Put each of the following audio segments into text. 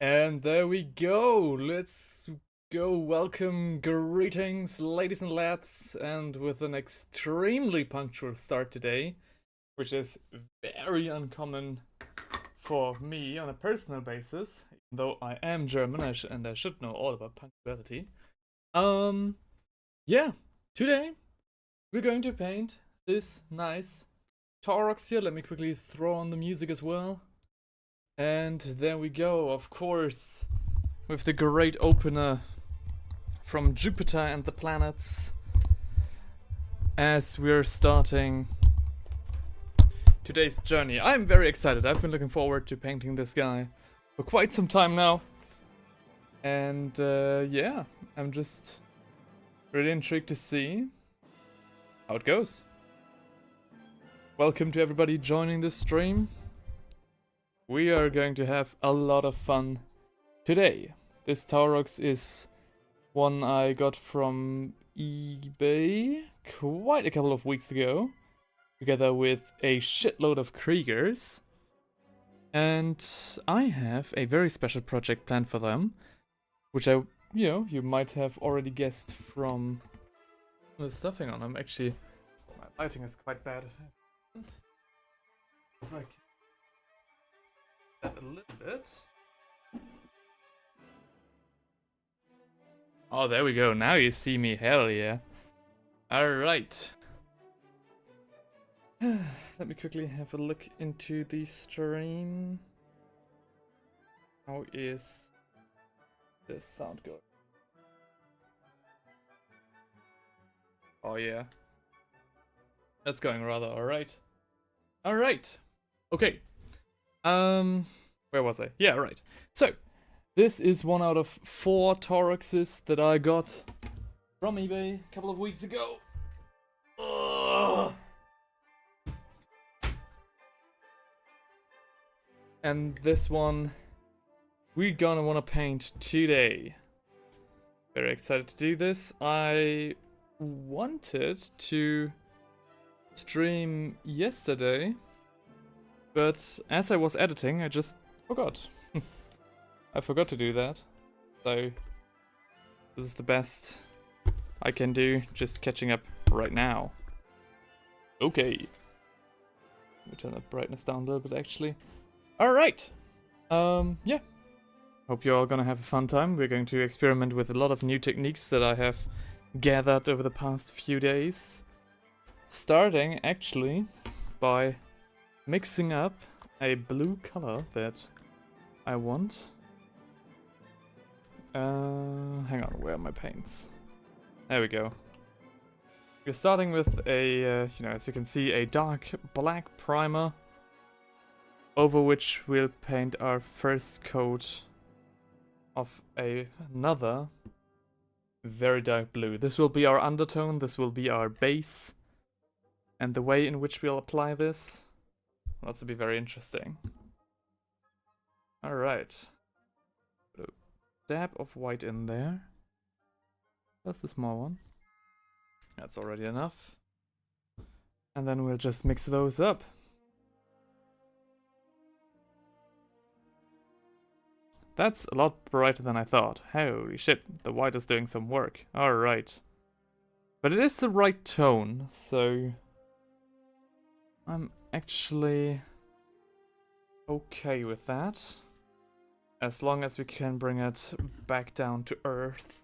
And there we go. Let's go. Welcome, greetings, ladies and lads, and with an extremely punctual start today, which is very uncommon for me on a personal basis, even though I am German and I should know all about punctuality. Um, yeah, today we're going to paint this nice Taurox here. Let me quickly throw on the music as well. And there we go, of course, with the great opener from Jupiter and the planets, as we're starting today's journey. I'm very excited. I've been looking forward to painting this guy for quite some time now. And yeah, I'm just really intrigued to see how it goes. Welcome to everybody joining the stream. We are going to have a lot of fun today. This Taurox is one I got from eBay quite a couple of weeks ago, together with a shitload of Kriegers. And I have a very special project planned for them, which you might have already guessed from the stuffing on them. Actually, my lighting is quite bad. If I can that a little bit. Oh, there we go. Now you see me. Hell yeah. Alright. Let me quickly have a look into the stream. How is the sound going? Oh yeah. That's going rather alright. Alright. Okay. Where was I? Yeah, right. So, this is one out of 4 Tauroxes that I got from eBay a couple of weeks ago. Ugh. And this one, we're gonna wanna paint today. Very excited to do this. I wanted to stream yesterday, but as I was editing, I just forgot. I forgot to do that. So, this is the best I can do, just catching up right now. Okay. Let me turn the brightness down a little bit, actually. Alright. Yeah. Hope you're all gonna have a fun time. We're going to experiment with a lot of new techniques that I have gathered over the past few days. Starting, actually, by mixing up a blue color that I want. Hang on, where are my paints? There we go. We're starting with a, as you can see, a dark black primer, over which we'll paint our first coat of another very dark blue. This will be our undertone, this will be our base, and the way in which we'll apply this, that's to be very interesting. Alright. Put a dab of white in there. That's a small one. That's already enough. And then we'll just mix those up. That's a lot brighter than I thought. Holy shit, the white is doing some work. Alright. But it is the right tone, so I'm actually okay with that. As long as we can bring it back down to earth.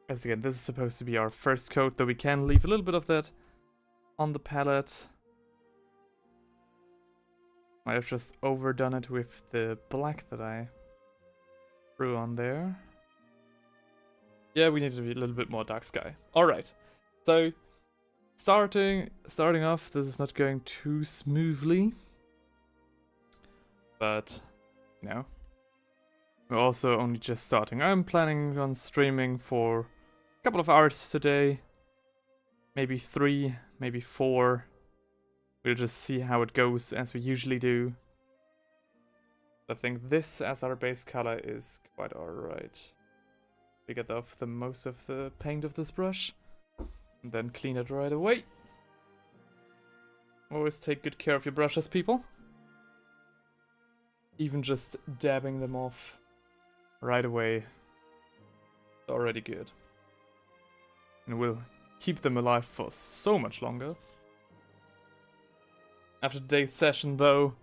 As again, this is supposed to be our first coat, though we can leave a little bit of that on the palette. Might have just overdone it with the black that I threw on there. Yeah, we need to be a little bit more dark sky. Alright, so starting off, this is not going too smoothly. But, we're also only just starting. I'm planning on streaming for a couple of hours today. Maybe 3, maybe 4. We'll just see how it goes, as we usually do. I think this as our base color is quite alright. We get off the most of the paint of this brush, and then clean it right away. Always take good care of your brushes, people. even just dabbing them off right away is already good. And we'll keep them alive for so much longer. After today's session, though,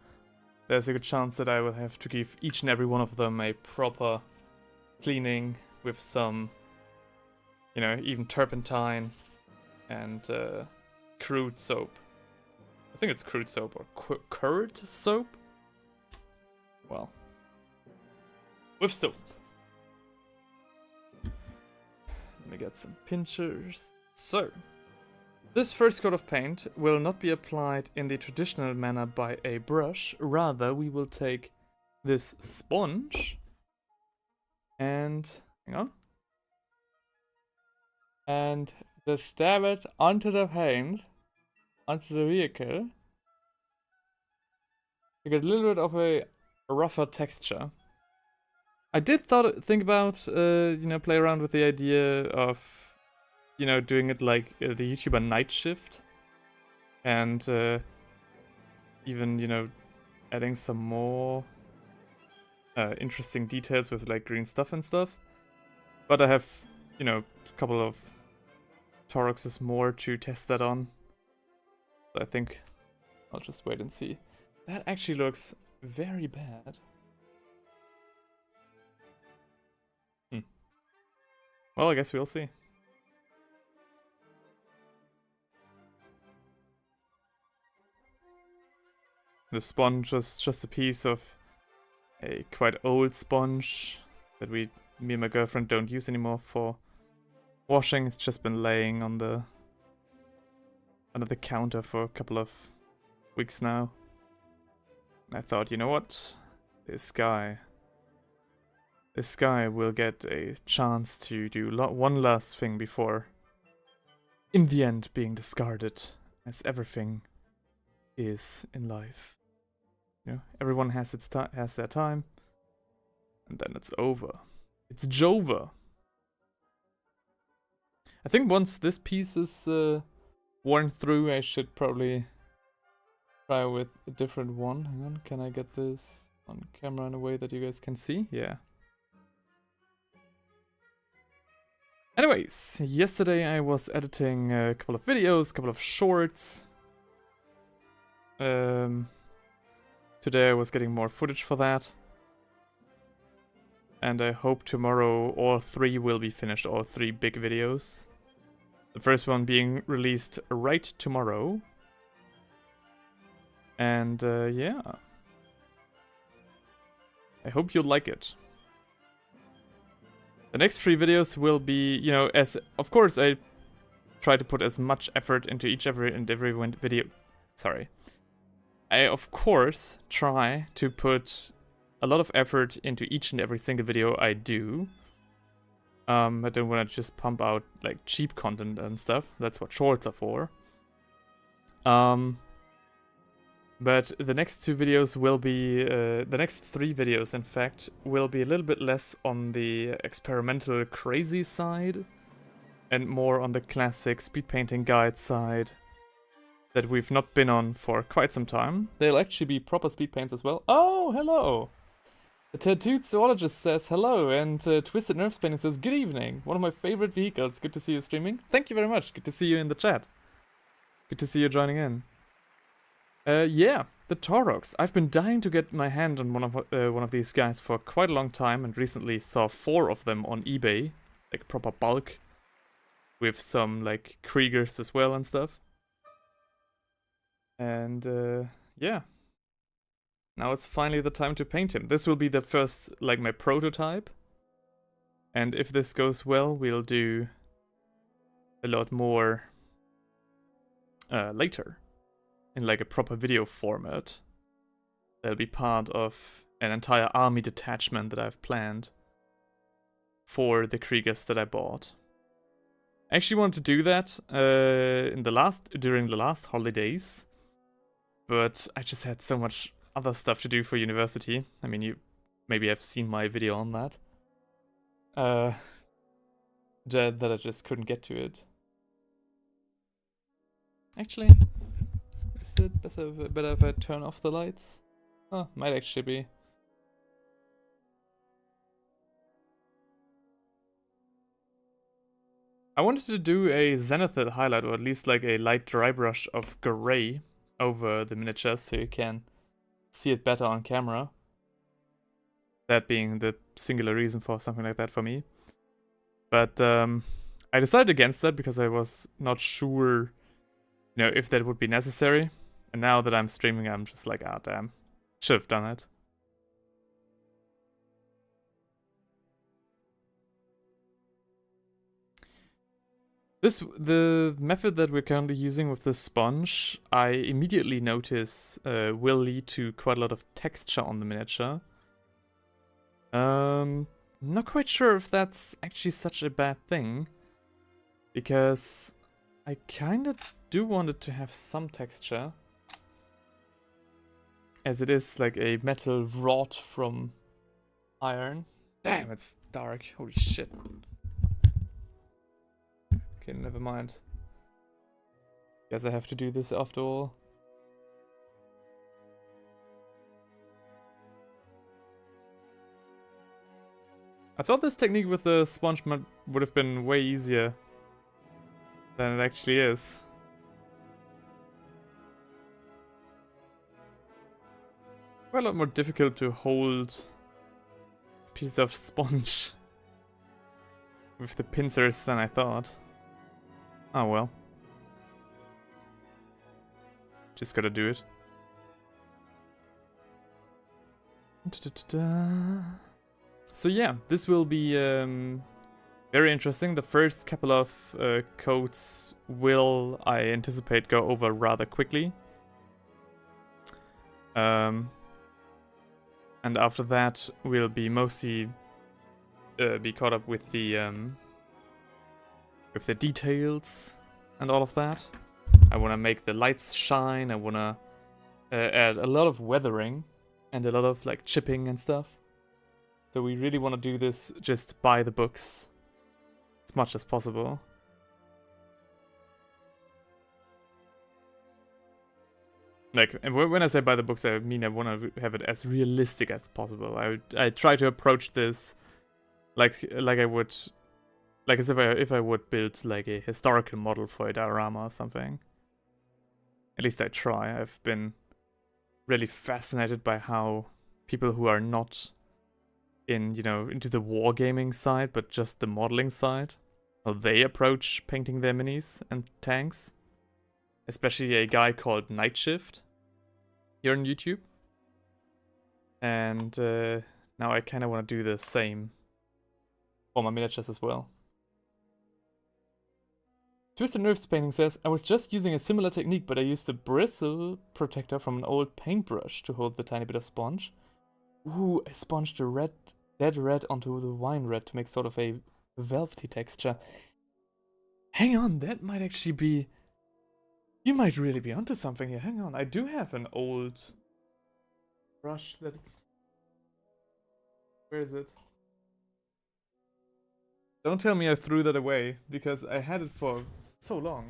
there's a good chance that I will have to give each and every one of them a proper cleaning with some, you know, even turpentine and crude soap. I think it's crude soap or curd soap? Well, with soap. Let me get some pinchers. So, this first coat of paint will not be applied in the traditional manner by a brush. Rather, we will take this sponge and, hang on, and just dab it onto the paint, onto the vehicle. You get a little bit of a rougher texture. I did think about, you know, play around with the idea of, you know, doing it like the YouTuber Night Shift. And even, you know, adding some more interesting details with like green stuff and stuff. But I have, you know, a couple of Tauroxes more to test that on. So I think I'll just wait and see. That actually looks very bad. Well, I guess we'll see. The sponge is just a piece of a quite old sponge that me and my girlfriend don't use anymore for washing. It's just been laying on the under the counter for a couple of weeks now. And I thought, you know what? This guy will get a chance to do one last thing before, in the end, being discarded, as everything is in life. You know, everyone has their time, and then it's over. It's Jova. I think once this piece is worn through, I should probably try with a different one. Hang on, can I get this on camera in a way that you guys can see? Yeah. Anyways, yesterday I was editing a couple of videos, a couple of shorts. Today I was getting more footage for that. And I hope tomorrow all 3 will be finished, all 3 big videos. The first one being released right tomorrow. And yeah. I hope you'll like it. The next 3 videos will be, you know, as of course I try to put as much effort into every video. Sorry. I of course try to put a lot of effort into each and every single video I do. I don't want to just pump out like cheap content and stuff. That's what shorts are for. But the next 2 videos will be, the next 3 videos in fact, will be a little bit less on the experimental crazy side and more on the classic speed painting guide side that we've not been on for quite some time. They'll actually be proper speed paints as well. Oh, hello! The Tattooed Zoologist says hello, and Twisted Nerves Painting says good evening. One of my favorite vehicles. Good to see you streaming. Thank you very much. Good to see you in the chat. Good to see you joining in. Yeah, the Taurox. I've been dying to get my hand on one of these guys for quite a long time, and recently saw 4 of them on eBay, like proper bulk, with some like Kriegers as well and stuff. And yeah, now it's finally the time to paint him. This will be the first, like, my prototype, and if this goes well, we'll do a lot more later. In like a proper video format. They'll be part of an entire army detachment that I've planned for the Kriegers that I bought. I actually wanted to do that during the last holidays, but I just had so much other stuff to do for university. I mean, you maybe have seen my video on that. That I just couldn't get to it. Actually, is it better if I turn off the lights? Oh, might actually be. I wanted to do a zenithal highlight, or at least like a light dry brush of gray over the miniature so you can see it better on camera. That being the singular reason for something like that for me. But I decided against that because I was not sure, you know, if that would be necessary. And now that I'm streaming, I'm just like, ah, damn, should have done it. The method that we're currently using with the sponge, I immediately notice will lead to quite a lot of texture on the miniature. Not quite sure if that's actually such a bad thing, because I kind of do want it to have some texture, as it is like a metal wrought from iron. Damn, it's dark. Holy shit. Okay, never mind. Guess I have to do this after all. I thought this technique with the sponge would have been way easier than it actually is. Quite a lot more difficult to hold this piece of sponge with the pincers than I thought. Oh well. Just gotta do it. So yeah, this will be very interesting. The first couple of codes will, I anticipate, go over rather quickly. And after that, we'll be mostly be caught up with the details and all of that. I want to make the lights shine. I want to add a lot of weathering and a lot of like chipping and stuff. So we really want to do this just by the books as much as possible. Like, when I say by the books, I mean I want to have it as realistic as possible. I try to approach this like I would, like as if I would build like a historical model for a diorama or something. At least I try. I've been really fascinated by how people who are not in, you know, into the wargaming side, but just the modeling side, how they approach painting their minis and tanks. Especially a guy called Night Shift here on YouTube. And now I kind of want to do the same for my miniatures as well. Twisted Nerves Painting says, I was just using a similar technique, but I used the bristle protector from an old paintbrush to hold the tiny bit of sponge. Ooh, I sponged the dead red onto the wine red to make sort of a velvety texture. Hang on, that might actually be... You might really be onto something here. Hang on, I do have an old brush that's... Where is it? Don't tell me I threw that away, because I had it for so long.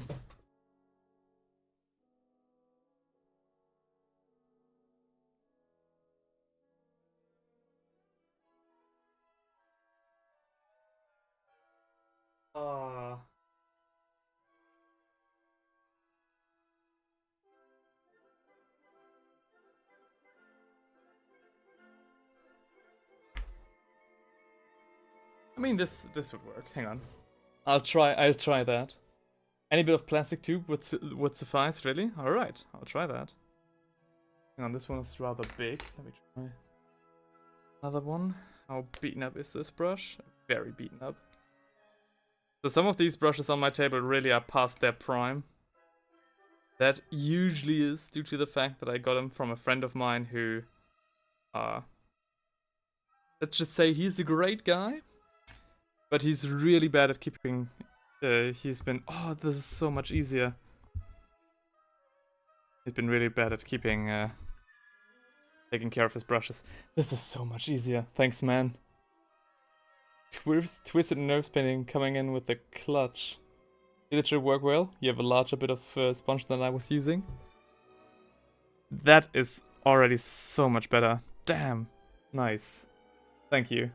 I mean, this would work. Hang on, I'll try that. Any bit of plastic tube would suffice, really. All right, I'll try that. Hang on, this one is rather big. Let me try another one. How beaten up is this brush? Very beaten up. So some of these brushes on my table really are past their prime. That usually is due to the fact that I got them from a friend of mine who, let's just say he's a great guy. But he's really bad at keeping, he's been, oh, this is so much easier. He's been really bad at keeping, taking care of his brushes. This is so much easier. Thanks, man. Twisted Nerves Painting coming in with the clutch. Did it should work well? You have a larger bit of sponge than I was using. That is already so much better. Damn. Nice. Thank you.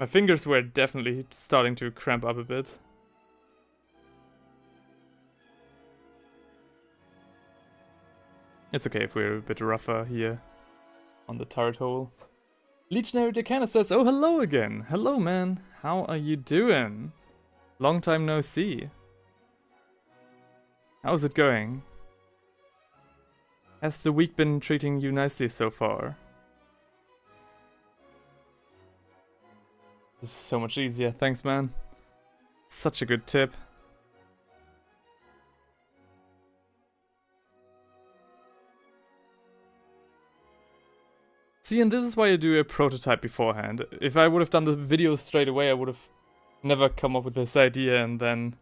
My fingers were definitely starting to cramp up a bit. It's okay if we're a bit rougher here on the turret hole. Legionary Decana says, oh, hello again. Hello, man. How are you doing? Long time no see. How's it going? Has the week been treating you nicely so far? This is so much easier. Thanks, man. Such a good tip. See, and this is why I do a prototype beforehand. If I would have done the video straight away, I would have never come up with this idea, and then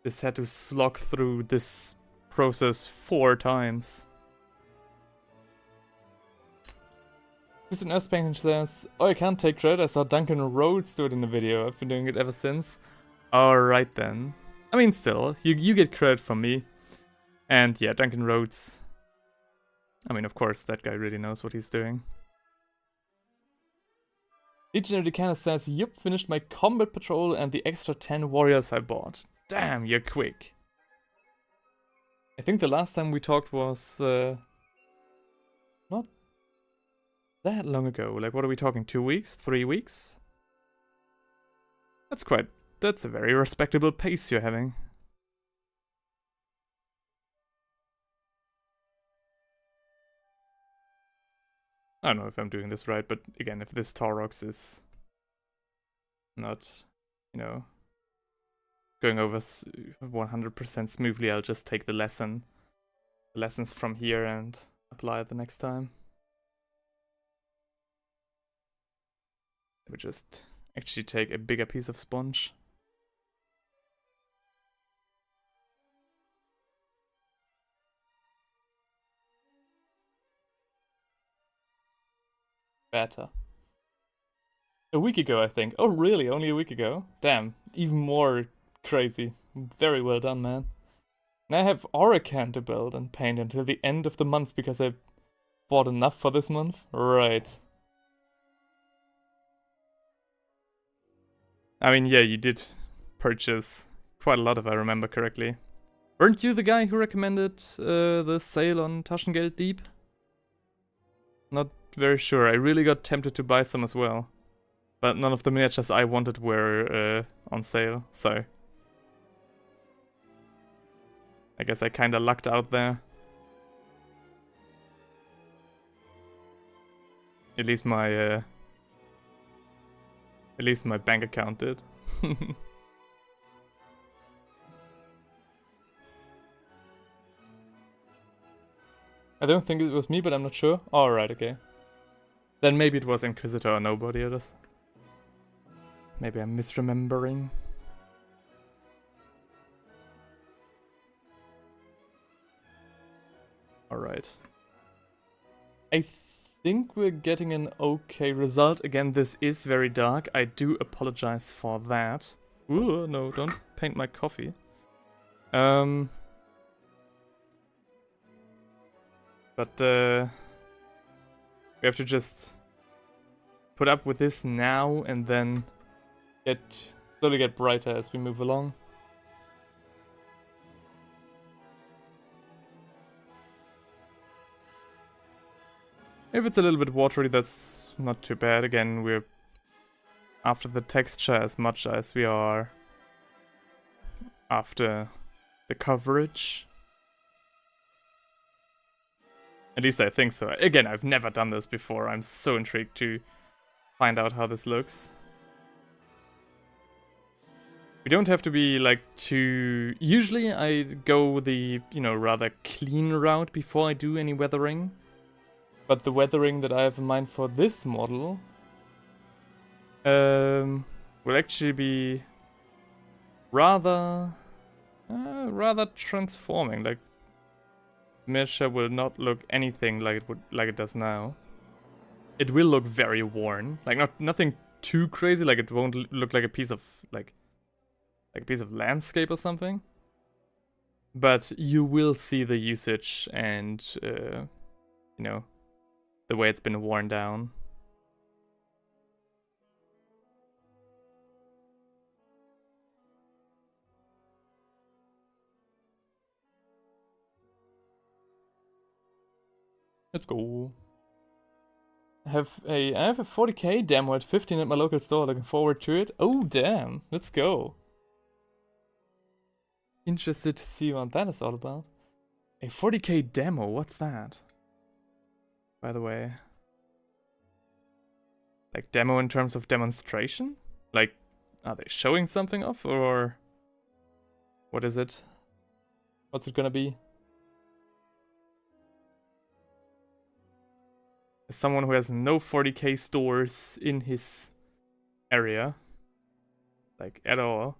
just had to slog through this process 4 times. Mr. Nurse Painting says, oh, I can't take credit, I saw Duncan Rhodes do it in the video. I've been doing it ever since. Alright then. I mean, still, you get credit from me. And yeah, Duncan Rhodes. I mean, of course, that guy really knows what he's doing. Legionary Decana says, yup, finished my combat patrol and the extra 10 warriors I bought. Damn, you're quick. I think the last time we talked was not that long ago. Like, what are we talking? 2 weeks? 3 weeks? That's a very respectable pace you're having. I don't know if I'm doing this right, but again, if this Taurox is not, you know, going over 100% smoothly, I'll just take the lessons from here and apply it the next time. Let me just actually take a bigger piece of sponge. Better. A week ago, I think. Oh, really? Only a week ago? Damn, even more crazy. Very well done, man. And I have Oracan to build and paint until the end of the month because I bought enough for this month. Right. I mean, yeah, you did purchase quite a lot if I remember correctly. Weren't you the guy who recommended the sale on Taschengeld Deep? Not very sure. I really got tempted to buy some as well. But none of the miniatures I wanted were on sale, so I guess I kinda lucked out there. At least my bank account did. I don't think it was me, but I'm not sure. Alright, okay. Then maybe it was Inquisitor or nobody else. Maybe I'm misremembering. Alright. I think we're getting an okay result. Again, this is very dark. I do apologize for that. Ooh, no, don't paint my coffee. But we have to just put up with this now and then slowly get brighter as we move along. If it's a little bit watery, that's not too bad. Again, we're after the texture as much as we are after the coverage. At least I think so. Again, I've never done this before. I'm so intrigued to find out how this looks. We don't have to be like too... Usually I go the, you know, rather clean route before I do any weathering. But the weathering that I have in mind for this model will actually be rather transforming. Like, miniature will not look anything like it does now. It will look very worn, like nothing too crazy. Like it won't look like a piece of like a piece of landscape or something. But you will see the usage and you know, the way it's been worn down. Let's go. I have a 40k demo at 15 at my local store. Looking forward to it. Oh damn! Let's go. Interested to see what that is all about. A 40k demo. What's that? By the way. Like demo in terms of demonstration? Like, are they showing something off or what is it? What's it gonna be? As someone who has no 40k stores in his area, like at all,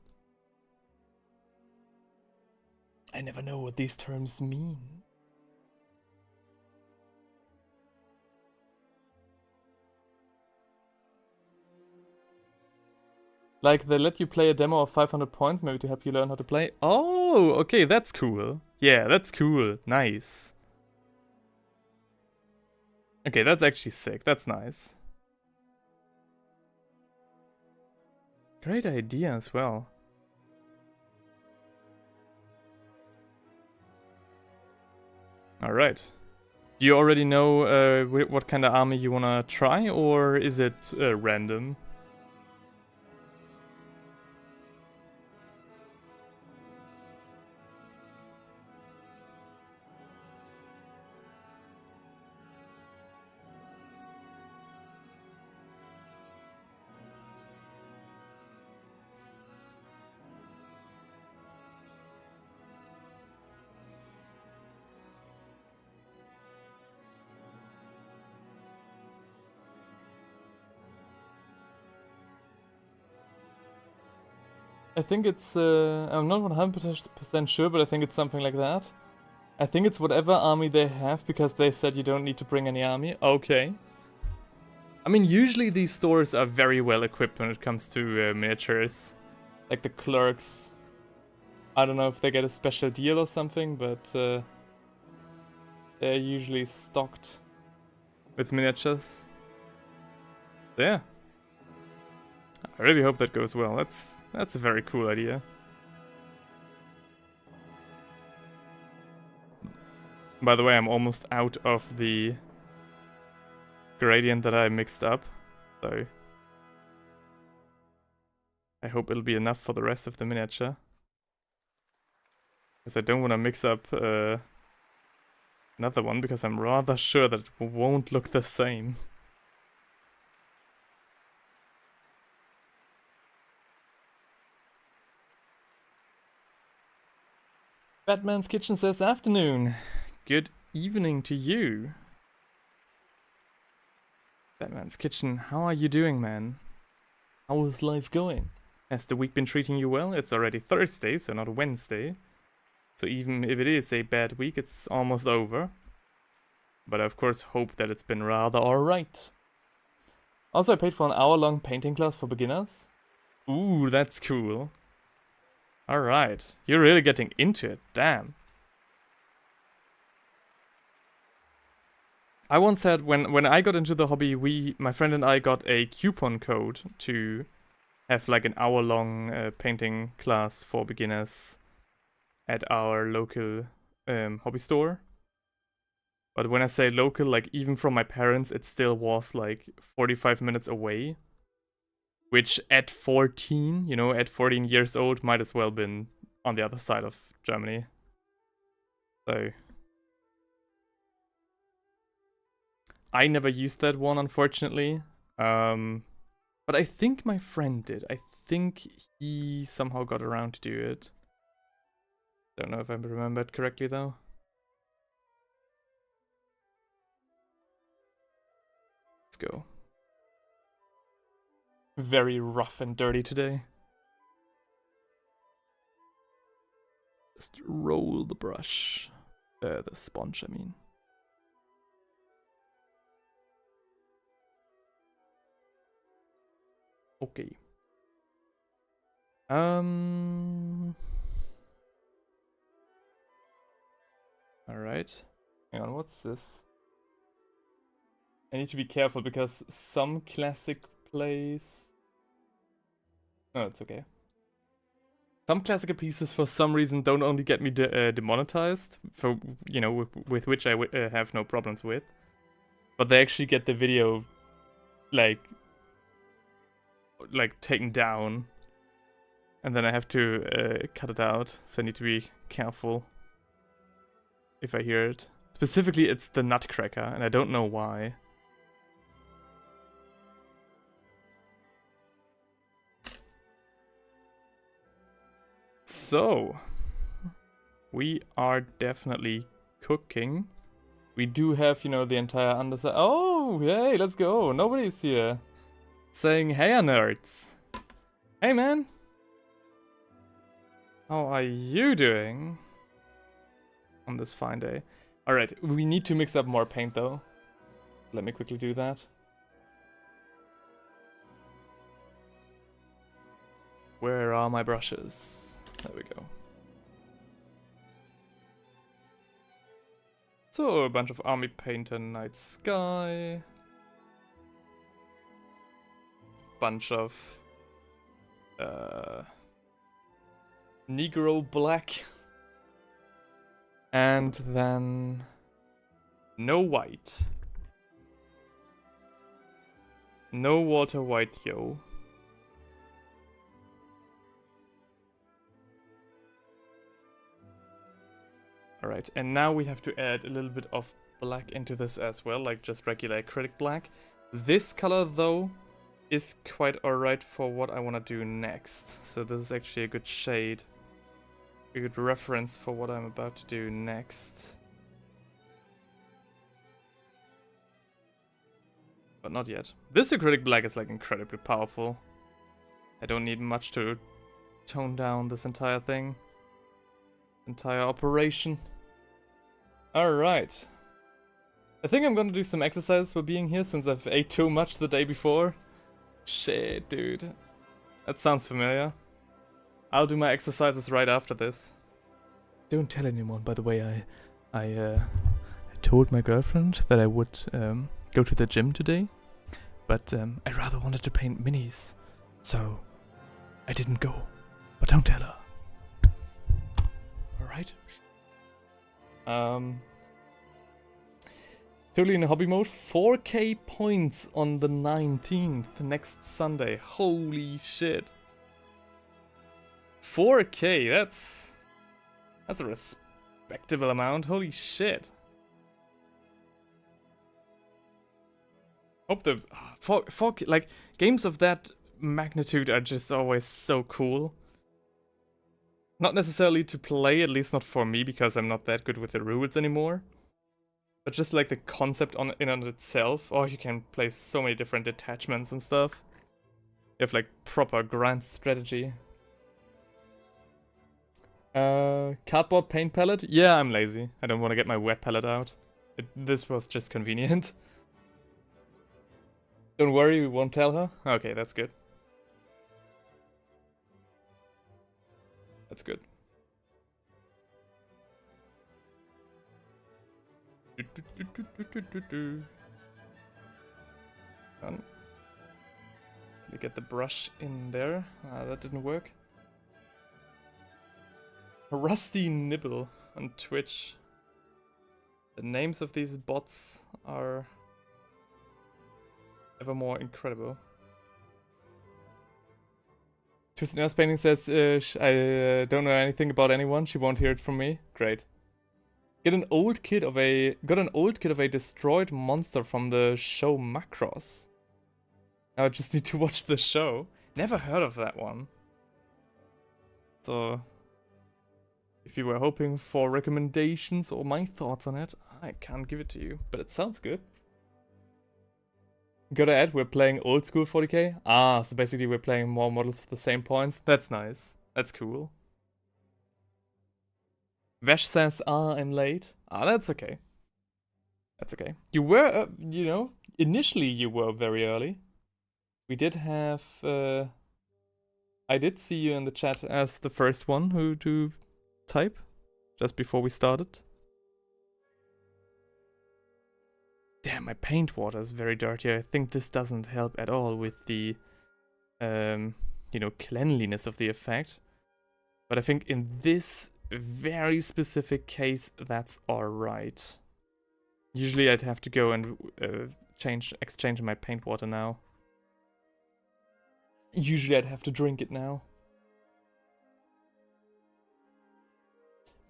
I never know what these terms mean. Like, they let you play a demo of 500 points, maybe to help you learn how to play. Oh, okay, that's cool. Yeah, that's cool. Nice. Okay, that's actually sick. That's nice. Great idea as well. Alright. Do you already know what kind of army you wanna try, or is it random? I think it's, I'm not 100% sure, but I think it's something like that. I think it's whatever army they have, because they said you don't need to bring any army. Okay. I mean, usually these stores are very well equipped when it comes to miniatures. Like the clerks. I don't know if they get a special deal or something, but they're usually stocked with miniatures. So yeah. I really hope that goes well. That's a very cool idea. By the way, I'm almost out of the gradient that I mixed up, so I hope it'll be enough for the rest of the miniature. Because I don't want to mix up another one, because I'm rather sure that it won't look the same. Batman's Kitchen says afternoon. Good evening to you. Batman's Kitchen, how are you doing, man? How is life going? Has the week been treating you well? It's already Thursday, so not Wednesday. So even if it is a bad week, it's almost over. But I of course hope that it's been rather alright. Also, I paid for an hour-long painting class for beginners. Ooh, that's cool. Alright, you're really getting into it, damn. I once had, when I got into the hobby, my friend and I got a coupon code to have like an hour-long painting class for beginners at our local hobby store. But when I say local, like even from my parents, it still was like 45 minutes away. Which at 14, you know, at 14 years old, might as well been on the other side of Germany. So I never used that one, unfortunately. But I think my friend did. I think he somehow got around to do it. Don't know if I remembered correctly, though. Let's go. Very rough and dirty today. Just roll the brush. The sponge, I mean. Okay. Alright. Hang on, what's this? I need to be careful because some classic plays... No, it's okay. Some classical pieces for some reason don't only get me demonetized, for, you know, with which I have no problems with. but they actually get the video like taken down, and then I have to cut it out, so I need to be careful if I hear it. Specifically, it's the Nutcracker, and I don't know why. So, we are definitely cooking. We do have, you know, the entire underside. Oh, hey, let's go. Nobody's here. Saying, hey, nerds. Hey, man. How are you doing on this fine day? Alright, we need to mix up more paint, though. Let me quickly do that. Where are my brushes? There we go. So, a bunch of army paint and night sky. Bunch of Negro black. And then no white. No water white, yo. Alright, and now we have to add a little bit of black into this as well, like just regular acrylic black. This color, though, is quite alright for what I want to do next. So this is actually a good shade. A good reference for what I'm about to do next. But not yet. This acrylic black is like incredibly powerful. I don't need much to tone down this entire thing. Entire operation. Alright. I think I'm gonna do some exercise for being here since I've ate too much the day before. Shit, dude. That sounds familiar. I'll do my exercises right after this. Don't tell anyone, by the way, I told my girlfriend that I would go to the gym today, but I rather wanted to paint minis, so I didn't go. But don't tell her. Alright. Totally in hobby mode. 4k points on the 19th, next Sunday. Holy shit. 4k, that's a respectable amount. Holy shit. Hope the 4k, like, games of that magnitude are just always so cool. Not necessarily to play, at least not for me, because I'm not that good with the rules anymore. But just like the concept in on itself. Oh, you can play so many different detachments and stuff. You have like proper grand strategy. Cardboard paint palette? Yeah, I'm lazy. I don't want to get my wet palette out. This was just convenient. Don't worry, we won't tell her. Okay, that's good. That's good. Done. Let me get the brush in there. That didn't work. Rusty Nibble on Twitch. The names of these bots are ever more incredible. Twisted Nurse Painting says, I don't know anything about anyone. She won't hear it from me. Great. Got an old kit of a destroyed monster from the show Macross. Now I just need to watch the show. Never heard of that one. So, if you were hoping for recommendations or my thoughts on it, I can't give it to you. But it sounds good. Gotta add, we're playing old school 40k. Ah, so basically we're playing more models for the same points. That's nice. That's cool. Vesh says, I'm late. That's okay. That's okay. You were, you know, initially you were very early. We did have, I did see you in the chat as the first one who to type, just before we started. Damn, my paint water is very dirty. I think this doesn't help at all with the, you know, cleanliness of the effect. But I think in this very specific case, that's alright. Usually I'd have to go and exchange my paint water now. Usually I'd have to drink it now.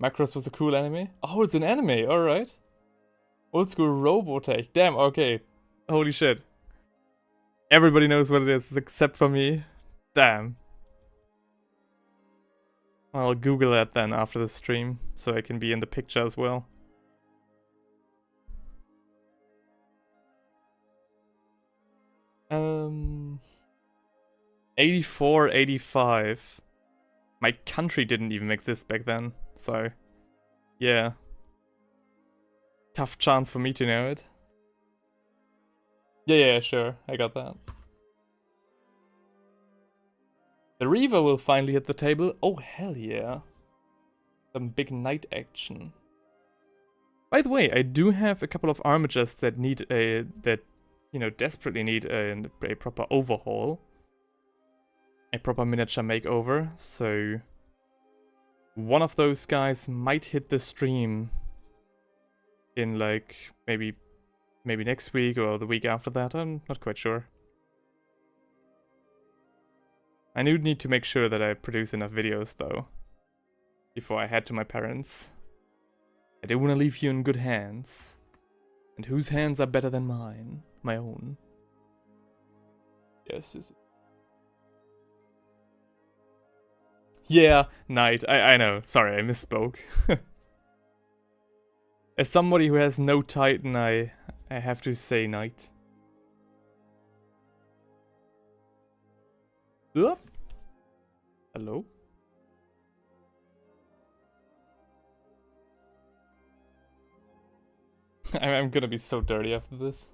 Macross was a cool anime. Oh, it's an anime, alright. Old school Robotech. Damn, okay. Holy shit. Everybody knows what it is except for me. Damn. I'll Google that then after the stream, so I can be in the picture as well. Um, 84, 85. My country didn't even exist back then, so yeah. Tough chance for me to know it. Yeah, sure, I got that. The Reaver will finally hit the table. Oh, hell yeah. Some big knight action. By the way, I do have a couple of armatures that need desperately need a proper overhaul. A proper miniature makeover, so one of those guys might hit the stream in like maybe next week or the week after that. I'm not quite sure. I do need to make sure that I produce enough videos though before I head to my parents. I don't want to leave you in good hands. And whose hands are better than mine? My own. Yes. Yeah, knight. I know. Sorry, I misspoke. As somebody who has no Titan, I have to say knight. Hello? I'm gonna be so dirty after this.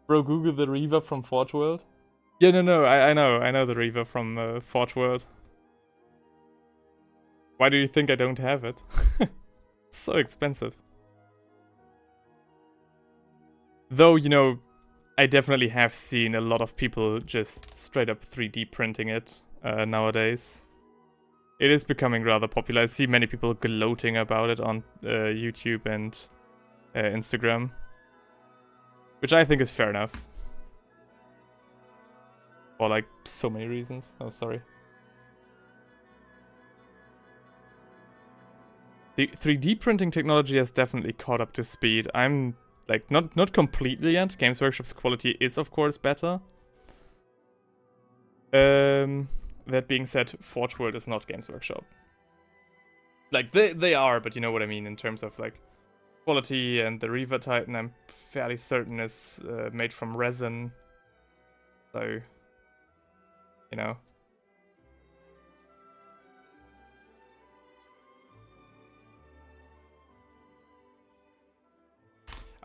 Bro, Google the Reaver from Forge World. Yeah, no, I know the Reaver from Forge World. Why do you think I don't have it? It's so expensive. Though, you know, I definitely have seen a lot of people just straight up 3D printing it nowadays. It is becoming rather popular. I see many people gloating about it on YouTube and Instagram. Which I think is fair enough. For like so many reasons. Oh, sorry. The 3D printing technology has definitely caught up to speed. I'm like not completely yet. Games Workshop's quality is of course better. That being said, Forge World is not Games Workshop. Like they are, but you know what I mean in terms of like quality. And the Reaver Titan, I'm fairly certain is made from resin. So, you know.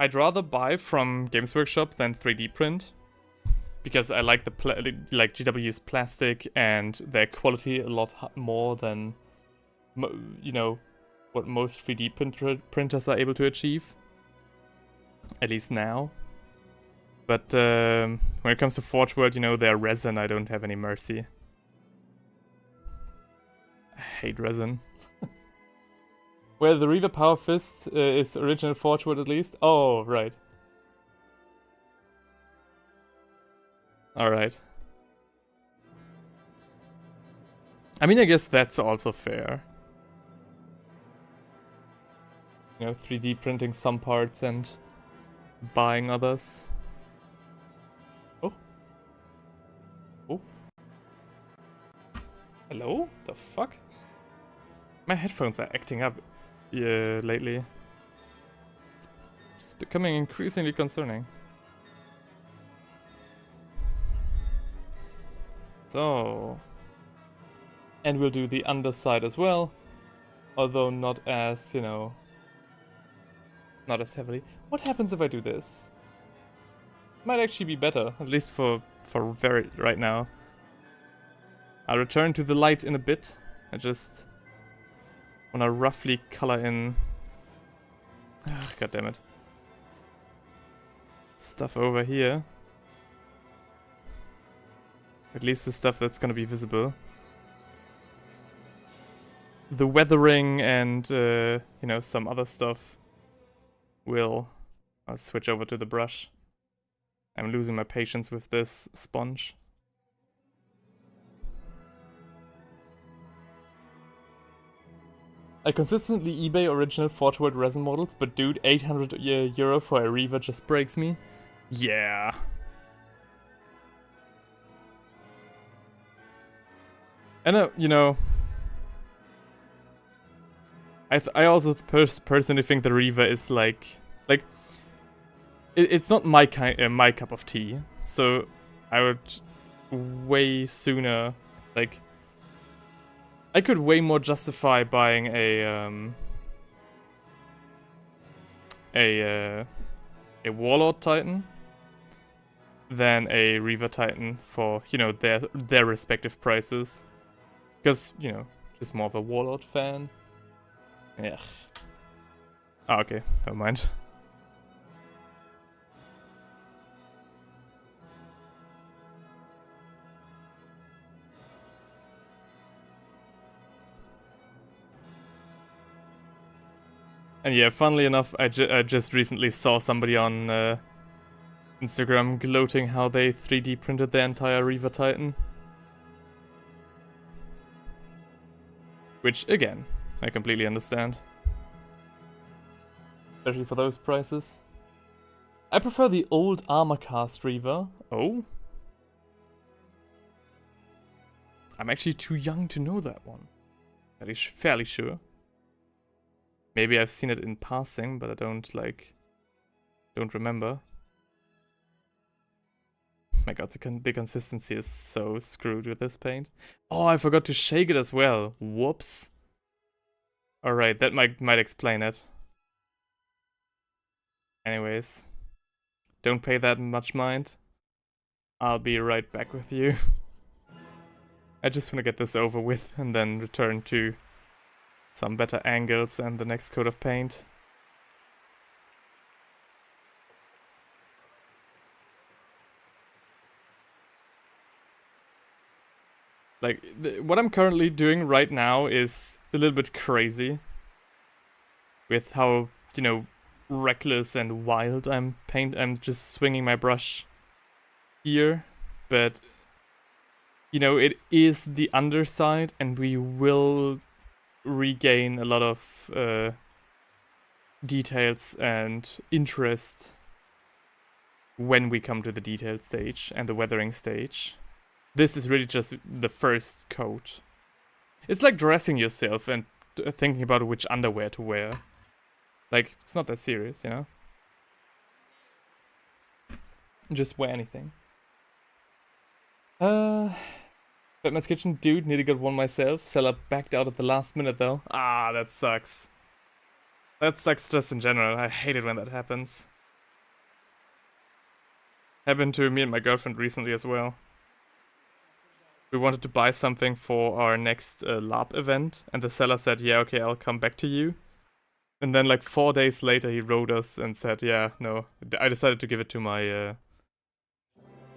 I'd rather buy from Games Workshop than 3D print, because I like like GW's plastic and their quality a lot more than, you know, what most 3D printers are able to achieve. At least now. But when it comes to Forge World, you know, their resin, I don't have any mercy. I hate resin. Well, the Reaver Power Fist is original Forge World at least. Oh, right. Alright. I mean, I guess that's also fair. You know, 3D printing some parts and buying others. Oh. Oh. Hello? The fuck? My headphones are acting up. Yeah, lately. It's becoming increasingly concerning. So... And we'll do the underside as well. Although not as, you know... Not as heavily. What happens if I do this? Might actually be better, at least for very right now. I'll return to the light in a bit. I just... wanna roughly color in... Ugh, God damn it. Stuff over here. At least the stuff that's gonna be visible. The weathering and, you know, some other stuff will I'll switch over to the brush. I'm losing my patience with this sponge. I consistently eBay original Forge World resin models, but dude, 800 euro for a Reaver just breaks me. Yeah. And you know, I also personally think the Reaver is like it's not my my cup of tea. So I would way sooner like I could way more justify buying a Warlord Titan than a Reaver Titan for, you know, their respective prices. Because, you know, just more of a Warlord fan. Yeah. Ah, okay, never mind. And yeah, funnily enough, I just recently saw somebody on Instagram gloating how they 3D printed their entire Reaver Titan. Which, again, I completely understand. Especially for those prices. I prefer the old armor cast Reaver. Oh? I'm actually too young to know that one. Fairly sure. Maybe I've seen it in passing, but I don't remember. My god, the consistency is so screwed with this paint. Oh, I forgot to shake it as well. Whoops. Alright, that might explain it. Anyways. Don't pay that much mind. I'll be right back with you. I just want to get this over with and then return to some better angles and the next coat of paint. Like, what I'm currently doing right now is a little bit crazy. With how, you know, reckless and wild I'm just swinging my brush here. But, you know, it is the underside and we will regain a lot of details and interest when we come to the detailed stage and the weathering stage. This is really just the first coat. It's like dressing yourself and thinking about which underwear to wear. Like, it's not that serious, you know? Just wear anything. Batman's Kitchen, dude, nearly got one myself. Seller backed out at the last minute though. Ah, that sucks. That sucks just in general. I hate it when that happens. Happened to me and my girlfriend recently as well. We wanted to buy something for our next LARP event, and the seller said, yeah, okay, I'll come back to you. And then like 4 days later he wrote us and said, yeah, no, I decided to give it to my,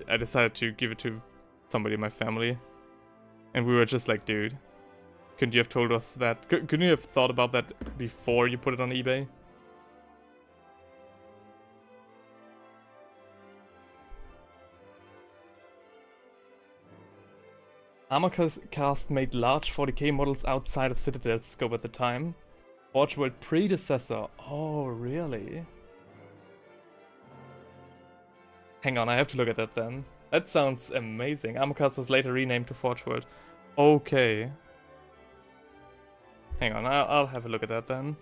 I decided to give it to somebody in my family. And we were just like, dude, couldn't you have told us that? Couldn't you have thought about that before you put it on eBay? Armorcast made large 40k models outside of Citadel's scope at the time. Forge World predecessor. Oh, really? Hang on, I have to look at that then. That sounds amazing. Armorcast was later renamed to Forge World. Okay. Hang on, I'll have a look at that then.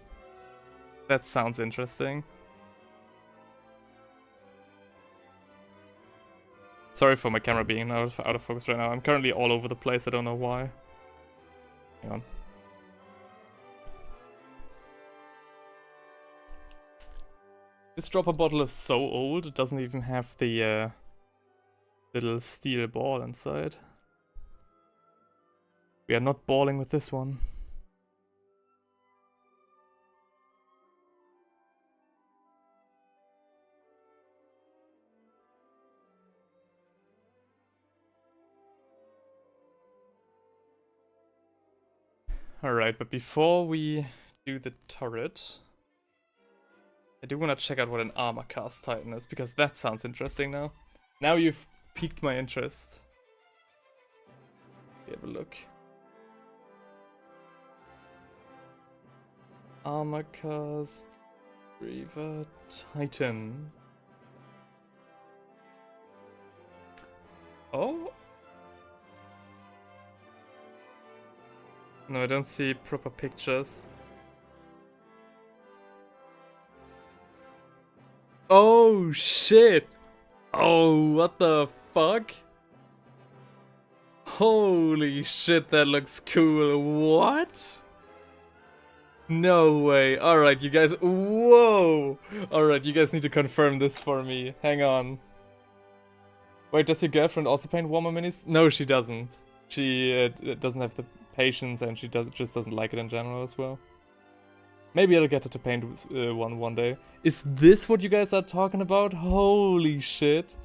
That sounds interesting. Sorry for my camera being out of focus right now. I'm currently all over the place, I don't know why. Hang on. This dropper bottle is so old, it doesn't even have the little steel ball inside. We are not balling with this one. Alright, but before we do the turret, I do want to check out what an armor cast titan is, because that sounds interesting now. Now you've piqued my interest. Have a look. Armor cast Reaver Titan. Oh? No, I don't see proper pictures. Oh shit! Oh, what the fuck? Holy shit, that looks cool. What? No way. Alright, you guys. Whoa! Alright, you guys need to confirm this for me. Hang on. Wait, does your girlfriend also paint Warhammer minis? No, she doesn't. She doesn't have the patience, and she just doesn't like it in general as well. Maybe I'll get her to paint one day. Is this what you guys are talking about? Holy shit.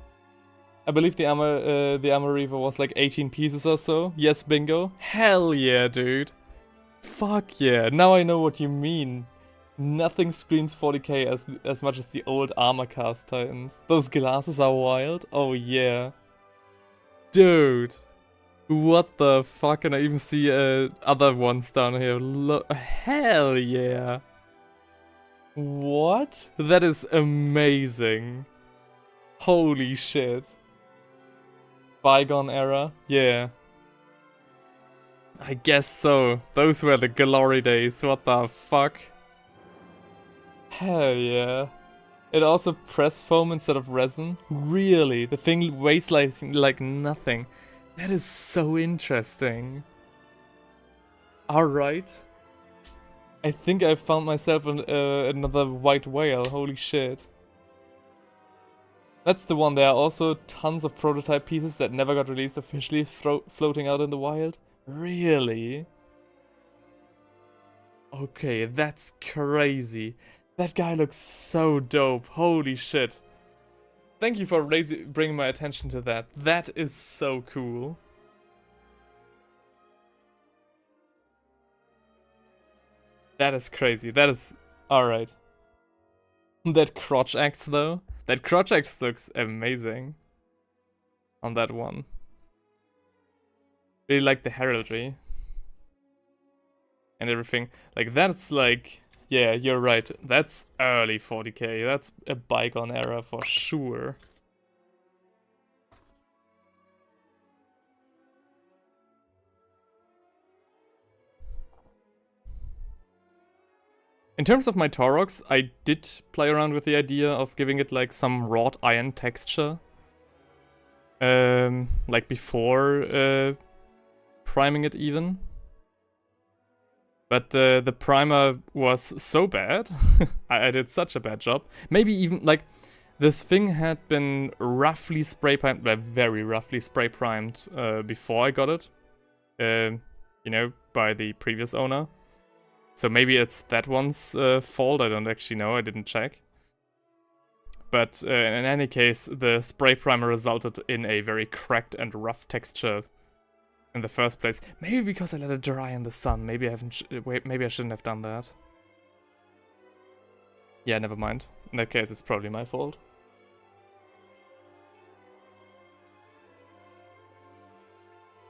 I believe the armor reaver was like 18 pieces or so. Yes, bingo. Hell yeah, dude. Fuck yeah. Now I know what you mean. Nothing screams 40k as much as the old armor cast titans. Those glasses are wild. Oh yeah. Dude. What the fuck? And I even see other ones down here. Look, hell yeah. What? That is amazing. Holy shit. Bygone era? Yeah. I guess so. Those were the glory days. What the fuck? Hell yeah. It also press foam instead of resin? Really? The thing weighs like nothing. That is so interesting. Alright. I think I found myself another white whale. Holy shit. That's the one. There are also tons of prototype pieces that never got released officially floating out in the wild. Really? Okay, that's crazy. That guy looks so dope. Holy shit. Thank you for bringing my attention to that. That is so cool. That is crazy. That is... Alright. That crotch axe though. That crotch axe looks amazing. On that one. Really like the heraldry. And everything. Like that's like... Yeah, you're right. That's early 40k. That's a bygone era for sure. In terms of my Taurox, I did play around with the idea of giving it like some wrought iron texture. Like before priming it even. But the primer was so bad. I did such a bad job. Maybe even, like, this thing had been roughly spray primed, very roughly spray primed before I got it. You know, by the previous owner. So maybe it's that one's fault, I don't actually know, I didn't check. But in any case, the spray primer resulted in a very cracked and rough texture in the first place. Maybe because I let it dry in the sun. Maybe I haven't. Maybe I shouldn't have done that. Yeah, never mind. In that case, it's probably my fault.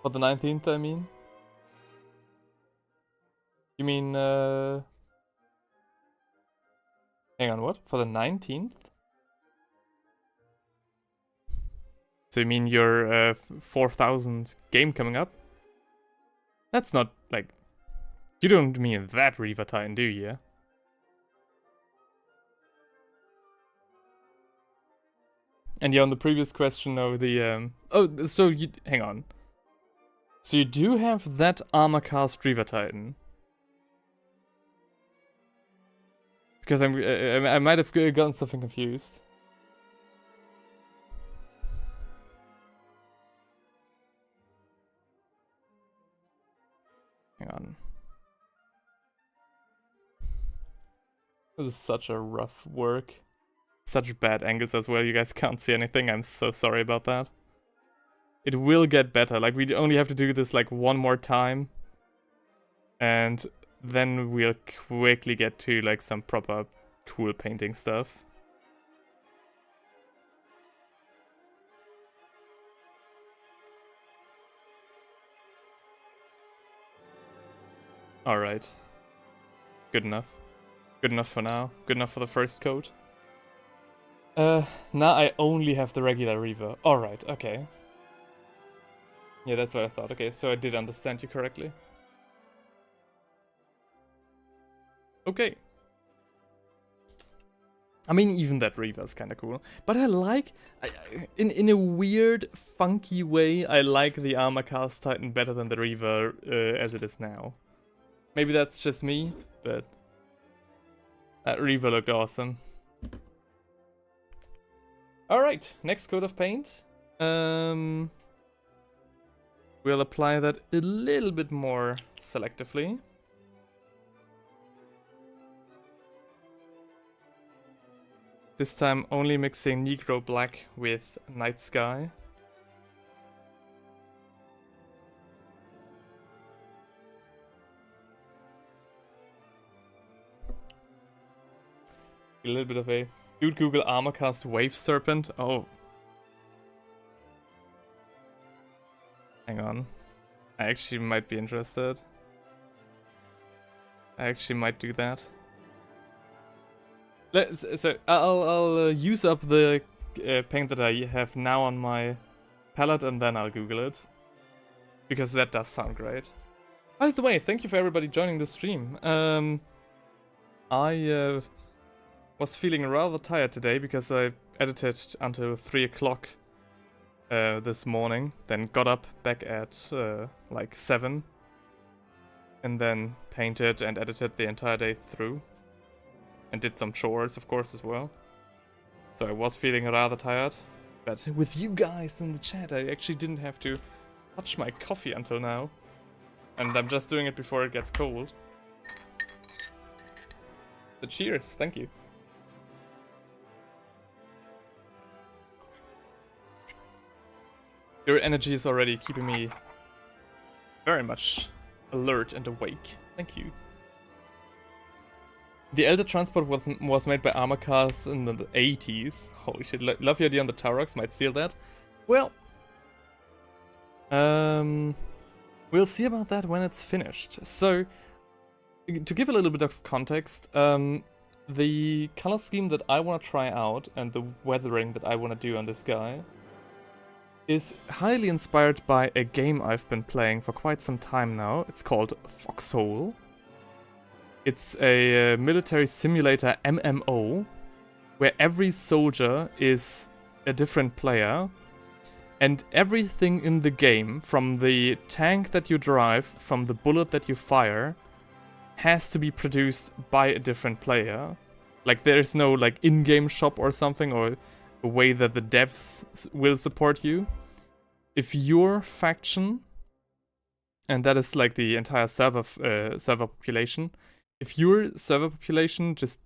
For the 19th, I mean. You mean? Hang on, what? For the 19th? So you mean your 4000 game coming up? That's not, like... You don't mean that Reaver Titan, do you? And yeah, on the previous question, no, the... Oh, so you... Hang on. So you do have that armor cast Reaver Titan. Because I might have gotten something confused. Hang on. This is such a rough work. Such bad angles as well, you guys can't see anything, I'm so sorry about that. It will get better, like we only have to do this like one more time. And then we'll quickly get to like some proper cool painting stuff. Alright. Good enough. Good enough for now. Good enough for the first coat. Now I only have the regular Reaver. Alright, okay. Yeah, that's what I thought. Okay, so I did understand you correctly. Okay. I mean, even that Reaver is kind of cool. But I like, in a weird, funky way, I like the Armor Cast Titan better than the Reaver as it is now. Maybe that's just me, but that Reaver looked awesome. Alright, next coat of paint. We'll apply that a little bit more selectively. This time only mixing Negro Black with Night Sky. A little bit of a... Dude, Google Armorcast Wave Serpent. Oh. Hang on. I actually might be interested. I actually might do that. So I'll use up the paint that I have now on my palette and then I'll Google it. Because that does sound great. By the way, thank you for everybody joining the stream. I was feeling rather tired today because I edited until 3 o'clock this morning. Then got up back at like 7. And then painted and edited the entire day through. And did some chores, of course, as well. So I was feeling rather tired. But with you guys in the chat, I actually didn't have to touch my coffee until now. And I'm just doing it before it gets cold. So cheers, thank you. Your energy is already keeping me very much alert and awake. Thank you. The Elder Transport was made by Armorcast in the 80s. Holy shit, love your idea on the Taurox, might steal that. Well, we'll see about that when it's finished. So, to give a little bit of context, the color scheme that I want to try out and the weathering that I want to do on this guy is highly inspired by a game I've been playing for quite some time now. It's called Foxhole. It's a military simulator MMO where every soldier is a different player and everything in the game, from the tank that you drive, from the bullet that you fire, has to be produced by a different player. Like there's no like in-game shop or something or a way that the devs will support you. If your faction, and that is like the entire server population, if your server population just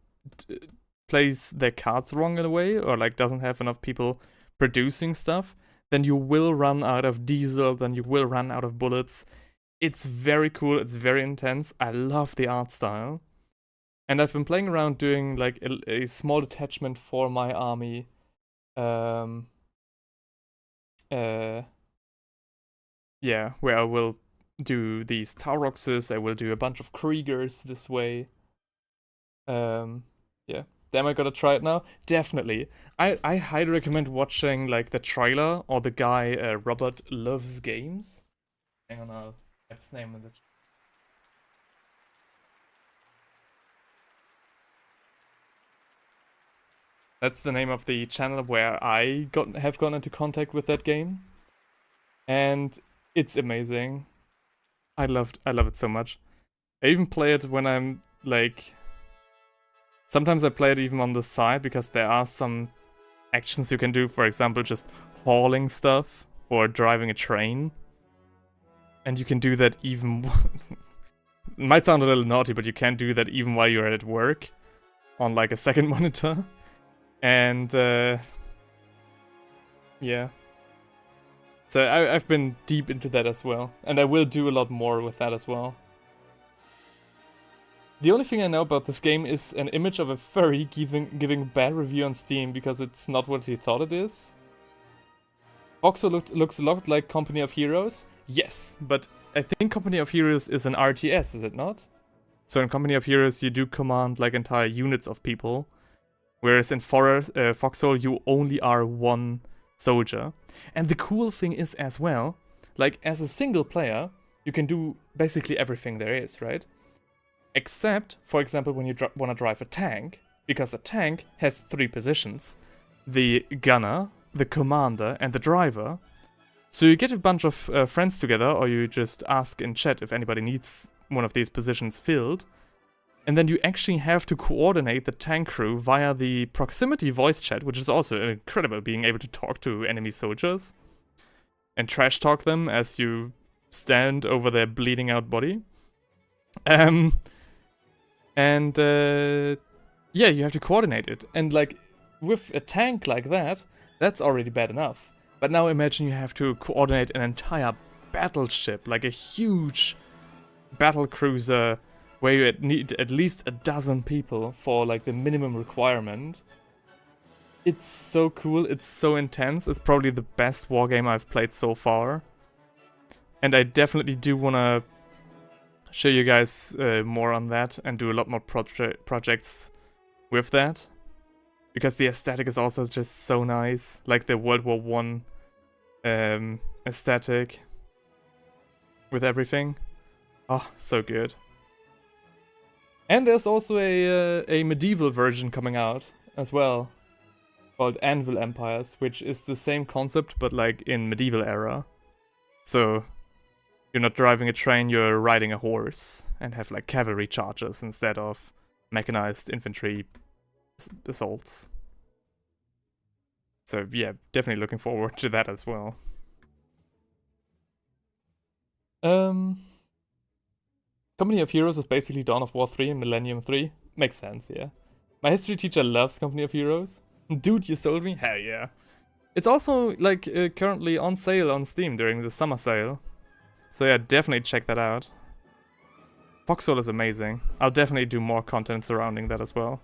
plays their cards wrong in a way, or like doesn't have enough people producing stuff, then you will run out of diesel, then you will run out of bullets. It's very cool, it's very intense. I love the art style. And I've been playing around doing like a small detachment for my army. Yeah, where I will do these Tauroxes, I will do a bunch of Kriegers this way. Yeah. Damn, I gotta try it now? Definitely. I highly recommend watching like the trailer or the guy Robert Loves Games. Hang on, I'll have his name in the chat. That's the name of the channel where I have gone into contact with that game. And it's amazing. I love it so much. I even play it when I'm like... Sometimes I play it even on the side because there are some actions you can do. For example, just hauling stuff or driving a train. And you can do that even... It might sound a little naughty, but you can do that even while you're at work. On like a second monitor. And yeah. So I've been deep into that as well. And I will do a lot more with that as well. The only thing I know about this game is an image of a furry giving bad review on Steam because it's not what he thought it is. Foxhole looks a lot like Company of Heroes. Yes, but I think Company of Heroes is an RTS, is it not? So in Company of Heroes you do command like entire units of people, whereas in Foxhole you only are one soldier. And the cool thing is as well, like as a single player, you can do basically everything there is, right? Except, for example, when you want to drive a tank, because a tank has 3 positions. The gunner, the commander, and the driver. So you get a bunch of friends together, or you just ask in chat if anybody needs one of these positions filled. And then you actually have to coordinate the tank crew via the proximity voice chat, which is also incredible, being able to talk to enemy soldiers. And trash talk them as you stand over their bleeding out body. Yeah, you have to coordinate it. And like, with a tank like that, that's already bad enough. But now imagine you have to coordinate an entire battleship, like a huge battle cruiser, where you need at least a dozen people for like the minimum requirement. It's so cool, it's so intense, it's probably the best wargame I've played so far. And I definitely do want to show you guys more on that and do a lot more projects with that. Because the aesthetic is also just so nice, like the World War I aesthetic with everything. Oh, so good. And there's also a medieval version coming out as well, called Anvil Empires, which is the same concept but like in medieval era. So you're not driving a train, you're riding a horse and have like cavalry charges instead of mechanized infantry assaults. So yeah, definitely looking forward to that as well. Company of Heroes is basically Dawn of War 3 and Millennium 3. Makes sense, yeah. My history teacher loves Company of Heroes. Dude, you sold me? Hell yeah. It's also like currently on sale on Steam during the summer sale. So yeah, definitely check that out. Foxhole is amazing. I'll definitely do more content surrounding that as well.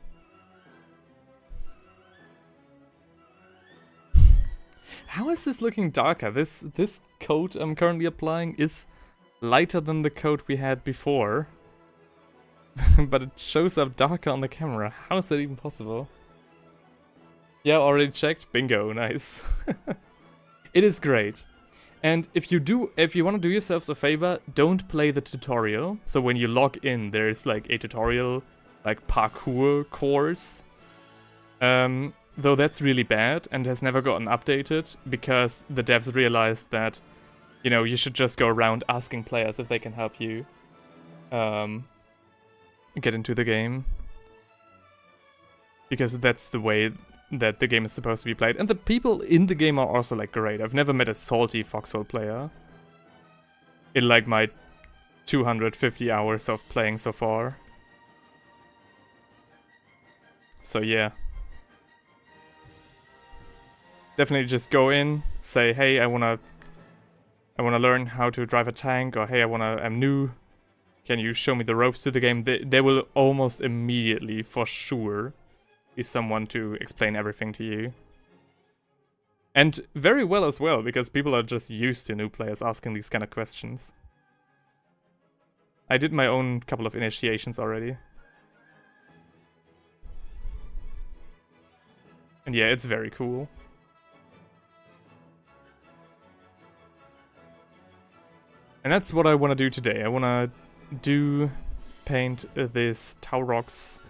How is this looking darker? This coat I'm currently applying is lighter than the coat we had before. But it shows up darker on the camera. How is that even possible? Yeah, already checked. Bingo, nice. It is great. And if you want to do yourselves a favor, don't play the tutorial. So when you log in, there's like a tutorial, like parkour course. Though that's really bad and has never gotten updated because the devs realized that, you know, you should just go around asking players if they can help you get into the game. Because that's the way that the game is supposed to be played. And the people in the game are also like great. I've never met a salty Foxhole player in like my 250 hours of playing so far. So yeah. Definitely just go in, say, hey, I wanna learn how to drive a tank, or hey, I'm new. Can you show me the ropes to the game? There will almost immediately, for sure, be someone to explain everything to you. And very well as well, because people are just used to new players asking these kind of questions. I did my own couple of initiations already. And yeah, it's very cool. And that's what I want to do today. I want to paint this Taurox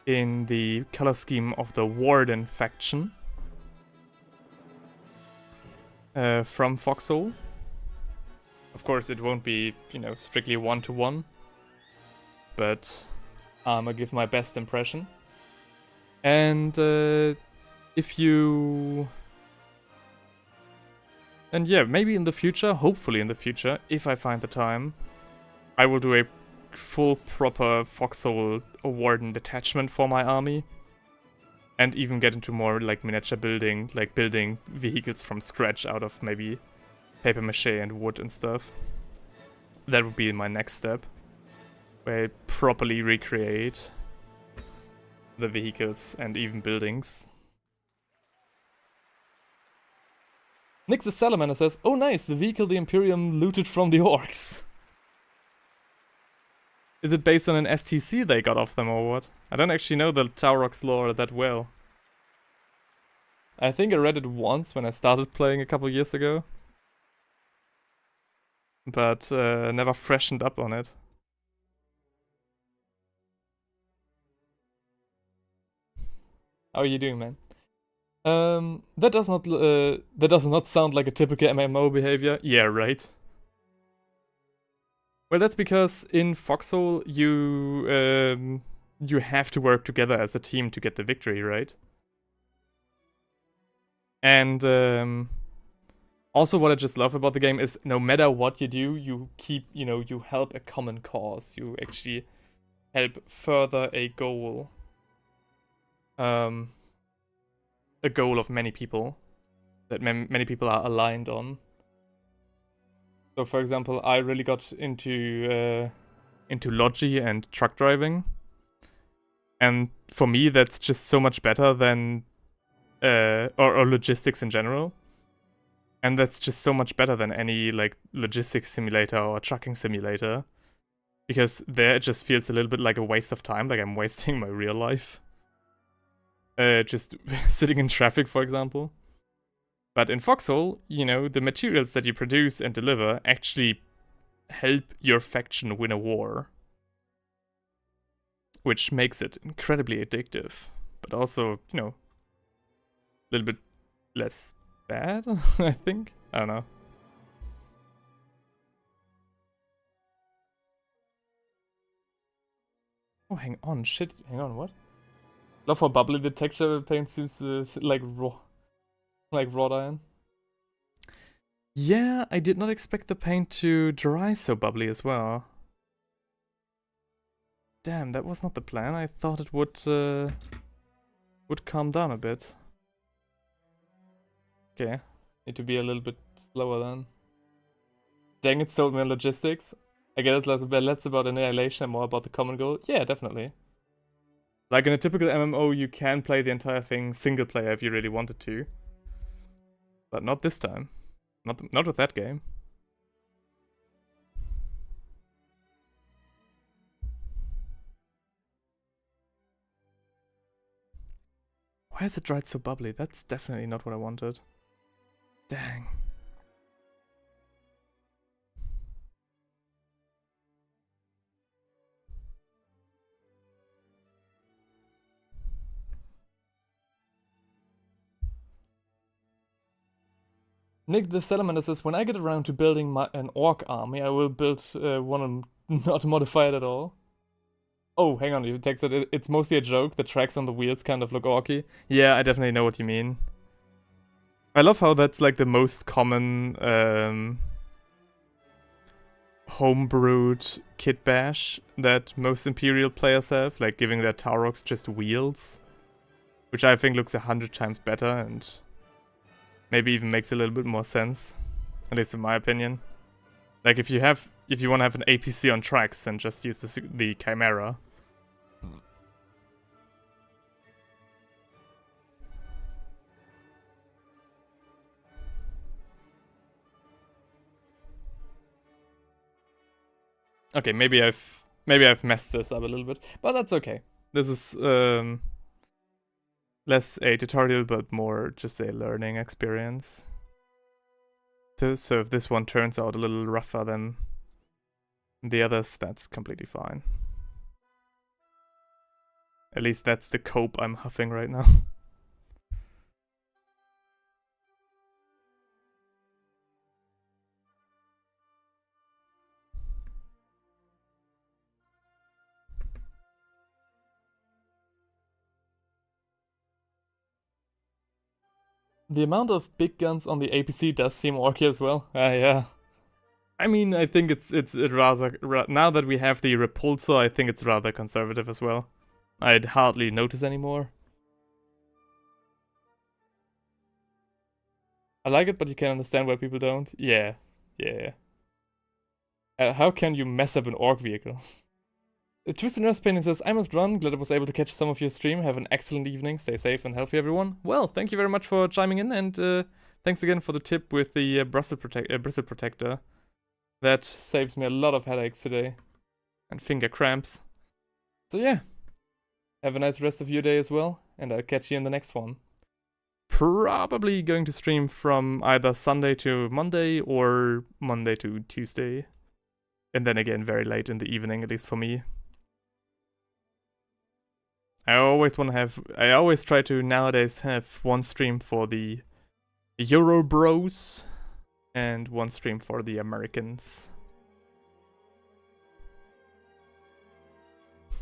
in the color scheme of the Warden faction from Foxhole. Of course, it won't be, you know, strictly one-to-one, but I'm gonna give my best impression. And And yeah, maybe in the future, hopefully in the future, if I find the time, I will do a full proper Foxhole Warden detachment for my army. And even get into more like miniature building, like building vehicles from scratch out of maybe paper mache and wood and stuff. That would be my next step. where I properly recreate the vehicles and even buildings. Nix the Salamander says, "Oh nice, the vehicle the Imperium looted from the orcs." Is it based on an STC they got off them or what? I don't actually know the Taurox lore that well. I think I read it once when I started playing a couple years ago. But never freshened up on it. How are you doing, man? That does not sound like a typical MMO behavior. Yeah, right. Well, that's because in Foxhole you have to work together as a team to get the victory, right? And also what I just love about the game is no matter what you do, you keep, you help a common cause. You actually help further a goal. A goal of many people that many people are aligned on. So, for example, I really got into logi and truck driving, and for me, that's just so much better than or logistics in general, and that's just so much better than any like logistics simulator or trucking simulator, because there it just feels a little bit like a waste of time, like I'm wasting my real life. Just sitting in traffic, for example. But in Foxhole, the materials that you produce and deliver actually help your faction win a war. Which makes it incredibly addictive. But also, a little bit less bad, I think. I don't know. Oh, hang on, shit. Hang on, what? Love how bubbly the texture paint seems like wrought iron. Yeah, I did not expect the paint to dry so bubbly as well. Damn, that was not the plan. I thought it would calm down a bit. Okay, need to be a little bit slower then. Dang it, sold me on logistics. I guess it's less about annihilation and more about the common goal. Yeah, definitely. Like in a typical MMO, you can play the entire thing single player if you really wanted to. But not this time. Not with that game. Why is it dried so bubbly? That's definitely not what I wanted. Dang. Nick the Salamander says, when I get around to building an orc army, I will build one not modified at all. Oh, hang on, you texted it. It's mostly a joke. The tracks on the wheels kind of look orky. Yeah, I definitely know what you mean. I love how that's like the most common homebrewed kit bash that most Imperial players have, like giving their Taurox just wheels, which I think looks 100 times better and maybe even makes a little bit more sense, at least in my opinion. Like if you want to have an APC on tracks, then just use the Chimera. Okay, maybe I've messed this up a little bit, but that's okay. This is less a tutorial, but more just a learning experience. So if this one turns out a little rougher than the others, that's completely fine. At least that's the cope I'm huffing right now. The amount of big guns on the APC does seem orky as well. Yeah. I mean, I think it's rather now that we have the repulsor, I think it's rather conservative as well. I'd hardly notice anymore. I like it, but you can understand why people don't. Yeah. How can you mess up an orc vehicle? Twisted Nurse Painting says, I must run. Glad I was able to catch some of your stream. Have an excellent evening. Stay safe and healthy, everyone. Well, thank you very much for chiming in, and thanks again for the tip with the bristle protector. That saves me a lot of headaches today. And finger cramps. So yeah. Have a nice rest of your day as well, and I'll catch you in the next one. Probably going to stream from either Sunday to Monday or Monday to Tuesday. And then again very late in the evening, at least for me. I always try to nowadays have one stream for the Euro Bros and one stream for the Americans.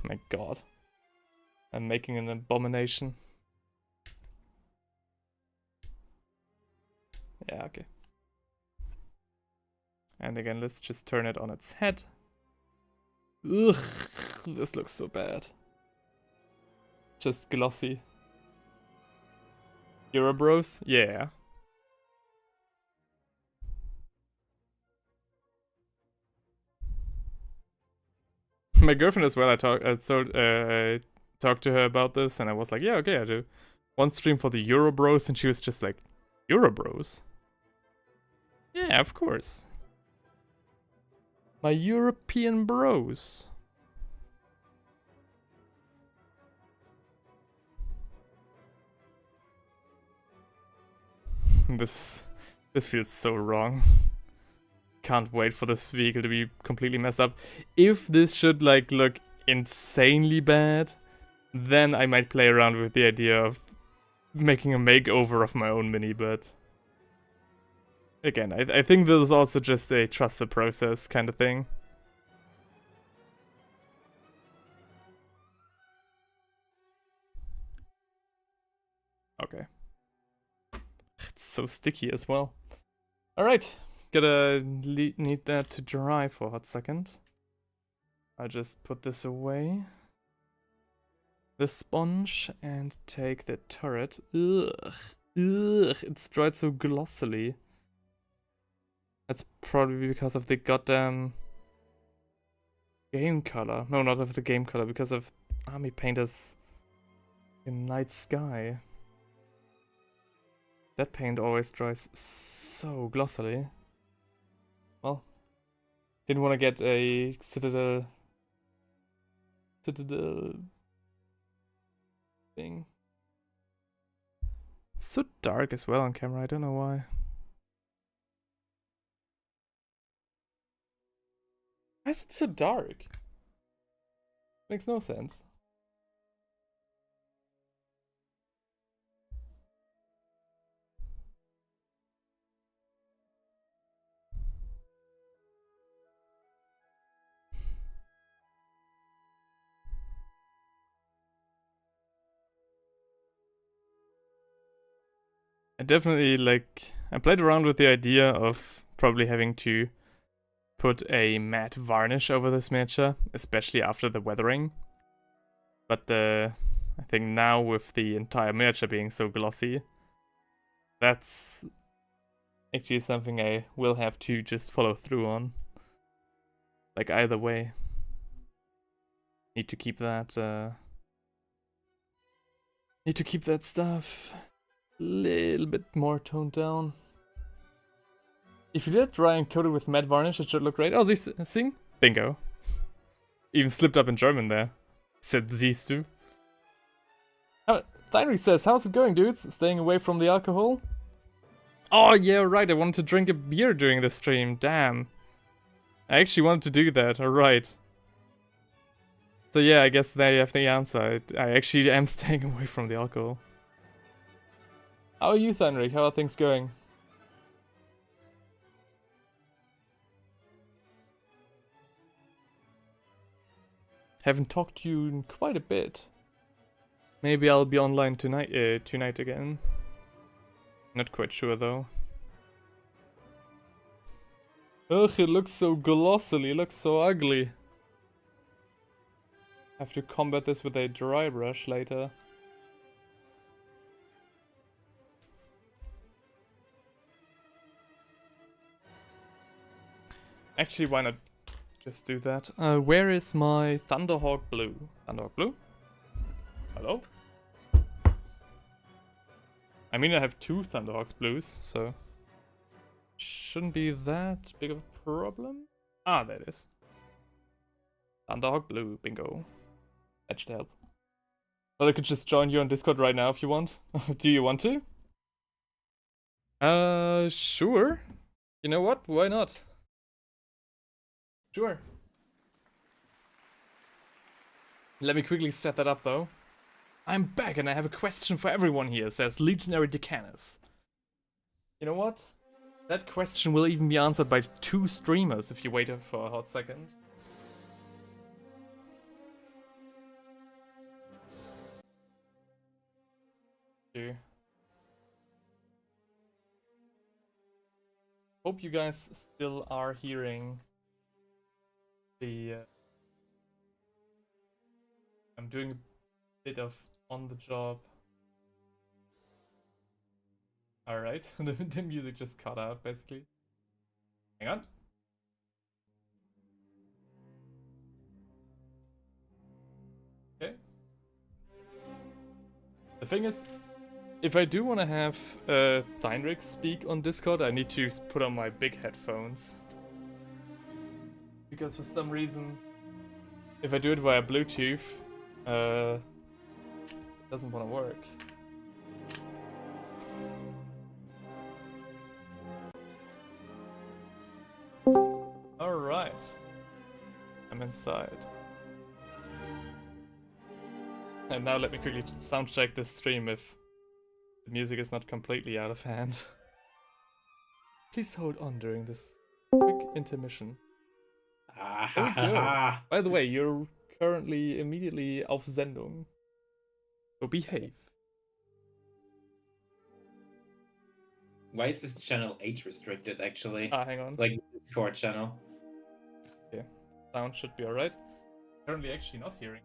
My god. I'm making an abomination. Yeah, okay. And again, let's just turn it on its head. Ugh, this looks so bad. Just glossy. Eurobros? Yeah. My girlfriend as well, I talked to her about this, and I was like, yeah, okay, I do one stream for the Eurobros, and she was just like, Eurobros? Yeah, of course. My European bros. This feels so wrong. Can't wait for this vehicle to be completely messed up. If this should like look insanely bad, then I might play around with the idea of making a makeover of my own mini, but again, I think this is also just a trust the process kind of thing. Okay. It's so sticky as well. Alright, gotta need that to dry for a hot second. I'll just put this away. The sponge and take the turret. Ugh. Ugh. It's dried so glossily. That's probably because of the goddamn game color. No, not of the game color, because of Army Painter's night sky. That paint always dries so glossily. Well, didn't want to get a Citadel thing. So dark as well on camera, I don't know why. Why is it so dark? Makes no sense. I definitely, like, I played around with the idea of probably having to put a matte varnish over this miniature, especially after the weathering. But I think now with the entire miniature being so glossy, that's actually something I will have to just follow through on. Like, either way. Need to keep that, stuff a little bit more toned down. If you did dry and coated with matte varnish, it should look great. Oh, this thing? Bingo. Even slipped up in German there. Said siehst du. Thyri says, how's it going, dudes? Staying away from the alcohol? Oh, yeah, right. I wanted to drink a beer during the stream. Damn. I actually wanted to do that. Alright. So yeah, I guess there you have the answer. I actually am staying away from the alcohol. How are you, Thenrik? How are things going? Haven't talked to you in quite a bit. Maybe I'll be online tonight again. Not quite sure though. Ugh, it looks so glossily, it looks so ugly. Have to combat this with a dry brush later. Actually, why not Just do that. Where is my Thunderhawk Blue? Thunderhawk Blue? Hello? I mean, I have 2 Thunderhawks Blues, so... shouldn't be that big of a problem. Ah, there it is. Thunderhawk Blue, bingo. That should help. Well, I could just join you on Discord right now if you want. Do you want to? Sure. You know what? Why not? Sure. Let me quickly set that up, though. I'm back and I have a question for everyone here, says Legionary Decanus. You know what? That question will even be answered by 2 streamers if you wait for a hot second. Hope you guys still are hearing the... I'm doing a bit of on the job. Alright, the music just cut out basically. Hang on. Okay. The thing is, if I do want to have Theinrich speak on Discord, I need to put on my big headphones. Because for some reason, if I do it via Bluetooth, it doesn't want to work. Alright. I'm inside. And now let me quickly sound check this stream if the music is not completely out of hand. Please hold on during this quick intermission. There we go. By the way, you're currently immediately auf Sendung. So behave. Why is this channel age restricted actually? Hang on. Like the Discord channel. Okay. Sound should be alright. Currently actually not hearing.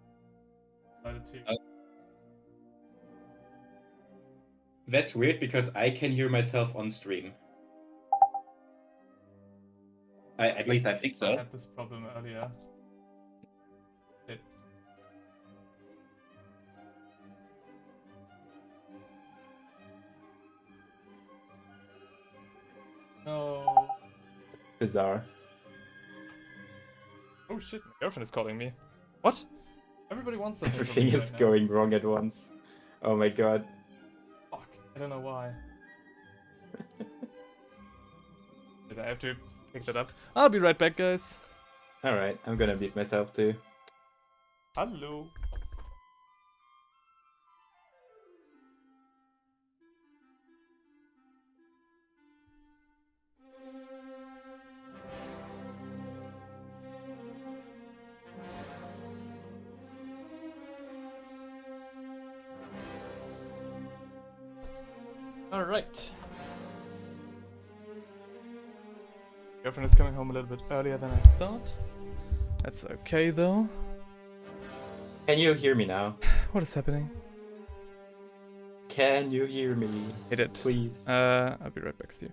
That's weird because I can hear myself on stream. At least I think so. I had this problem earlier. Shit. No. Bizarre. Oh shit, my girlfriend is calling me. What? Everybody wants something from Everything me is right now. going wrong at once. Oh my god. Fuck, I don't know why. Did I have to pick that up? I'll be right back, guys. Alright, I'm gonna mute myself too. Hello. Alright. Girlfriend is coming home a little bit earlier than I thought. That's okay though. Can you hear me now? What is happening? Can you hear me? Hit it. Please. I'll be right back with you.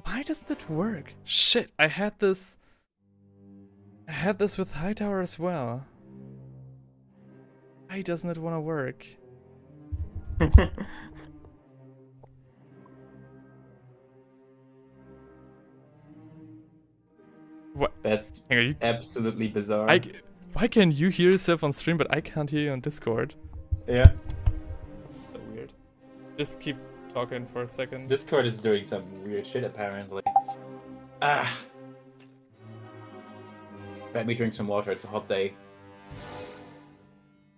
Why doesn't it work? Shit, I had this with Hightower as well. Why doesn't it want to work? What? That's Hang on, you... absolutely bizarre. Why can you hear yourself on stream, but I can't hear you on Discord? Yeah. This is so weird. Just keep talking for a second. Discord is doing some weird shit apparently. Ah. Let me drink some water, it's a hot day.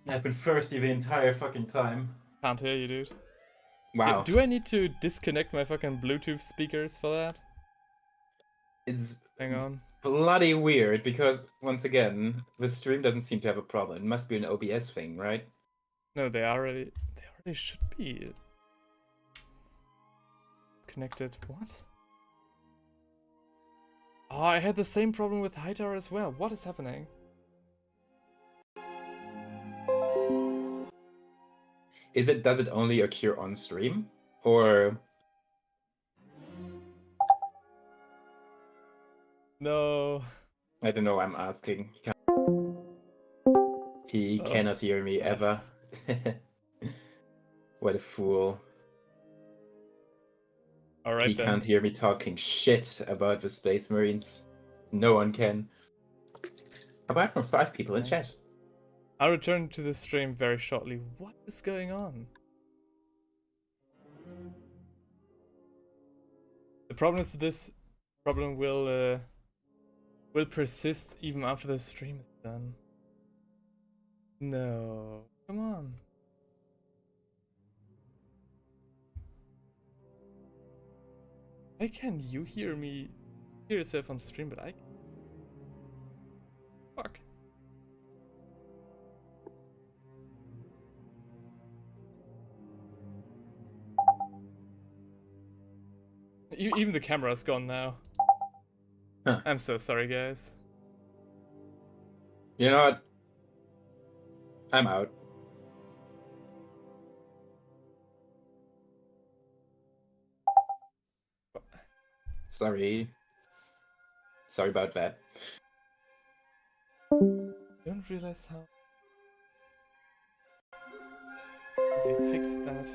I've been thirsty the entire fucking time. Can't hear you, dude. Wow. Do I need to disconnect my fucking Bluetooth speakers for that? It's Hang on. bloody weird because, once again, the stream doesn't seem to have a problem. It must be an OBS thing, right? No, they already should be connected. What? Oh, I had the same problem with Hightower as well. What is happening? Does it only occur on stream? Or... No. I don't know. I'm asking. He Oh. cannot hear me ever. What a fool. Alright He then. can't hear me talking shit about the Space Marines. No one can. Apart from 5 people in Right. chat. I'll return to the stream very shortly. What is going on? The problem is that this problem will persist even after the stream is done. No, come on. Why can you hear me, hear yourself on stream, but I can't? Fuck. Even the camera's gone now. Huh. I'm so sorry, guys. You know what? I'm out. Sorry. Sorry about that. Don't realize how they fixed that.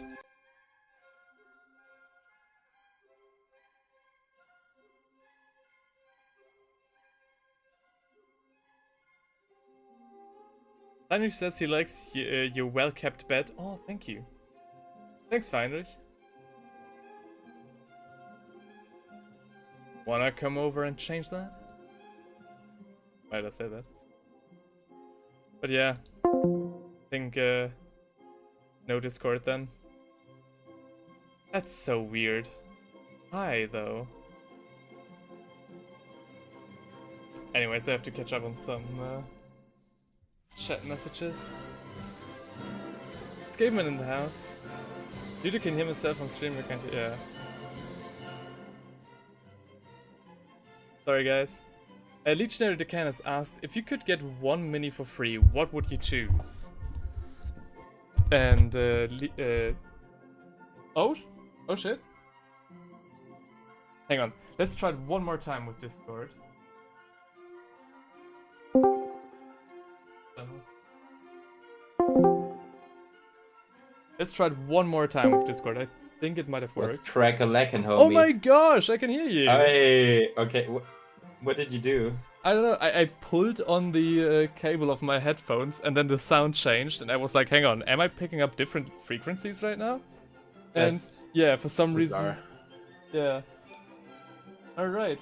Heinrich says he likes your well-kept bed. Oh, thank you. Thanks, Heinrich. Wanna come over and change that? Why did I say that? But yeah, I think no Discord then. That's so weird. Hi, though. Anyways, I have to catch up on some chat messages. It's Gateman in the house. Dude can hear himself on stream, I can't hear. Yeah. Sorry, guys. Legionary Decan has asked, if you could get one mini for free, what would you choose? And, oh shit. Hang on, let's try it one more time with Discord. Let's try it one more time with Discord. I think it might have worked. Let's crack a leckin', homie. Oh my gosh, I can hear you! Hey, okay, what did you do? I don't know, I pulled on the cable of my headphones and then the sound changed and I was like, hang on, am I picking up different frequencies right now? That's and yeah, for some bizarre. reason... Yeah. Alright.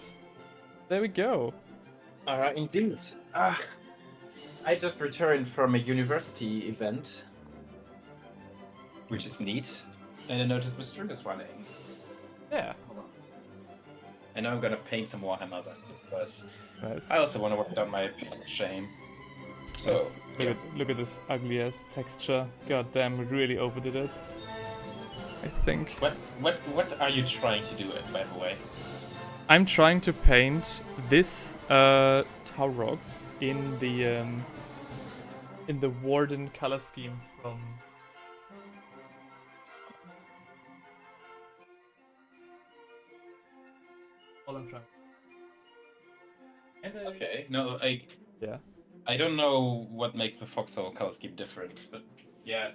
There we go. Indeed. I just returned from a university event, which is neat, and I noticed my stream is running. Yeah. And now I'm gonna paint some Warhammer then, because Nice. I also want to work on my shame. So, Yes. Look at this ugly ass texture. God damn, we really overdid it. I think. what are you trying to do, by the way? I'm trying to paint this Taurox in the Warden color scheme from. All I'm trying. And Okay, no, yeah. I don't know what makes the Foxhole color scheme different, but yeah.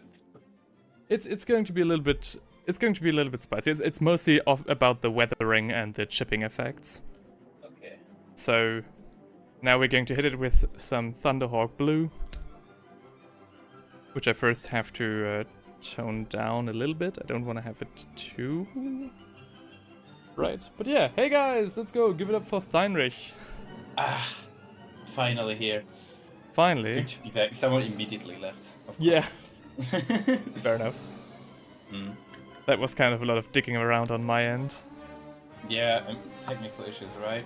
It's going to be a little bit. It's going to be a little bit spicy. It's mostly about the weathering and the chipping effects. Okay. So now we're going to hit it with some Thunderhawk blue, which I first have to tone down a little bit. I don't want to have it too bright. But yeah, hey guys, let's go. Give it up for Heinrich. Finally here. Finally. Good to be back. Someone immediately left. Of Yeah, course. fair enough. Mm. That was kind of a lot of digging around on my end. Yeah, technical issues, right?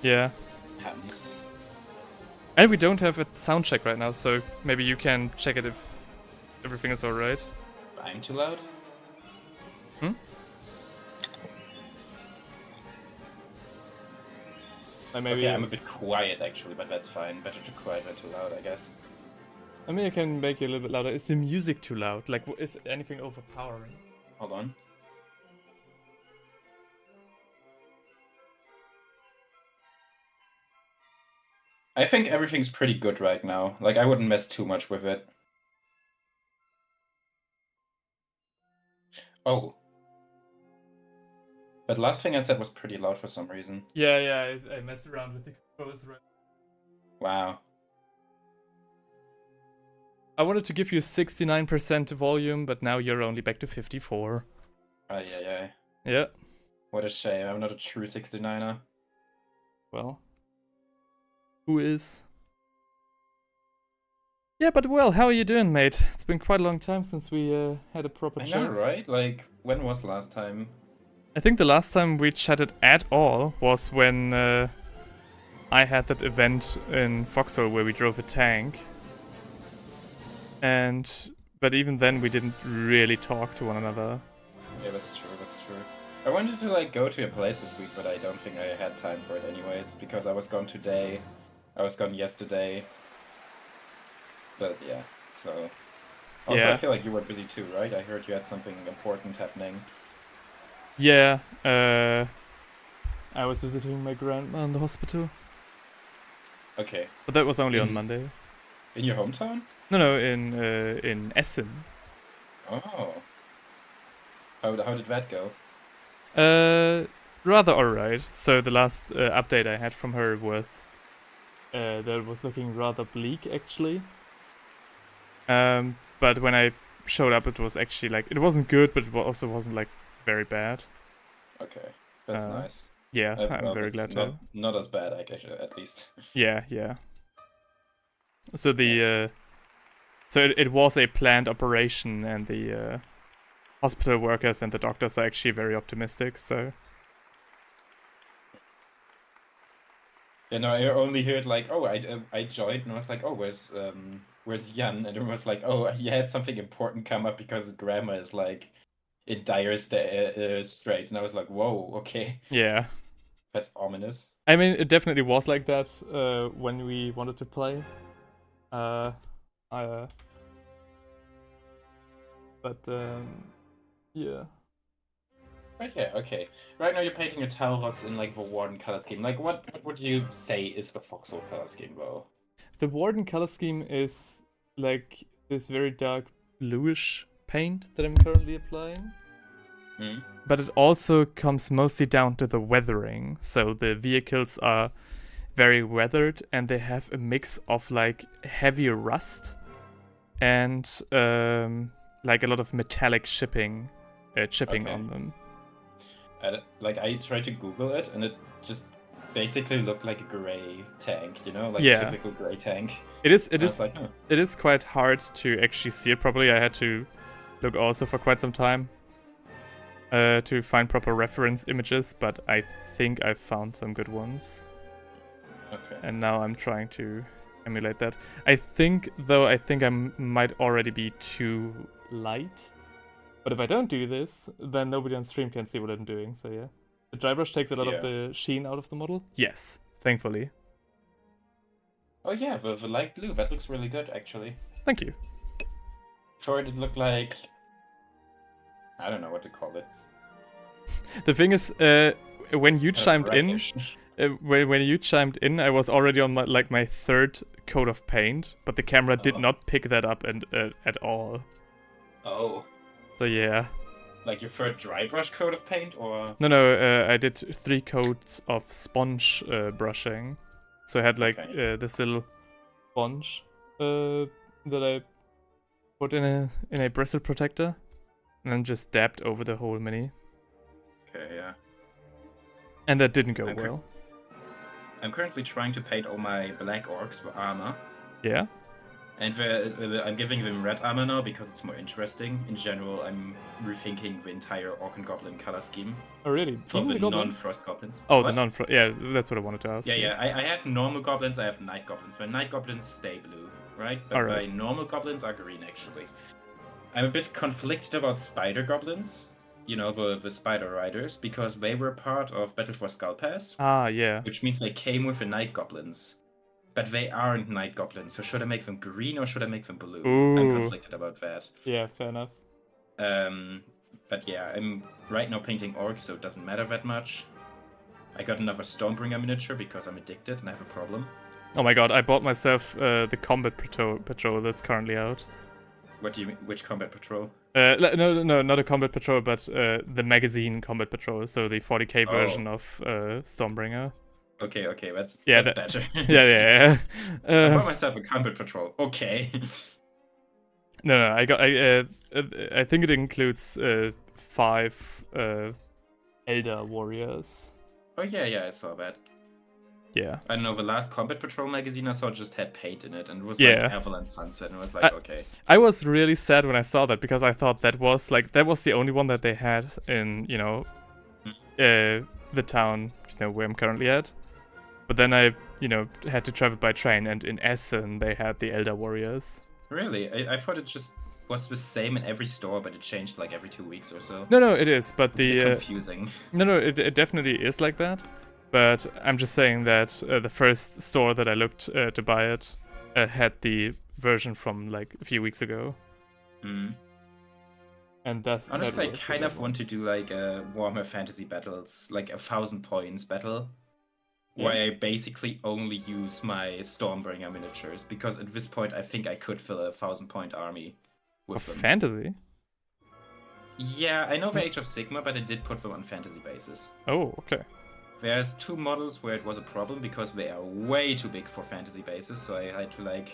Yeah. Happens. And we don't have a sound check right now, so maybe you can check it if everything is alright. I'm too loud? Hmm? Maybe Okay, I'm a bit quiet actually, but that's fine. Better too quiet than too loud, I guess. I mean, I can make you a little bit louder. Is the music too loud? Like, is anything overpowering? Hold on. I think everything's pretty good right now. Like, I wouldn't mess too much with it. Oh. But last thing I said was pretty loud for some reason. Yeah, I messed around with the controls. Wow. I wanted to give you 69% volume, but now you're only back to 54. Yeah. Yeah. What a shame. I'm not a true 69er. Well. Who is? Yeah, but well, how are you doing, mate? It's been quite a long time since we had a proper I chat. know, right? Like, when was last time? I think the last time we chatted at all was when I had that event in Foxhole where we drove a tank. But even then we didn't really talk to one another. Yeah, that's true. I wanted to, like, go to your place this week, but I don't think I had time for it anyways, because I was gone today, I was gone yesterday. But yeah, so... Also, Yeah. I feel like you were busy too, right? I heard you had something important happening. Yeah, I was visiting my grandma in the hospital. Okay. But that was only on Monday. In your hometown? No, in Essen. Oh. How did that go? Rather alright. So the last update I had from her was that it was looking rather bleak, actually. But when I showed up, it was actually like, it wasn't good, but it also wasn't like very bad. Okay, that's nice. Yeah, I'm very glad to. Not as bad, I guess, at least. Yeah. So the so it was a planned operation, and the hospital workers and the doctors are actually very optimistic. So. Yeah, no, I only heard like, oh, I joined, and I was like, oh, where's Jan? And it was like, oh, he had something important come up because his grandma is like in dire straits, and I was like, whoa, okay. Yeah. That's ominous. I mean, it definitely was like that when we wanted to play. But yeah. Okay, okay. Right now you're painting a Taurox in like the Warden color scheme. Like, what would you say is the Foxhole color scheme, though? The Warden color scheme is like this very dark bluish paint that I'm currently applying. But it also comes mostly down to the weathering. So the vehicles are very weathered, and they have a mix of like heavy rust and like a lot of metallic chipping on them. Like, I tried to Google it, and it just basically looked like a gray tank, you know, like Yeah. a typical gray tank. It is like, huh. It is quite hard to actually see it properly. I had to look also for quite some time to find proper reference images, but I think I found some good ones. Okay. And now I'm trying to emulate that. I think I might already be too light. But if I don't do this, then nobody on stream can see what I'm doing, so yeah. The dry brush takes a lot of the sheen out of the model. Yes, thankfully. Oh yeah, the light blue, that looks really good, actually. Thank you. For it looked like... I don't know what to call it. The thing is, when you chimed in, when you chimed in, I was already on my third coat of paint, but the camera did not pick that up at all. Oh. So yeah. Like your third dry brush coat of paint, or? No, I did 3 coats of sponge brushing. So I had like this little sponge that I put in a bristle protector, and then just dabbed over the whole mini. Okay, yeah. And that didn't go well. I'm currently trying to paint all my black orcs for armor. Yeah. And I'm giving them red armor now because it's more interesting. In general, I'm rethinking the entire Orc and Goblin color scheme. Oh, really? For Even the the goblins? non-frost goblins. Oh, what? the non-frost. Yeah, that's what I wanted to ask. Yeah. I have normal goblins, I have night goblins. My night goblins stay blue, right? But my normal goblins are green, actually. I'm a bit conflicted about spider goblins. You know, the spider riders, because they were part of Battle for Skull Pass. Ah, yeah. Which means they came with the night goblins. But they aren't night goblins, so should I make them green or should I make them blue? Ooh. I'm conflicted about that. Yeah, fair enough. But yeah, I'm right now painting orcs, so it doesn't matter that much. I got another Stormbringer miniature because I'm addicted and I have a problem. Oh my god, I bought myself the combat patrol that's currently out. What do you mean? Which combat patrol? No, not a combat patrol, but the magazine combat patrol, so the 40k version of Stormbringer. Okay, that's Yeah, better. yeah. I bought myself a combat patrol. Okay. No, I think it includes 5 Elder Warriors. Oh yeah, I saw that. Yeah. I don't know, the last Combat Patrol magazine I saw just had paint in it, and it was Yeah. like Avalanche Sunset, and I was like, okay. I was really sad when I saw that, because I thought that was the only one that they had in, the town, where I'm currently at. But then I, had to travel by train, and in Essen they had the Elder Warriors. Really? I thought it just was the same in every store, but it changed like every 2 weeks or so. No, it is, but the confusing. No, it definitely is like that. But I'm just saying that the first store that I looked to buy it had the version from like a few weeks ago. Mm. And that's honestly, I kind of want to do like a Warhammer Fantasy Battles, like 1,000 points battle, where I basically only use my Stormbringer miniatures, because at this point I think I could fill a 1,000-point army with them. Fantasy? Yeah, I know the Age of Sigma, but I did put them on fantasy basis. Oh, okay. There's 2 models where it was a problem because they are way too big for fantasy bases, so I had to like...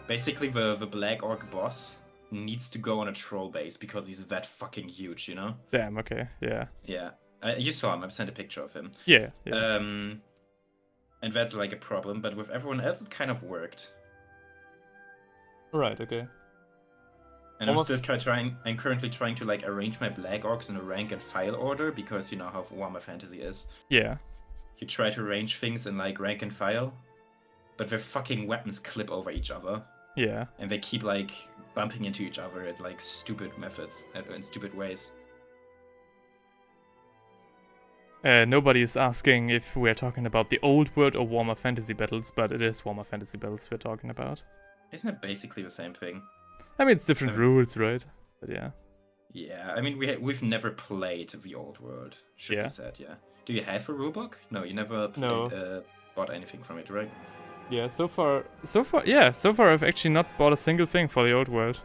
Basically the Black Orc boss needs to go on a troll base because he's that fucking huge, you know? Damn, okay, yeah. Yeah. You saw him, I sent a picture of him. Yeah. And that's like a problem, but with everyone else it kind of worked. Right, okay. And I'm currently trying to like arrange my Black Orcs in a rank and file order, because you know how Warhammer Fantasy is. Yeah. You try to arrange things in like rank and file, but their fucking weapons clip over each other. Yeah. And they keep like bumping into each other at like stupid methods, in stupid ways. Nobody is asking if we're talking about the old world or Warhammer Fantasy Battles, but it is Warhammer Fantasy Battles we're talking about. Isn't it basically the same thing? I mean, it's different rules, right? But yeah. Yeah, I mean, we've never played the old world, should be said, yeah. Do you have a rulebook? No, you never bought anything from it, right? Yeah, so far I've actually not bought a single thing for the old world.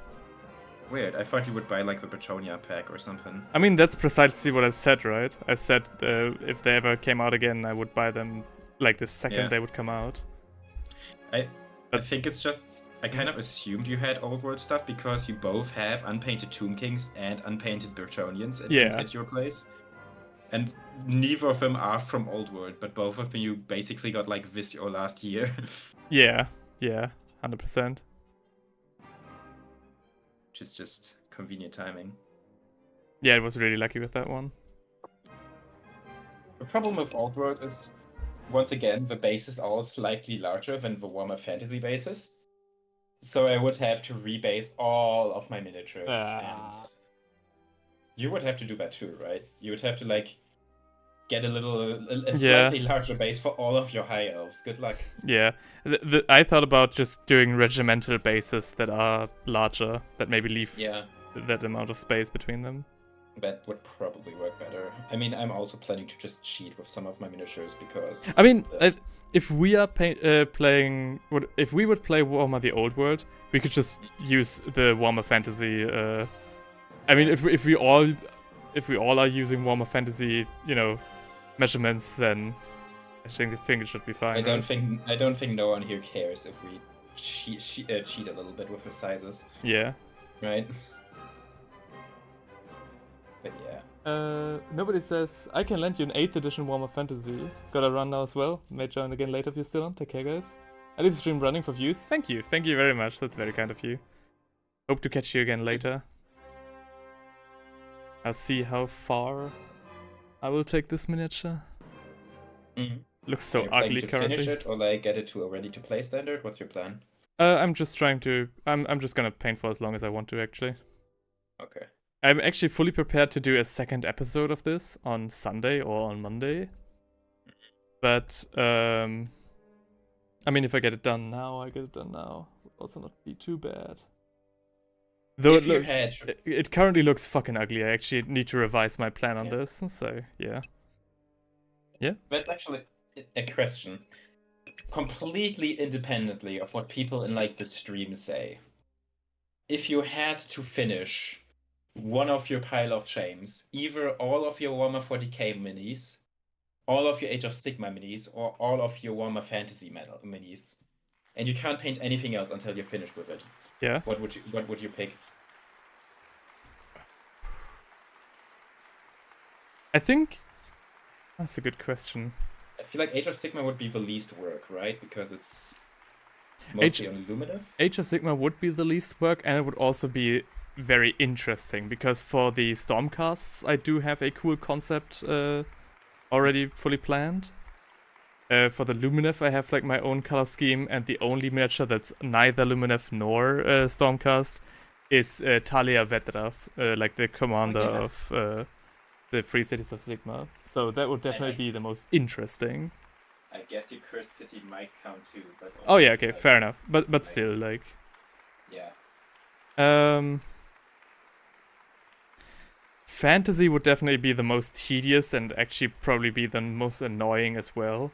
Weird, I thought you would buy like the Bretonia pack or something. I mean, that's precisely what I said, right? I said if they ever came out again, I would buy them like the second they would come out. I think it's just... I kind of assumed you had old world stuff because you both have unpainted Tomb Kings and unpainted Bretonians at your place. And neither of them are from old world, but both of them you basically got like this or last year. Yeah, 100%. Which is just convenient timing. Yeah, I was really lucky with that one. The problem with old world is, once again, the bases are all slightly larger than the Warhammer Fantasy bases. So I would have to rebase all of my miniatures, and you would have to do that too, right? You would have to like get a slightly larger base for all of your high elves. Good luck. Yeah, I thought about just doing regimental bases that are larger, that maybe leave that amount of space between them. That would probably work better. I mean, I'm also planning to just cheat with some of my miniatures because... I mean, if we are playing... If we would play Warhammer the Old World, we could just use the Warhammer Fantasy... I mean, if we all are using Warhammer Fantasy, measurements, then I think it should be fine. I don't think no one here cares if we cheat a little bit with the sizes. Yeah. Right? But yeah. Nobody says, I can lend you an 8th edition Warhammer Fantasy. Gotta run now as well. May join again later if you're still on. Take care, guys. I leave the stream running for views. Thank you very much. That's very kind of you. Hope to catch you again later. I'll see how far I will take this miniature. Looks so ugly currently. Finish it or like get it to a ready to play standard? What's your plan? I'm just trying to. I'm just gonna paint for as long as I want to, actually. Okay. I'm actually fully prepared to do a second episode of this on Sunday or on Monday. But I mean, if I get it done now, I get it done now. It would also not be too bad. Though it currently looks fucking ugly. I actually need to revise my plan on this. So yeah. That's actually a question. completely independently of what people in like the stream say, if you had to finish one of your pile of shames, either all of your Warhammer 40k minis, all of your Age of Sigmar minis, or all of your Warhammer Fantasy minis, and you can't paint anything else until you're finished with it, Yeah. what would you pick? I think that's a good question. I feel like Age of Sigmar would be the least work, right? Because it's mostly on Illuminative. Age of Sigmar would be the least work, and it would also be very interesting because for the Stormcasts, I do have a cool concept already fully planned. For the Lumineth, I have like my own color scheme, and the only miniature that's neither Lumineth nor Stormcast is Talia Vedrav, like the commander of the Free Cities of Sigmar. So that would definitely be the most interesting. I guess your Cursed City might count too, but Oh yeah, okay, fair enough. But still, like, yeah. Fantasy would definitely be the most tedious and actually probably be the most annoying as well.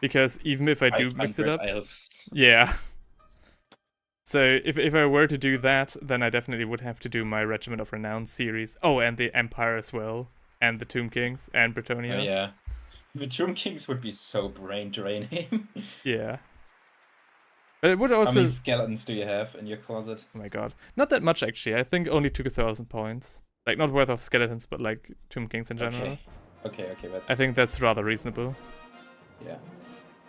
Because even if I do mix it up, elves. yeah. So if I were to do that, then I definitely would have to do my Regiment of Renown series. Oh, and the Empire as well, and the Tomb Kings and Bretonnia. Oh, yeah. The Tomb Kings would be so brain draining. Yeah. But it would also... How many skeletons do you have in your closet? Oh my god. Not that much, actually. I think only 2,000 points. Like, not worth of skeletons, but like Tomb Kings in general. Okay, that's... I think that's rather reasonable.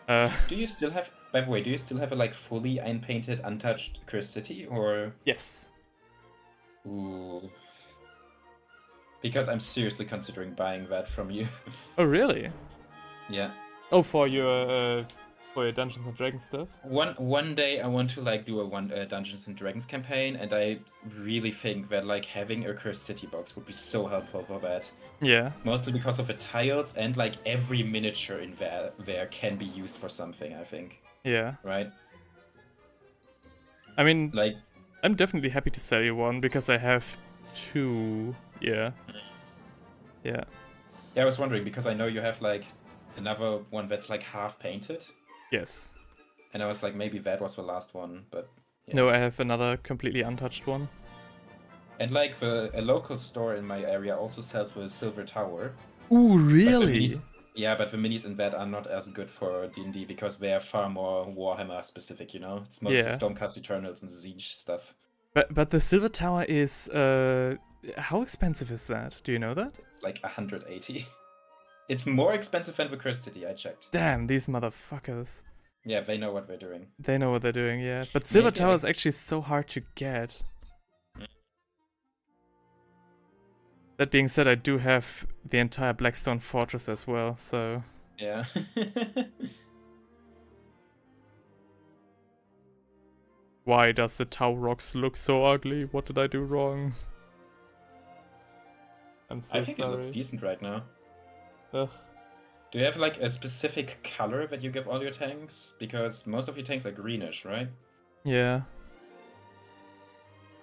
Yeah. Do you still have... By the way, do you still have a like fully unpainted, untouched Cursed City, or...? Yes. Ooh. Because I'm seriously considering buying that from you. Oh, really? Yeah. Oh, for your Dungeons and Dragons stuff? One day I want to like do a Dungeons and Dragons campaign, and I really think that like having a Cursed City box would be so helpful for that. Yeah. Mostly because of the tiles, and like every miniature in there can be used for something, I think. Yeah. Right? I mean, like, I'm definitely happy to sell you one because I have 2. Yeah. Yeah. Yeah, I was wondering because I know you have like another one that's like half painted. Yes. And I was like, maybe that was the last one, but... Yeah. No, I have another completely untouched one. And like a local store in my area also sells the Silver Tower. Ooh, really? But the minis in that are not as good for D&D because they are far more Warhammer specific, you know? It's mostly Stormcast Eternals and Siege stuff. But the Silver Tower is... how expensive is that? Do you know that? Like 180. It's more expensive than the Cursed City, I checked. Damn, these motherfuckers. Yeah, they know what they're doing. They know what they're doing, yeah. But Silver Tower is actually so hard to get. That being said, I do have the entire Blackstone Fortress as well, so... Yeah. Why does the Taurox look so ugly? What did I do wrong? I'm so sorry. I think it looks decent right now. Ugh. Do you have like a specific color that you give all your tanks? Because most of your tanks are greenish, right? Yeah.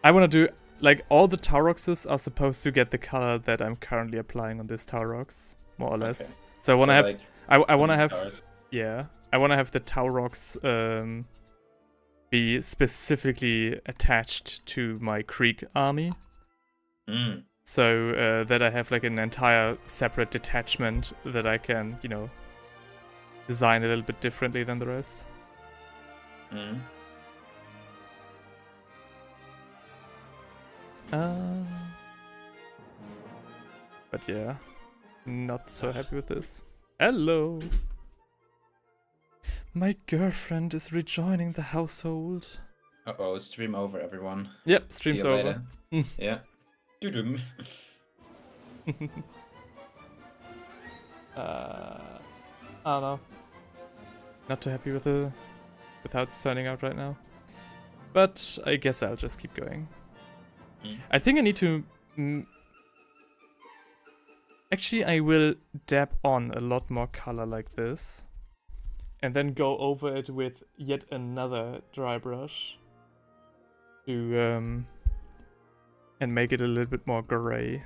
I want to do... Like, all the Tauroxes are supposed to get the color that I'm currently applying on this Taurox, more or less. Okay. So I want to have... Like, I want to have... stars. Yeah. I want to have the Taurox be specifically attached to my Krieg army. Mm. So that I have like an entire separate detachment that I can, you know, design a little bit differently than the rest. Mm. But yeah, not so happy with this. Hello! My girlfriend is rejoining the household. Uh-oh, stream over, everyone. Yep, See stream's you over. later. Yeah. Doo-doom. I don't know. Not too happy with how it's turning out right now. But I guess I'll just keep going. I think I need to... Actually, I will dab on a lot more color like this. And then go over it with yet another dry brush. To, and make it a little bit more gray.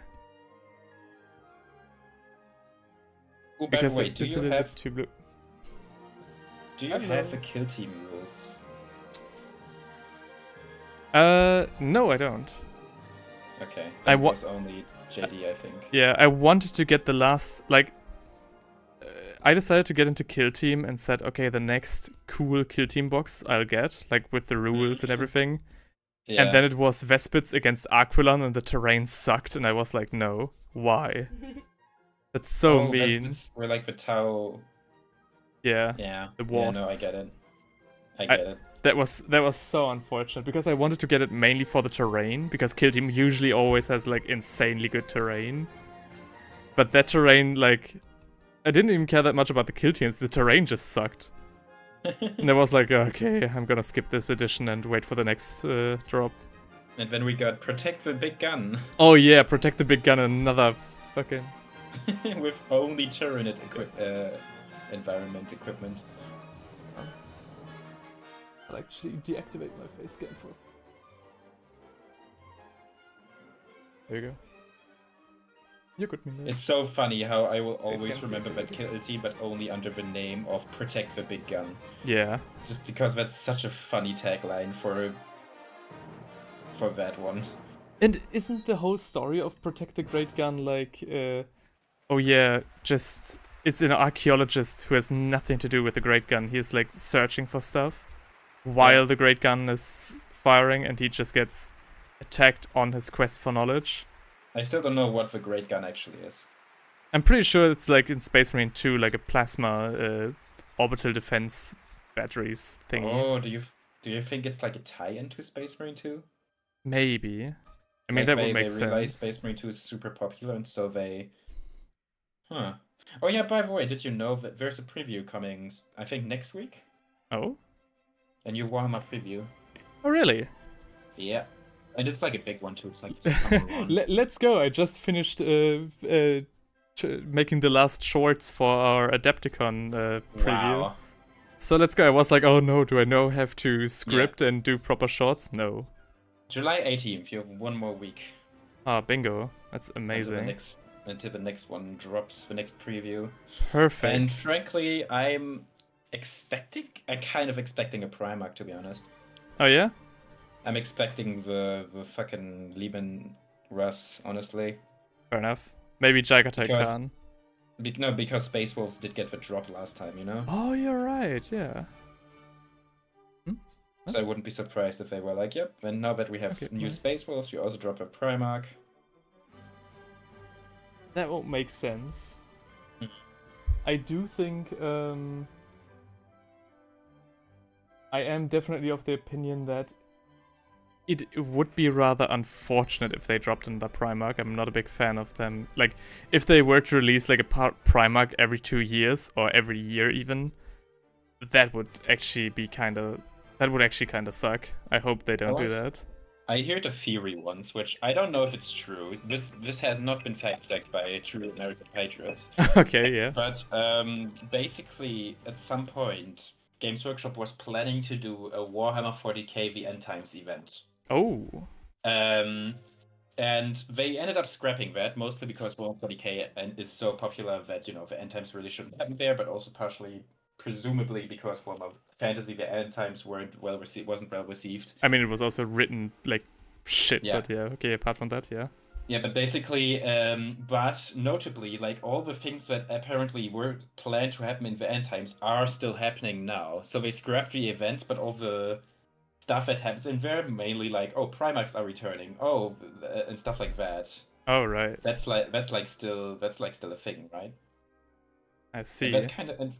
Oh, by the way, do it's you a little have... bit too blue. Do you Hello. have the kill team rules? No, I don't. Okay. I That wa- was only JD, I think. Yeah, I wanted to get the last, like, I decided to get into kill team and said, okay, the next cool kill team box I'll get, like with the rules and everything. Yeah. And then it was Vespits against Aquilon and the terrain sucked, and I was like, no, why? That's so mean. We're like the Tau. Yeah, Yeah. the Yeah, no, I wasps. get it. I get it. That was so unfortunate because I wanted to get it mainly for the terrain, because kill team usually always has like insanely good terrain. But that terrain, like, I didn't even care that much about the kill teams, the terrain just sucked. And I was like, okay, I'm gonna skip this edition and wait for the next drop. And then we got Protect the Big Gun. Oh yeah, protect the big gun, another fucking... With only Tyranid environment equipment. I'll actually deactivate my face scan first. There you go. You're good, Mina. It's so funny how I will Face always cam remember that deactivated. kill team, but only under the name of Protect the Big Gun. Yeah. Just because that's such a funny tagline for that one. And isn't the whole story of Protect the Great Gun like, oh yeah, just, it's an archaeologist who has nothing to do with the Great Gun. He's like searching for stuff while the Great Gun is firing, and he just gets attacked on his quest for knowledge. I still don't know what the Great Gun actually is. I'm pretty sure it's like in Space Marine 2, like a plasma orbital defense batteries thingy. Oh, do you think it's like a tie-in to Space Marine 2? Maybe. I mean, Like that would make they realized sense. Space Marine 2 is super popular, and so they... Huh. Oh yeah, by the way, did you know that there's a preview coming, I think, next week? Oh? A new Warhammer preview. Oh, really? Yeah. And it's like a big one too, it's like the summer one. Let's go. I just finished making the last shorts for our Adepticon preview. Wow. So let's go. I was like, oh no, do I now have to script and do proper shorts? No. July 18th, you have one more week. Ah, bingo. That's amazing. Until the next one drops, the next preview. Perfect. And frankly, I'm kind of expecting a Primarch, to be honest. Oh yeah? I'm expecting the fucking Lieben Russ, honestly. Fair enough. Maybe Jagatai Because- Khan. No, because Space Wolves did get the drop last time, you know? Oh, you're right. Yeah. So I wouldn't be surprised if they were like, yep, and now that we have Okay, new nice. Space Wolves, you also drop a Primarch. That won't make sense. Hmm. I do think I am definitely of the opinion that it would be rather unfortunate if they dropped another Primarch. I'm not a big fan of them. Like, if they were to release like a Primarch every 2 years or every year even, that would actually be kind of suck. I hope they don't do that. I heard a theory once, which I don't know if it's true. This has not been fact-checked by true American patriots. Okay, yeah. But basically, at some point, Games Workshop was planning to do a Warhammer 40k The End Times event. Oh. And they ended up scrapping that, mostly because Warhammer 40k is so popular that, you know, the End Times really shouldn't happen there, but also partially, presumably, because Warhammer Fantasy The End Times wasn't well received. I mean, it was also written like shit, Yeah. but yeah, okay, apart from that, yeah. Yeah, but basically, but notably, like, all the things that apparently were planned to happen in the End Times are still happening now. So they scrapped the event, but all the stuff that happens in there, mainly like, oh, Primarchs are returning, and stuff like that. Oh, right. That's still a thing, right? I see. And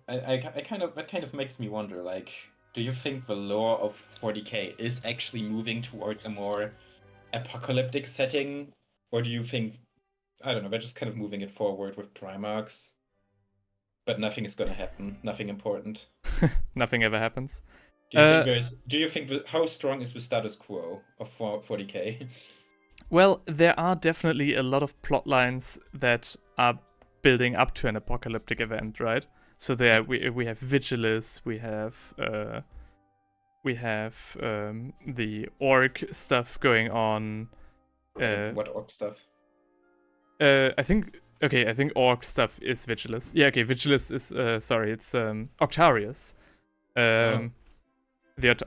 that kind of makes me wonder, like, do you think the lore of 40k is actually moving towards a more apocalyptic setting? Or do you think, I don't know, they're just kind of moving it forward with Primarchs, but nothing is gonna happen, nothing important? Nothing ever happens. Do you think how strong is the status quo of 40k? Well, there are definitely a lot of plot lines that are building up to an apocalyptic event, right? So there we have Vigilus, we have the orc stuff going on. What orc stuff? I think orc stuff is Vigilus. Yeah, okay, Vigilus is it's Octarius. The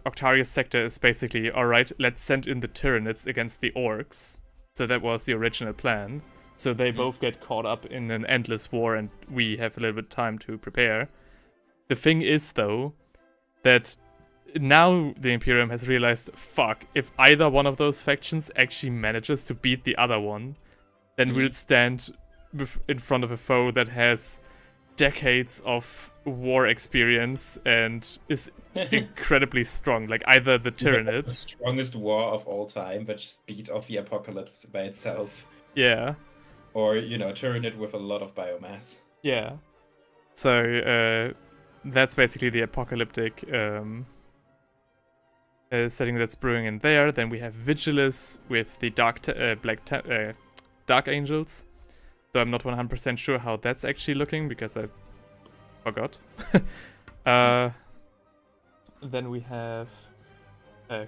Octarius sector is basically, alright, let's send in the Tyranids against the Orcs. So that was the original plan. So they both get caught up in an endless war and we have a little bit of time to prepare. The thing is, though, that now the Imperium has realized, fuck, if either one of those factions actually manages to beat the other one, then we'll stand in front of a foe that has decades of war experience and is incredibly strong. Like either the Tyranids, the strongest war of all time, but just beat off the apocalypse by itself. Yeah. Or, Tyranid with a lot of biomass. Yeah. So that's basically the apocalyptic setting that's brewing in there. Then we have Vigilus with the Dark Angels. Though I'm not 100% sure how that's actually looking because I forgot. Then we have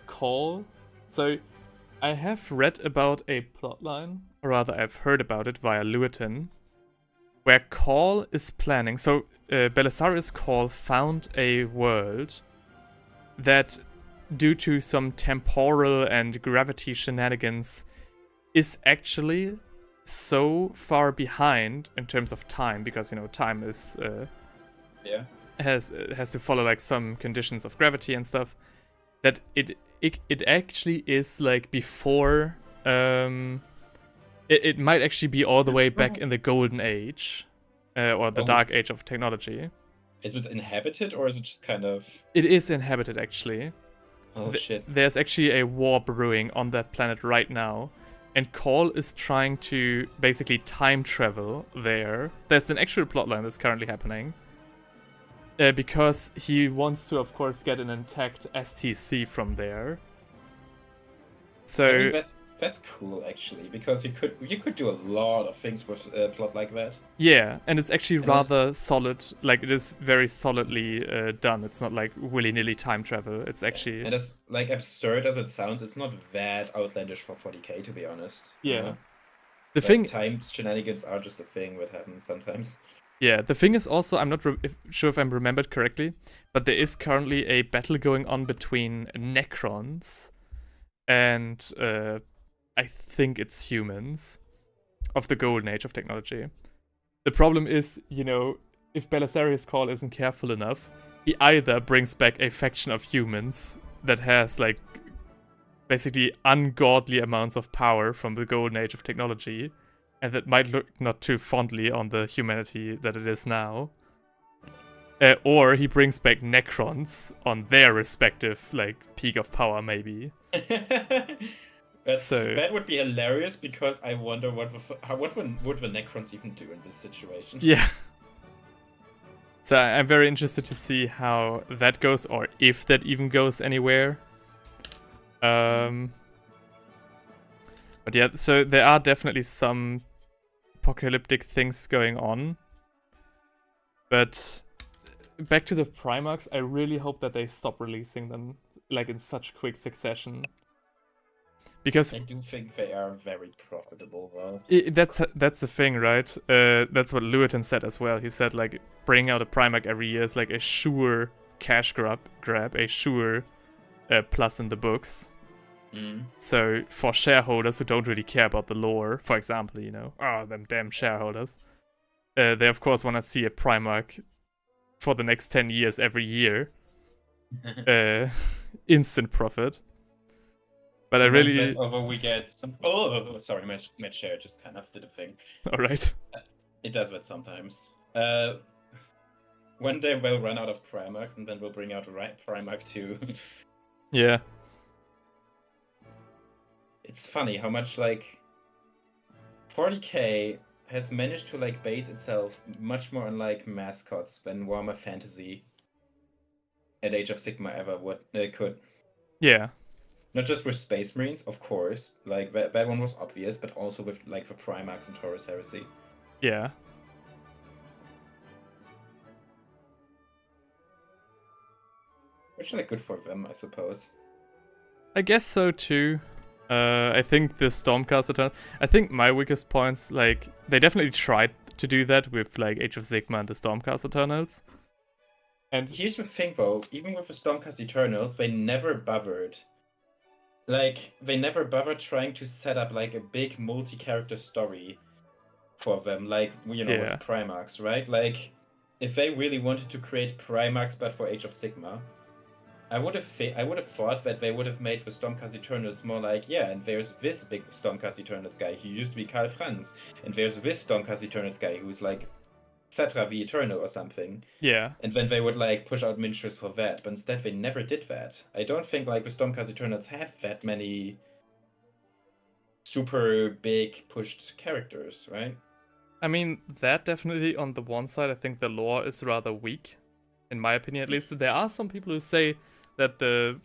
Call. So I have read about a plotline, or rather I've heard about it via Lewitton, where Call is planning. So Belisarius Call found a world that, due to some temporal and gravity shenanigans, is actually so far behind in terms of time, because time is has to follow like some conditions of gravity and stuff, that it actually is like before it might actually be all the way back in the Golden Age or the Dark Age of technology. Is it inhabited or is it just kind of... It is inhabited actually. Oh shit. There's actually a war brewing on that planet right now. And Call is trying to basically time travel there. There's an actual plotline that's currently happening. Because he wants to, of course, get an intact STC from there. So I think that's cool, actually, because you could do a lot of things with a plot like that. Yeah, and it's actually rather solid. Like, it is very solidly done. It's not like willy-nilly time travel. It's actually... And as like absurd as it sounds, it's not that outlandish for 40k, to be honest. Yeah. The thing... Time shenanigans are just a thing that happens sometimes. Yeah, the thing is also, I'm not sure if I'm remembered correctly, but there is currently a battle going on between Necrons and I think it's humans of the Golden Age of technology. The problem is, if Belisarius Call isn't careful enough, he either brings back a faction of humans that has like basically ungodly amounts of power from the Golden Age of technology, and that might look not too fondly on the humanity that it is now. Or he brings back Necrons on their respective, like, peak of power, maybe. That would be hilarious, because I wonder what would the Necrons even do in this situation? Yeah. So I'm very interested to see how that goes, or if that even goes anywhere. But yeah, so there are definitely some apocalyptic things going on. But back to the Primarchs, I really hope that they stop releasing them like in such quick succession. Because I do think they are very profitable, though. That's the thing, right? That's what Lewitton said as well. He said like bring out a Primarch every year is like a sure cash grab, a sure plus in the books. So for shareholders who don't really care about the lore, for example, them damn shareholders, they of course want to see a Primarch for the next 10 years every year. Instant profit. But I really... Once that's over, we get some... Oh, sorry, my share just kind of did a thing. Alright. It does that sometimes. One day we'll run out of Primarchs, and then we'll bring out a Primarch 2. Yeah. It's funny how much, 40k has managed to, base itself much more on, mascots than Warhammer Fantasy at Age of Sigmar ever could. Yeah. Not just with Space Marines, of course. That one was obvious, but also with, the Primarchs and Taurus Heresy. Yeah. Which, good for them, I suppose. I guess so, too. I think the Stormcast I think my weakest points, they definitely tried to do that with, Age of Sigmar and the Stormcast Eternals. And here's the thing, though. Even with the Stormcast Eternals, they never bothered. Like, they never bothered trying to set up like a big multi-character story for them, like, you know, Yeah. with Primarchs, right? Like, if they really wanted to create Primarchs but for Age of Sigmar, I would have thought that they would have made the Stormcast Eternals more like, yeah, and there's this big Stormcast Eternals guy who used to be Karl Franz, and there's this Stormcast Eternals guy who's like Cetra the Eternal or something. Yeah. And then they would like push out miniatures for that, but instead they never did that. I don't think like the Stormcast Eternals have that many super big pushed characters, right? I mean, that definitely on the one side, I think the lore is rather weak, in my opinion at least. There are some people who say that the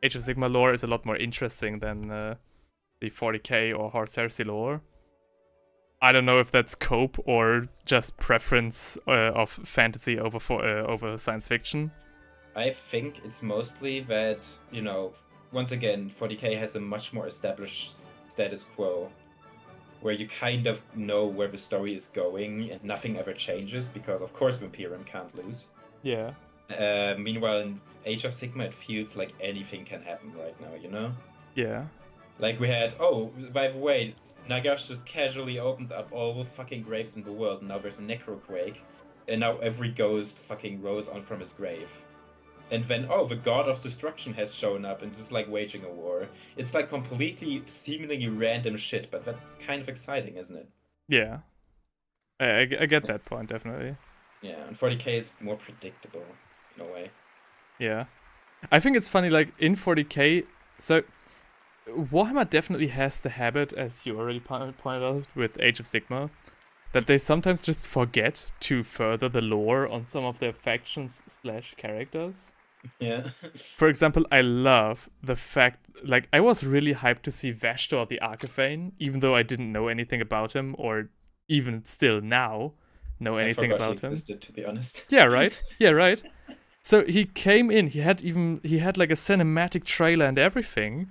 Age of Sigmar lore is a lot more interesting than the 40k or Horus Heresy lore. I don't know if that's cope or just preference of fantasy over science fiction. I think it's mostly that, you know, once again, 40k has a much more established status quo, where you kind of know where the story is going and nothing ever changes, because of course Vampirium can't lose. Yeah. Meanwhile, in Age of Sigmar, it feels like anything can happen right now, you know? Yeah. Like we had, oh, by the way, Nagash just casually opened up all the fucking graves in the world, and now there's a necroquake, and now every ghost fucking rose on from his grave. And then, oh, the god of destruction has shown up and just like waging a war. It's like completely, seemingly random shit, but that's kind of exciting, isn't it? Yeah. I get that point, definitely. Yeah, and 40k is more predictable, in a way. Yeah. I think it's funny, like, in 40k, so Warhammer definitely has the habit, as you already pointed out with Age of Sigmar, that they sometimes just forget to further the lore on some of their factions / characters. Yeah. For example, I love the fact, like, I was really hyped to see Vashtor the Archivane, even though I didn't know anything about him, or even still now know anything about him. Existed, to be honest. Yeah, right? Yeah, right. So he came in, he had like a cinematic trailer and everything,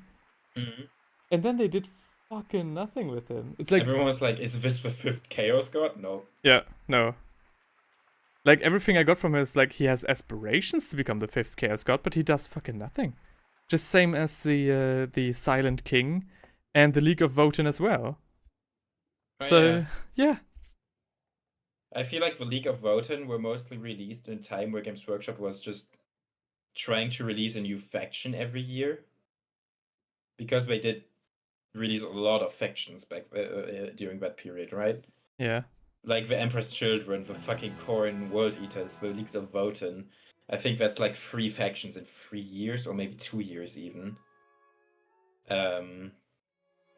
Mm-hmm. and then they did fucking nothing with him. It's like Everyone was like, is this the 5th Chaos God? No. Yeah, no. Like, everything I got from him is like he has aspirations to become the 5th Chaos God, but he does fucking nothing. Just same as the Silent King and the League of Votan as well. Oh, So, yeah. I feel like the League of Votan were mostly released in a time where Games Workshop was just trying to release a new faction every year. Because they did release a lot of factions back during that period, right? Yeah. Like the Emperor's Children, the fucking Khorne World Eaters, the Leagues of Votan. I think that's like 3 factions in 3 years, or maybe 2 years even. And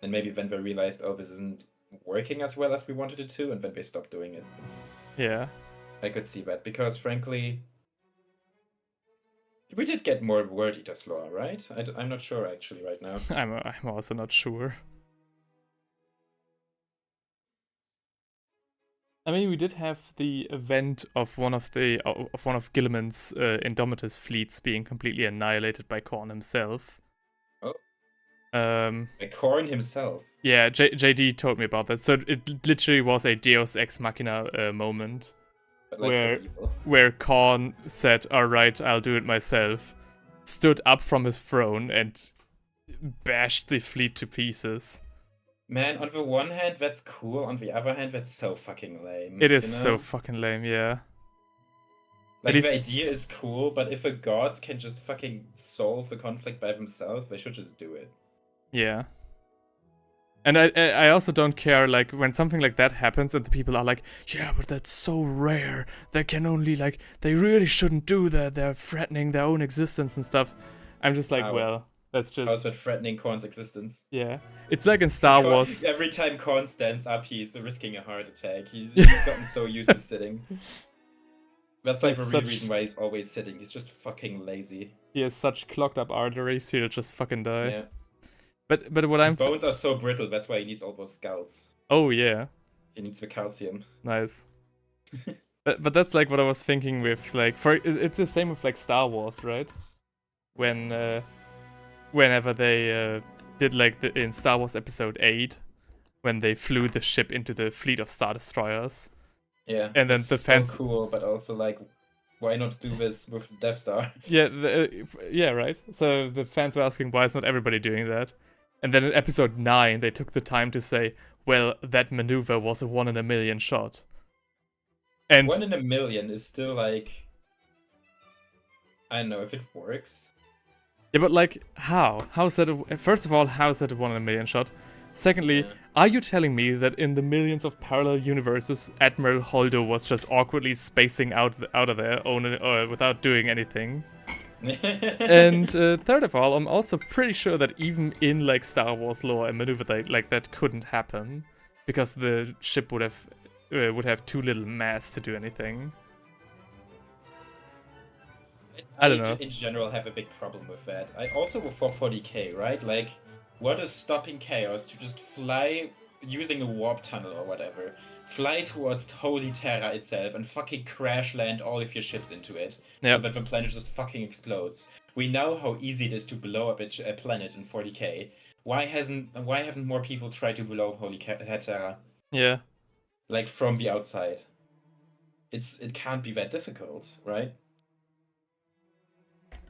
maybe then they realized, oh, this isn't working as well as we wanted it to, and then they stopped doing it. Yeah. I could see that, because frankly, we did get more World Eaters lore, right? I'm not sure actually right now. I'm also not sure. I mean, we did have the event of one of Guilliman's Indomitus fleets being completely annihilated by Khorne himself. Oh. By Khorne himself. Yeah, JD told me about that. So it literally was a Deus Ex Machina moment, Like where Khorne said, "All right, I'll do it myself," stood up from his throne and bashed the fleet to pieces. Man, on the one hand, that's cool. On the other hand, that's so fucking lame. It is so fucking lame, yeah. Like, the idea is cool, but if the gods can just fucking solve the conflict by themselves, they should just do it. Yeah. And I also don't care, like, when something like that happens and the people are like, yeah, but that's so rare. They can only, like, they really shouldn't do that. They're threatening their own existence and stuff. I'm just like, well, that's just... How's that threatening Khorne's existence? Yeah. It's like in Star Wars. Every time Khorne stands up, he's risking a heart attack. He's gotten so used to sitting. That's like the real reason why he's always sitting. He's just fucking lazy. He has such clogged up arteries, he'll just fucking die. Yeah. But what His bones are so brittle, that's why he needs all those scouts. Oh, yeah. He needs the calcium. Nice. but that's like what I was thinking with, like, it's the same with, like, Star Wars, right? When, whenever they did, like, in Star Wars Episode 8, when they flew the ship into the fleet of Star Destroyers. Yeah. And then the fans... So cool, but also, like, Why not do this with Death Star? Yeah, yeah, right. So the fans were asking why is not everybody doing that, and then in episode 9 they took the time to say, well, that maneuver was a 1 in a million shot. And 1 in a million is still like, I don't know if it works. yeah, but like, how? How is that? First of all, how is that a 1 in a million shot? Secondly, are you telling me that in the millions of parallel universes, Admiral Holdo was just awkwardly spacing out of there without doing anything? And third of all, I'm also pretty sure that even in like Star Wars lore, a maneuver like that couldn't happen because the ship would have too little mass to do anything. I don't know. In general, have a big problem with that. I also for 40k, right? Like, what is stopping Chaos to just fly using a warp tunnel or whatever? Fly towards Holy Terra itself and fucking crash land all of your ships into it. Yep. So that the planet just fucking explodes. We know how easy it is to blow up a planet in 40k. Why haven't more people tried to blow up Holy Terra? Yeah. Like from the outside. It can't be that difficult, right?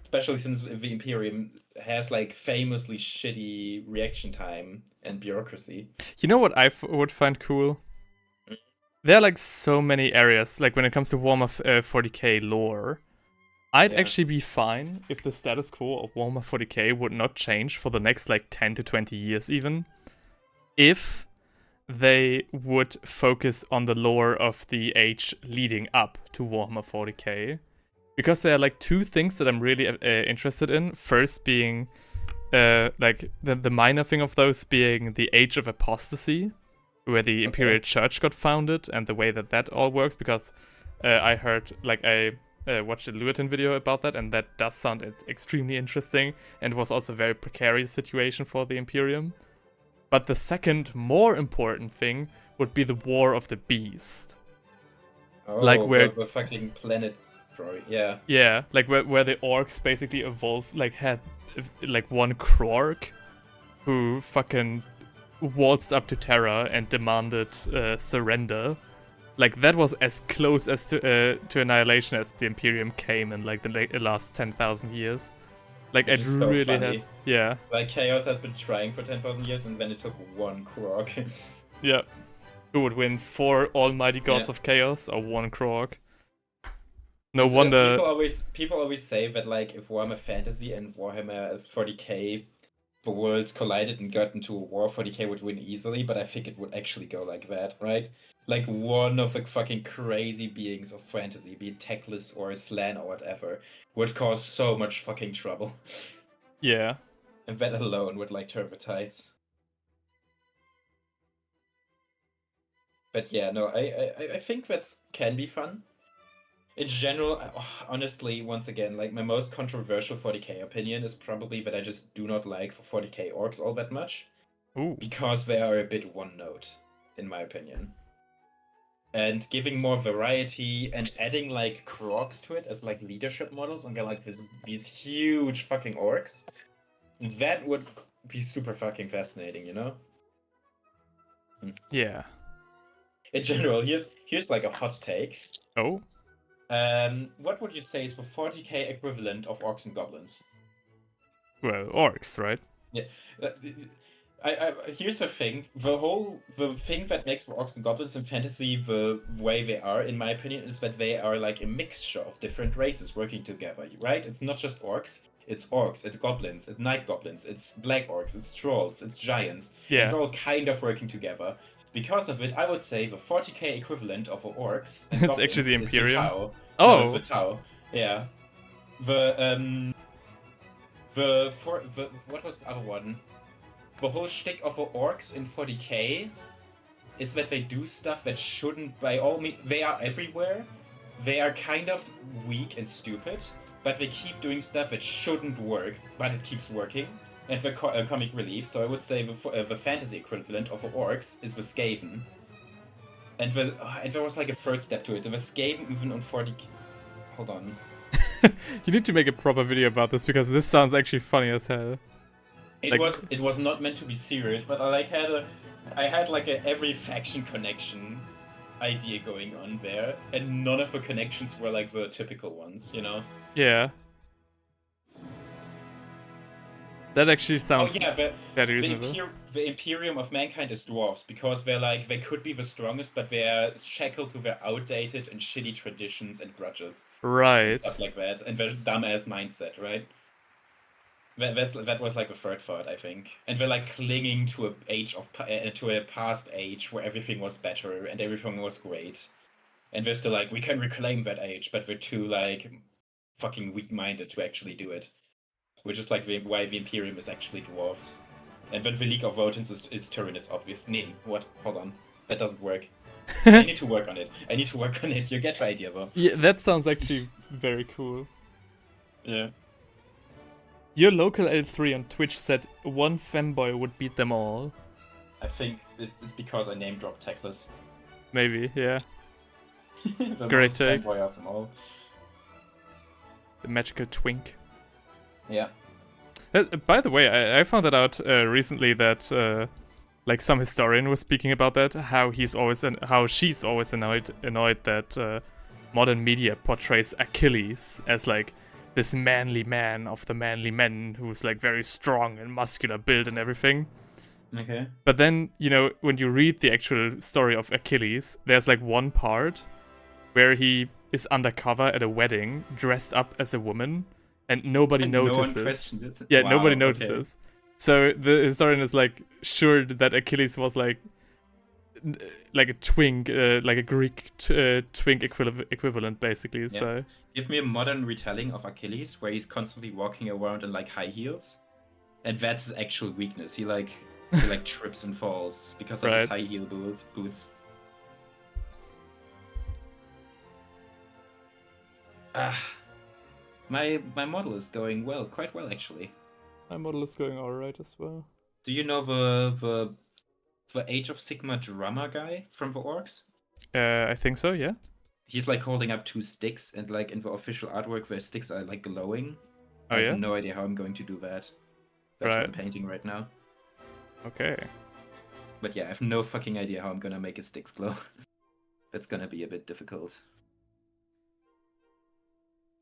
Especially since the Imperium has like famously shitty reaction time and bureaucracy. You know what I would find cool? There are like so many areas, like when it comes to Warhammer 40k lore, I'd actually be fine if the status quo of Warhammer 40k would not change for the next like 10 to 20 years even, if they would focus on the lore of the age leading up to Warhammer 40k. Because there are like two things that I'm really interested in. First being like the minor thing of those being the Age of Apostasy, where the Imperial Church got founded, and the way that all works. Because I heard, like, I watched a Lewitton video about that, and that does sound extremely interesting, and was also a very precarious situation for the Imperium. But the second, more important thing would be the War of the Beast. Oh, like where the fucking planet. Yeah. Yeah, like where the orcs basically evolved, like had like one Krork who fucking waltzed up to Terra and demanded surrender. Like that was as close as to annihilation as the Imperium came in like the last 10,000 years. Like it so really funny. have, yeah. Like Chaos has been trying for 10,000 years, and then it took one Krork. Yeah. Who would win 4 almighty gods of chaos or 1 Krork? No wonder. People always say that like if Warhammer Fantasy and Warhammer 40k, the worlds collided and got into a war, 40k would win easily. But I think it would actually go like that, right? Like one of the fucking crazy beings of fantasy, be it Teclis or Slan or whatever, would cause so much fucking trouble. Yeah. And that alone would like turn the tides. But yeah, no, I think that can be fun. In general, honestly, once again, like my most controversial 40k opinion is probably that I just do not like 40k orcs all that much. Ooh. Because they are a bit one note, in my opinion. And giving more variety and adding like Krogs to it as like leadership models and get like these huge fucking orcs, that would be super fucking fascinating, you know? Yeah. In general, here's like a hot take. Oh. What would you say is the 40k equivalent of orcs and goblins? Well, orcs, right? Yeah. Here's the thing. The thing that makes the orcs and goblins in fantasy the way they are, in my opinion, is that they are like a mixture of different races working together, right? It's not just orcs. It's goblins, it's night goblins, it's black orcs, it's trolls, it's giants. Yeah. And they're all kind of working together. Because of it, I would say the 40k equivalent of the orcs and it's actually the Imperium. Tau. Oh. No, it's the Tau. Yeah. What was the other one? The whole shtick of the orcs in 40k is that they do stuff that shouldn't. By all means, they are everywhere. They are kind of weak and stupid, but they keep doing stuff that shouldn't work, but it keeps working. And the comic relief, so I would say the fantasy equivalent of the orcs is the Skaven. And there was like a third step to it. The Skaven even on 40. Hold on. You need to make a proper video about this because this sounds actually funny as hell. It was not meant to be serious, but I had like a every faction connection. idea going on there, and none of the connections were like the typical ones, you know? Yeah. That actually Oh sounds yeah, very reasonable. the Imperium of Mankind is dwarves, because they could be the strongest, but they're shackled to their outdated and shitty traditions and grudges. And Right. stuff like that, and their dumbass mindset, right? That was like the third thought, I think. And they're like clinging to a past age where everything was better and everything was great. And they're still like, we can reclaim that age, but they're too like fucking weak-minded to actually do it. Which is like why the Imperium is actually dwarves. And when the League of Votans is Turin, it's obvious. Nee, what? Hold on. That doesn't work. I need to work on it. You get the idea, though. Yeah, that sounds actually very cool. Yeah. Your local L3 on Twitch said one femboy would beat them all. I think it's because I name dropped Teclis. Maybe, yeah. The Great most take. fanboy of them all. The magical twink. Yeah. By the way, I found that out recently that like some historian was speaking about that, how she's always annoyed that modern media portrays Achilles as like this manly man of the manly men who's like very strong and muscular build and everything. Okay. But then, you know, when you read the actual story of Achilles, there's like one part where he is undercover at a wedding, dressed up as a woman, and nobody notices. No one questions it. Yeah, Wow, nobody okay. notices. So the historian is like sure that Achilles was like a twink, like a Greek twink equivalent, basically. Yeah. So Give me a modern retelling of Achilles where he's constantly walking around in like high heels, and that's his actual weakness. He trips and falls because of his Right. high heel boots. My model is going quite well actually. my model is going alright as well. Do you know the Age of Sigmar drummer guy from the Orcs? I think so, yeah. He's like holding up two sticks, and like in the official artwork, the sticks are like glowing. Oh, I yeah? have no idea how I'm going to do that. That's Right. what I'm painting right now. Okay. But yeah, I have no fucking idea how I'm gonna make his sticks glow. That's gonna be a bit difficult.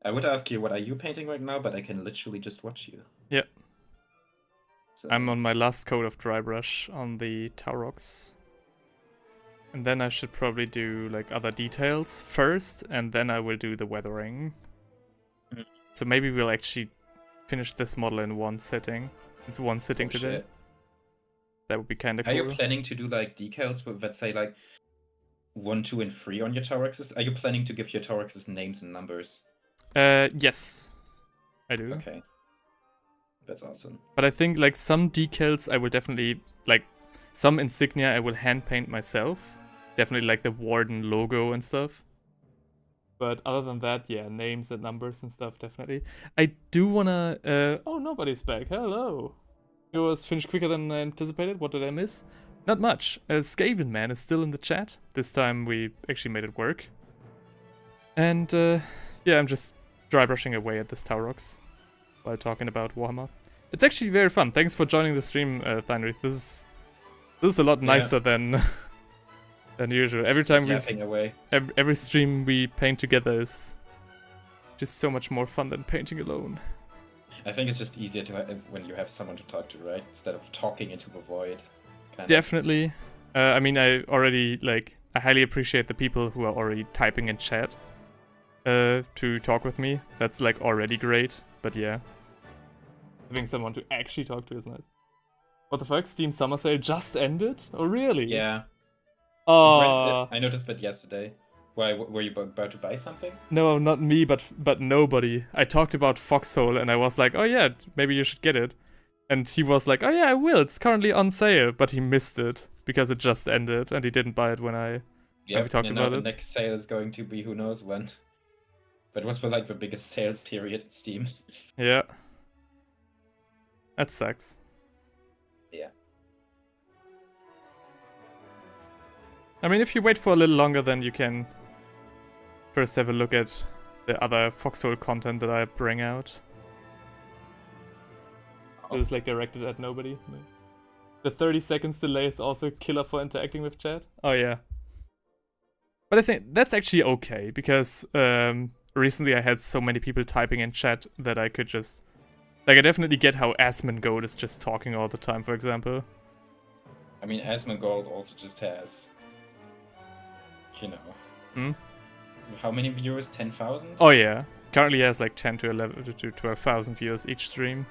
I would ask you, what are you painting right now? But I can literally just watch you. Yeah. So, I'm on my last coat of dry brush on the Taurox. And then I should probably do like other details first, and then I will do the weathering. Mhm. So maybe we'll actually finish this model in one sitting. It's one sitting oh, today. shit. That would be kind of Are cool. you planning to do like decals with, let's say, like 1, 2, and 3 on your Tauroxes? Are you planning to give your Tauroxes names and numbers? Yes, I do. Okay. That's awesome. But I think like some decals I will definitely, like some insignia I will hand paint myself. Definitely like the Warden logo and stuff. But other than that, yeah, names and numbers and stuff, definitely. I do wanna, oh, nobody's back. Hello. It was finished quicker than I anticipated. What did I miss? Not much. Skaven Man is still in the chat. This time we actually made it work. And yeah, I'm just dry brushing away at this Taurox while talking about Warhammer. It's actually very fun. Thanks for joining the stream, Theinrich. This is a lot nicer than than usual. Every time every stream we paint together is just so much more fun than painting alone. I think it's just easier to when you have someone to talk to, right? Instead of talking into the void. Definitely. I mean, I highly appreciate the people who are already typing in chat to talk with me. That's like already great. But yeah, having someone to actually talk to is nice. What the fuck? Steam Summer Sale just ended? Oh really? Yeah. Oh. I noticed that yesterday. Why, were you about to buy something? No, not me, but nobody. I talked about Foxhole and I was like, oh yeah, maybe you should get it. And he was like, oh yeah, I will. It's currently on sale. But he missed it because it just ended and he didn't buy it when we talked about it. The next sale is going to be who knows when. But it was for like the biggest sales period at Steam. Yeah. That sucks. Yeah. I mean, if you wait for a little longer, then you can first have a look at the other Foxhole content that I bring out. Oh. It is like directed at nobody. The 30 seconds delay is also killer for interacting with chat. Oh yeah. But I think that's actually okay, because recently I had so many people typing in chat that I could just... Like, I definitely get how Asmongold is just talking all the time, for example. I mean, Asmongold also just has, you know... Hmm? How many viewers? 10,000? Oh yeah. Currently he has like 10 to 11 to 12,000 viewers each stream.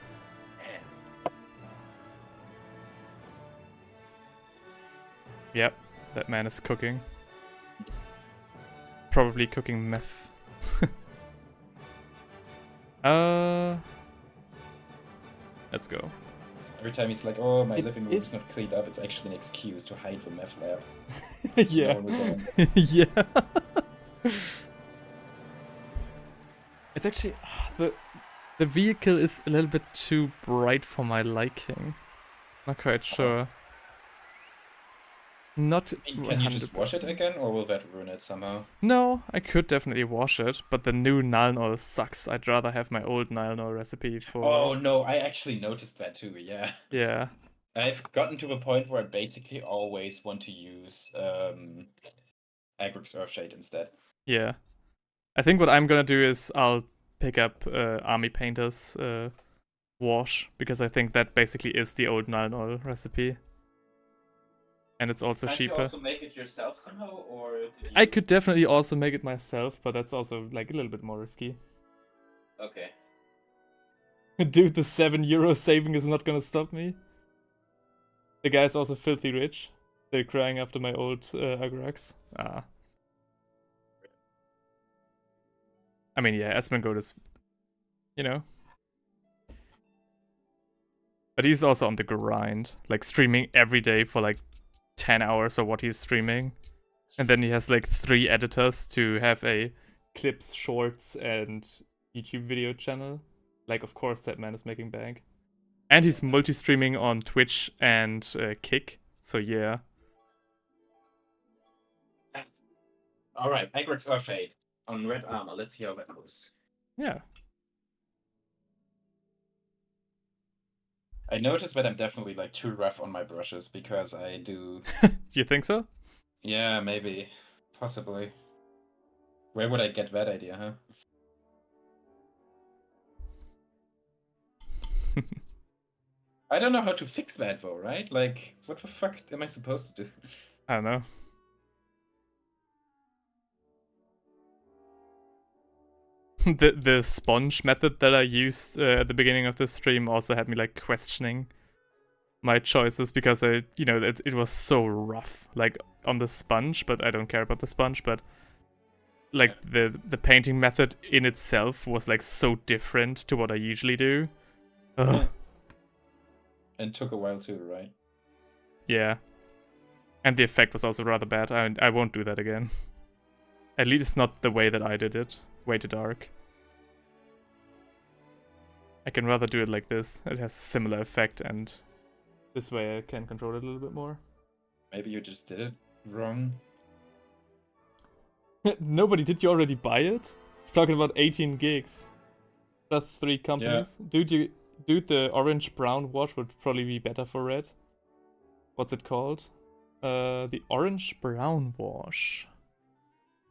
Yep, that man is cooking. Probably cooking meth. Let's go. Every time he's like, oh, my It living room is is- not cleaned up, it's actually an excuse to hide the meth lab. Yeah. No one will go in. Yeah. It's actually the vehicle is a little bit too bright for my liking. Not quite sure. Not I mean, can you just wash it 100%. again, or will that ruin it somehow? No, I could definitely wash it, but the new Nalnol sucks. I'd rather have my old Nalnol recipe for... Oh no, I actually noticed that too, yeah. Yeah. I've gotten to the point where I basically always want to use Agrix Earthshade instead. Yeah. I think what I'm gonna do is I'll pick up Army Painter's wash, because I think that basically is the old Nalnol recipe. And it's also Can't cheaper. you also make it yourself somehow, or did you... I could definitely also make it myself, but that's also like a little bit more risky. Okay. Dude, the €7 saving is not gonna stop me. The guy's also filthy rich. They're crying after my old Agrax. Ah. I mean, yeah, Asmongold is, you know. But he's also on the grind, like streaming every day for like 10 hours or what he's streaming. And then he has like 3 editors to have a clips, shorts, and YouTube video channel. Like, of course, that man is making bank. And he's multi-streaming on Twitch and Kick, so yeah. Alright, Agrix Earthshade on red armor. Let's see how that goes. Yeah. I noticed that I'm definitely like too rough on my brushes because I do... You think so? Yeah, maybe. Possibly. Where would I get that idea, huh? I don't know how to fix that though, right? Like, what the fuck am I supposed to do? I don't know. The sponge method that I used at the beginning of the stream also had me like questioning my choices, because it was so rough, like on the sponge, but I don't care about the sponge, but like the painting method in itself was like so different to what I usually do. Ugh. And took a while too, right? Yeah. And the effect was also rather bad. I won't do that again. At least not the way that I did it. Way too dark. I can rather do it like this. It has a similar effect, and this way I can control it a little bit more. Maybe you just did it wrong. Nobody, did you already buy it? It's talking about 18 gigs. That's 3 companies. Yeah. Dude, the orange-brown wash would probably be better for red. What's it called? The orange-brown wash.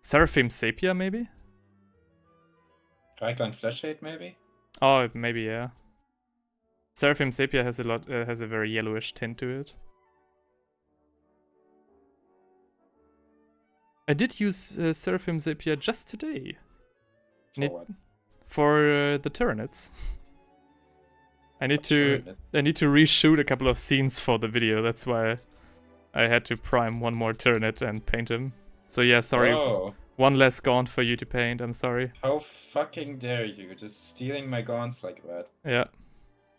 Seraphim Sepia, maybe? Dragline Fleshshade, maybe? Oh, maybe, yeah. Seraphim Sepia has a very yellowish tint to it. I did use Seraphim Sepia just today. For what? For the Tyranids. I need to reshoot a couple of scenes for the video. That's why I had to prime one more Tyranid and paint him. So yeah, sorry. Oh. One less gaunt for you to paint. I'm sorry. How fucking dare you? Just stealing my gaunts like that. Yeah.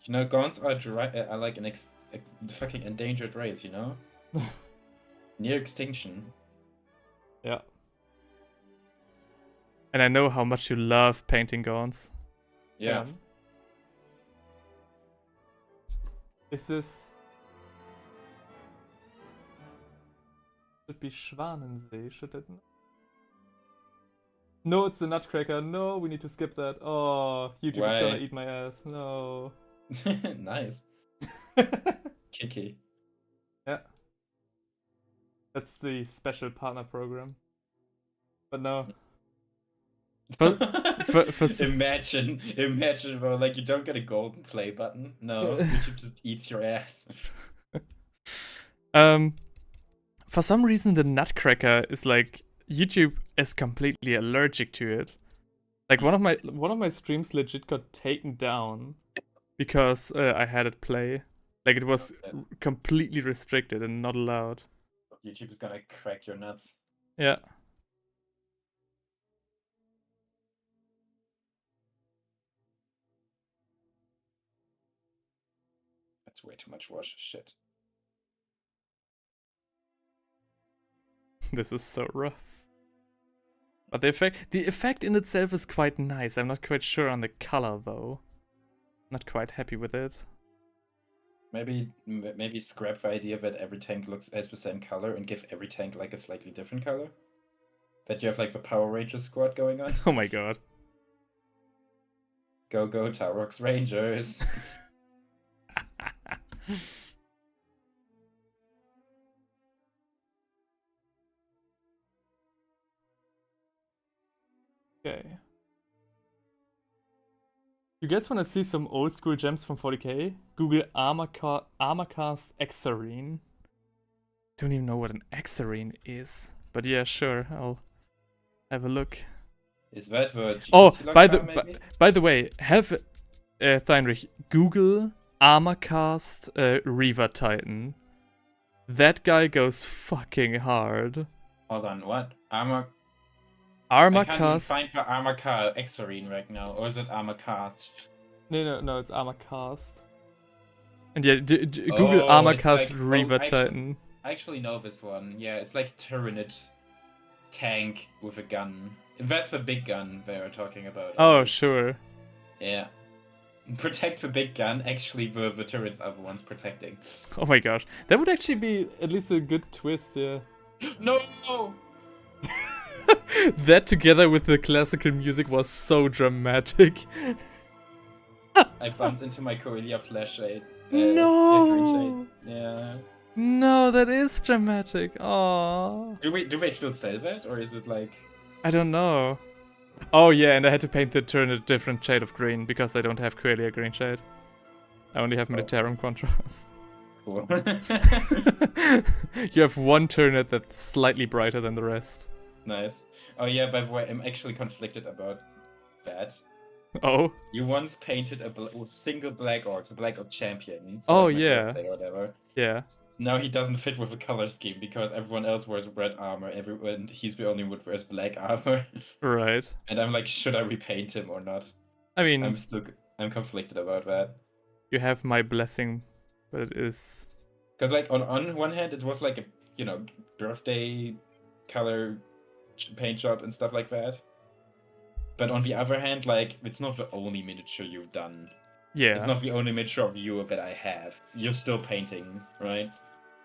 You know, gaunts are like an fucking endangered race, you know? Near extinction. Yeah. And I know how much you love painting gaunts. Yeah. Is this... Should be Schwanensee, should it not? No, it's the Nutcracker. No, we need to skip that. Oh, YouTube is gonna eat my ass. No. Nice. Kiki. Yeah. That's the special partner program. But no. But imagine, bro, like you don't get a golden play button. No, YouTube just eats your ass. For some reason, the Nutcracker is like YouTube is completely allergic to it. Like one of my streams legit got taken down because I had it play. Like it was completely restricted and not allowed. YouTube is gonna crack your nuts. Yeah. That's way too much wash. Shit. This is so rough. But the effect in itself is quite nice. I'm not quite sure on the color though. Not quite happy with it. Maybe scrap the idea that every tank has the same color and give every tank like a slightly different color. That you have like the Power Rangers squad going on. Oh my god. Go Taurox Rangers. Okay. You guys want to see some old school gems from 40k? Google Armorcast Exarine. Don't even know what an Exarine is. But yeah, sure, I'll have a look. Is that the Oh, maybe? by the way, have Theinrich, Google Armorcast Reaver Titan. That guy goes fucking hard. Hold on, what? I Armorcast. can't even find the Armorcast Exarine right now, or is it Armorcast? No, it's Armorcast. And yeah, Google Oh, Armorcast it's like- Reaver actually- Titan. I actually know this one. Yeah, it's like Tyranid tank with a gun. That's the big gun they are talking about. Oh, sure. Yeah. Protect the big gun. Actually, the turrets are the ones protecting. Oh my gosh. That would actually be at least a good twist, yeah. No! That together with the classical music was so dramatic. I bumped into my Corellia flashlight. No! Yeah. No, that is dramatic. Oh. Do they still sell that, or is it like? I don't know. Oh yeah, and I had to paint the turn a different shade of green because I don't have Corellia green shade. I only have Militarum contrast. Cool. You have one turret that's slightly brighter than the rest. Nice. Oh yeah, by the way, I'm actually conflicted about that. Oh. You once painted a single Black Orc, the Black Orc champion. Oh, like my yeah. birthday or whatever. Yeah. Now he doesn't fit with the color scheme because everyone else wears red armor. Everyone, he's the only one who wears black armor. Right. And I'm like, should I repaint him or not? I mean, I'm conflicted about that. you have my blessing, but it is. Because like on one hand, it was like a birthday color paint job and stuff like that. But on the other hand, like it's not the only miniature you've done. Yeah. It's not the only miniature of you that I have. You're still painting, right?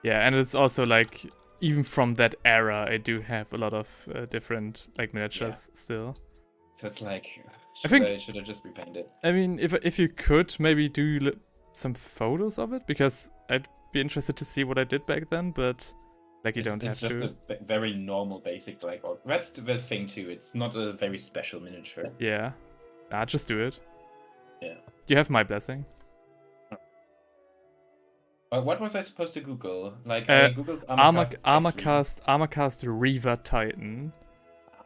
Yeah, and it's also like even from that era, I do have a lot of different like miniatures still. So it's like, should I just repaint it? I mean, if you could maybe do some photos of it, because I'd be interested to see what I did back then, but like you don't have to. It's just a very normal, basic Black Orc. That's the thing too. It's not a very special miniature. Yeah. Just do it. Yeah. You have my blessing. What was I supposed to Google? Like I googled Armorcast Reaver Titan.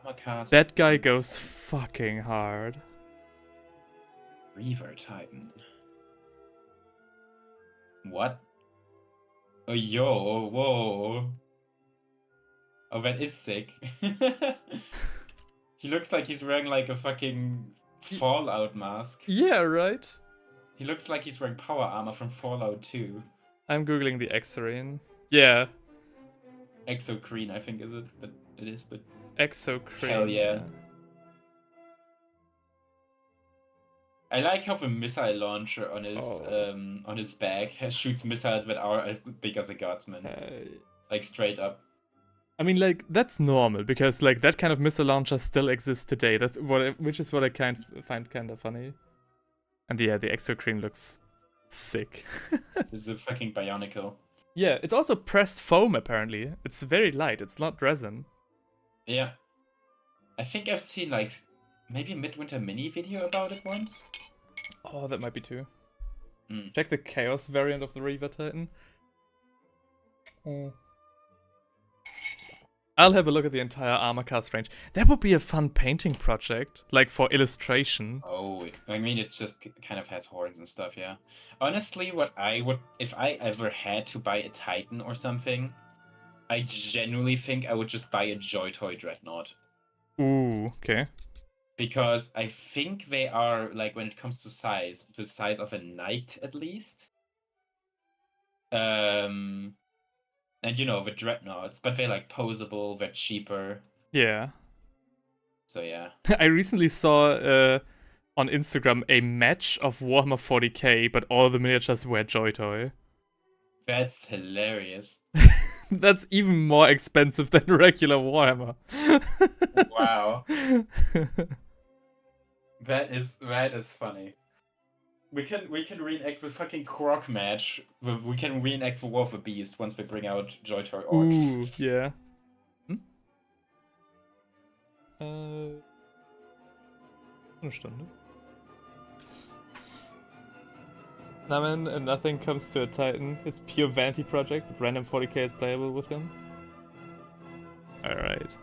Armorcast. That guy goes fucking hard. Reaver Titan. What? Oh yo, whoa. Oh, that is sick. He looks like he's wearing like a fucking Fallout mask. Yeah, right? He looks like he's wearing power armor from Fallout 2. I'm googling the Exarine. Yeah. Exocrine, I think is it, but it is, but Exocrine. hell yeah. I like how the missile launcher on his back shoots missiles that are as big as a guardsman. Like straight up. I mean, like that's normal because like that kind of missile launcher still exists today. Which is what I find kind of funny. And yeah, the Exocrine looks sick. This is a fucking bionicle. Yeah, it's also pressed foam apparently. It's very light. It's not resin. Yeah. I think I've seen like maybe a Midwinter mini video about it once. Oh, that might be too. Mm. Check the Chaos variant of the Reaver Titan. I'll have a look at the entire armor cast range. That would be a fun painting project, like for illustration. Oh, I mean, it's just kind of has horns and stuff, yeah. Honestly, what I would, if I ever had to buy a Titan or something, I genuinely think I would just buy a Joy Toy Dreadnought. Ooh, okay. Because I think they are, like, when it comes to size, the size of a knight at least. And you know, the Dreadnoughts, but they're like posable, they're cheaper. Yeah. So yeah. I recently saw on Instagram a match of Warhammer 40k, but all the miniatures were Joy Toy. That's hilarious. That's even more expensive than regular Warhammer. Wow. That is funny. We can reenact the fucking Croc match. We can reenact the War of the Beast once we bring out Joy Toy Orcs. Ooh, yeah. Eine Stunde. Nah man, and nothing comes to a Titan. It's pure vanity project, but random 40k is playable with him. Alright.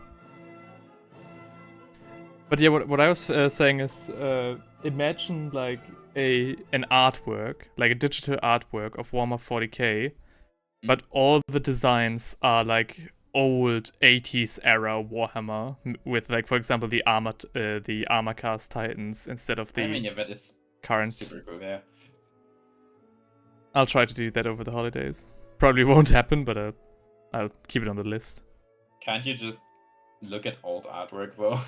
But yeah, what I was saying is, imagine like an artwork, like a digital artwork of Warhammer 40k, but all the designs are like old 80s era Warhammer with, like, for example, the armor cast Titans instead of the I mean, yeah, that is current. super cool, yeah. I'll try to do that over the holidays. Probably won't happen, but I'll keep it on the list. Can't you just look at old artwork though?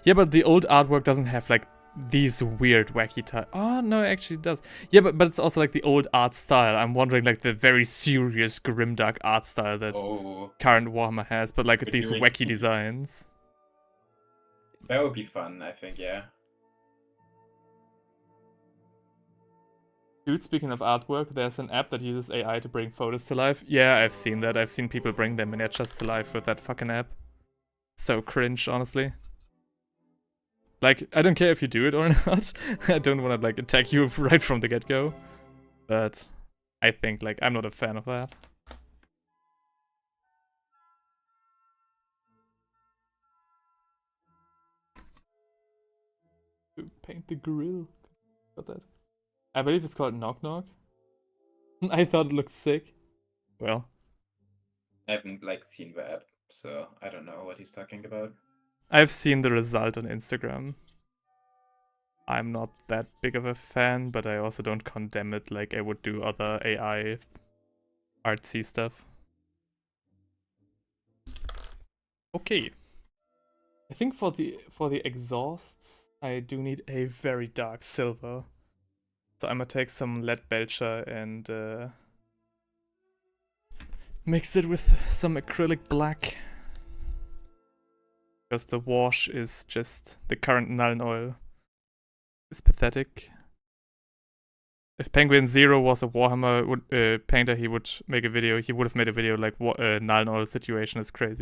Yeah, but the old artwork doesn't have like these weird wacky type. Oh no, actually it does. Yeah, but it's also like the old art style. I'm wondering like the very serious grimdark art style that current Warhammer has, but like with these wacky designs. That would be fun, I think, yeah. Dude, speaking of artwork, there's an app that uses AI to bring photos to life. Yeah, I've seen that. I've seen people bring their miniatures to life with that fucking app. So cringe, honestly. Like, I don't care if you do it or not. I don't want to, like, attack you right from the get-go. But I think, like, I'm not a fan of that. To paint the grill. Got that. I believe it's called Knock Knock. I thought it looked sick. Well. I haven't, like, seen the app, so I don't know what he's talking about. I've seen the result on Instagram. I'm not that big of a fan, but I also don't condemn it like I would do other AI artsy stuff. Okay. I think for the exhausts, I do need a very dark silver. So I'm gonna take some lead belcher and mix it with some acrylic black. Because the wash is just the current Nuln oil. It's pathetic. If Penguin Zero was a Warhammer painter, he would make a video. He would have made a video like Nuln oil situation is crazy.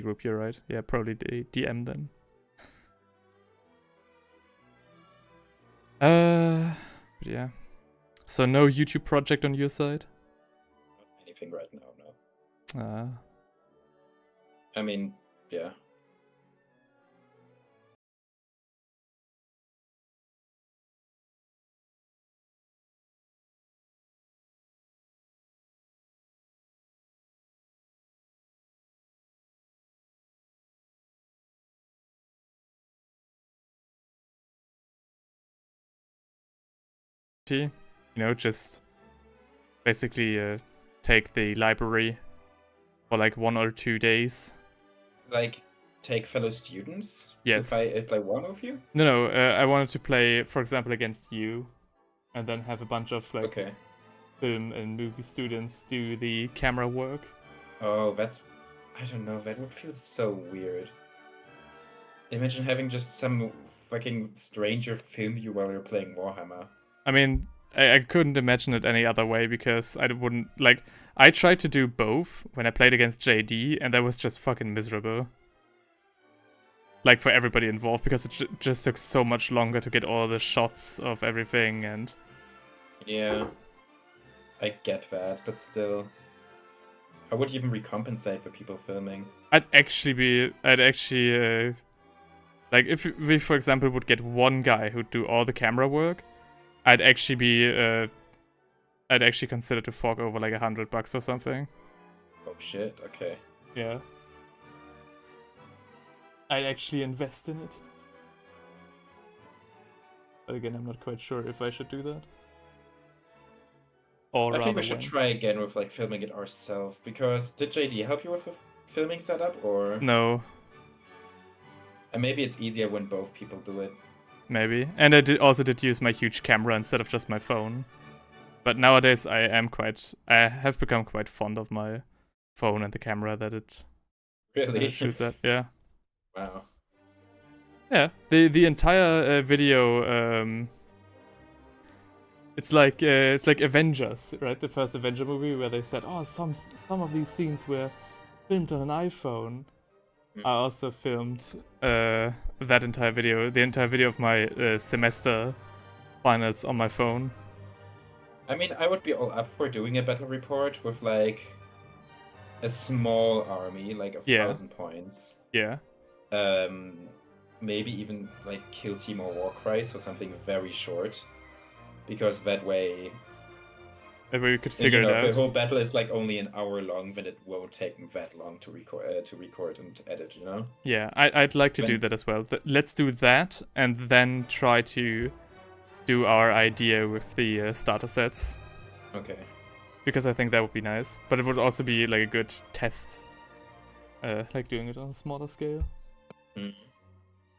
group, you're right. Yeah, probably the DM then. But yeah. So no YouTube project on your side? Not anything right now, no. Ah. I mean, yeah. You know, just basically take the library for like 1 or 2 days. Like, take fellow students? Yes. To play one of you? No, I wanted to play, for example, against you, and then have a bunch of like Okay. film and movie students do the camera work. Oh, that's... I don't know, that would feel so weird. Imagine having just some fucking stranger film you while you're playing Warhammer. I mean, I couldn't imagine it any other way because I wouldn't, like, I tried to do both when I played against JD, and that was just fucking miserable. Like, for everybody involved, because it just took so much longer to get all the shots of everything, and... Yeah, I get that, but still. How would you even recompensate for people filming? I'd actually, like, if we, for example, would get one guy who'd do all the camera work, I'd actually consider to fork over like $100 or something. Oh shit, okay. Yeah. I'd actually invest in it. But again, I'm not quite sure if I should do that. Or I rather think we should try again with like filming it ourselves, because did JD help you with the filming setup, or? No. And maybe it's easier when both people do it. Maybe. And I also did use my huge camera instead of just my phone. But nowadays I have become quite fond of my phone and the camera that it Really? shoots at. Yeah. Wow. Yeah. The entire video it's like Avengers, right? The first Avenger movie where they said, "Oh, some of these scenes were filmed on an iPhone." I also filmed that entire video, the entire video of my semester finals on my phone. I mean, I would be all up for doing a battle report with like a small army, like 1,000 points. Yeah. Maybe even like Kill Team or Warcry, so something very short, because that way we could figure it out. The whole battle is like only an hour long, then it won't take that long to record and edit, you know? Yeah, I'd like to do that as well. Let's do that, and then try to do our idea with the starter sets. Okay. Because I think that would be nice. But it would also be like a good test. Like doing it on a smaller scale.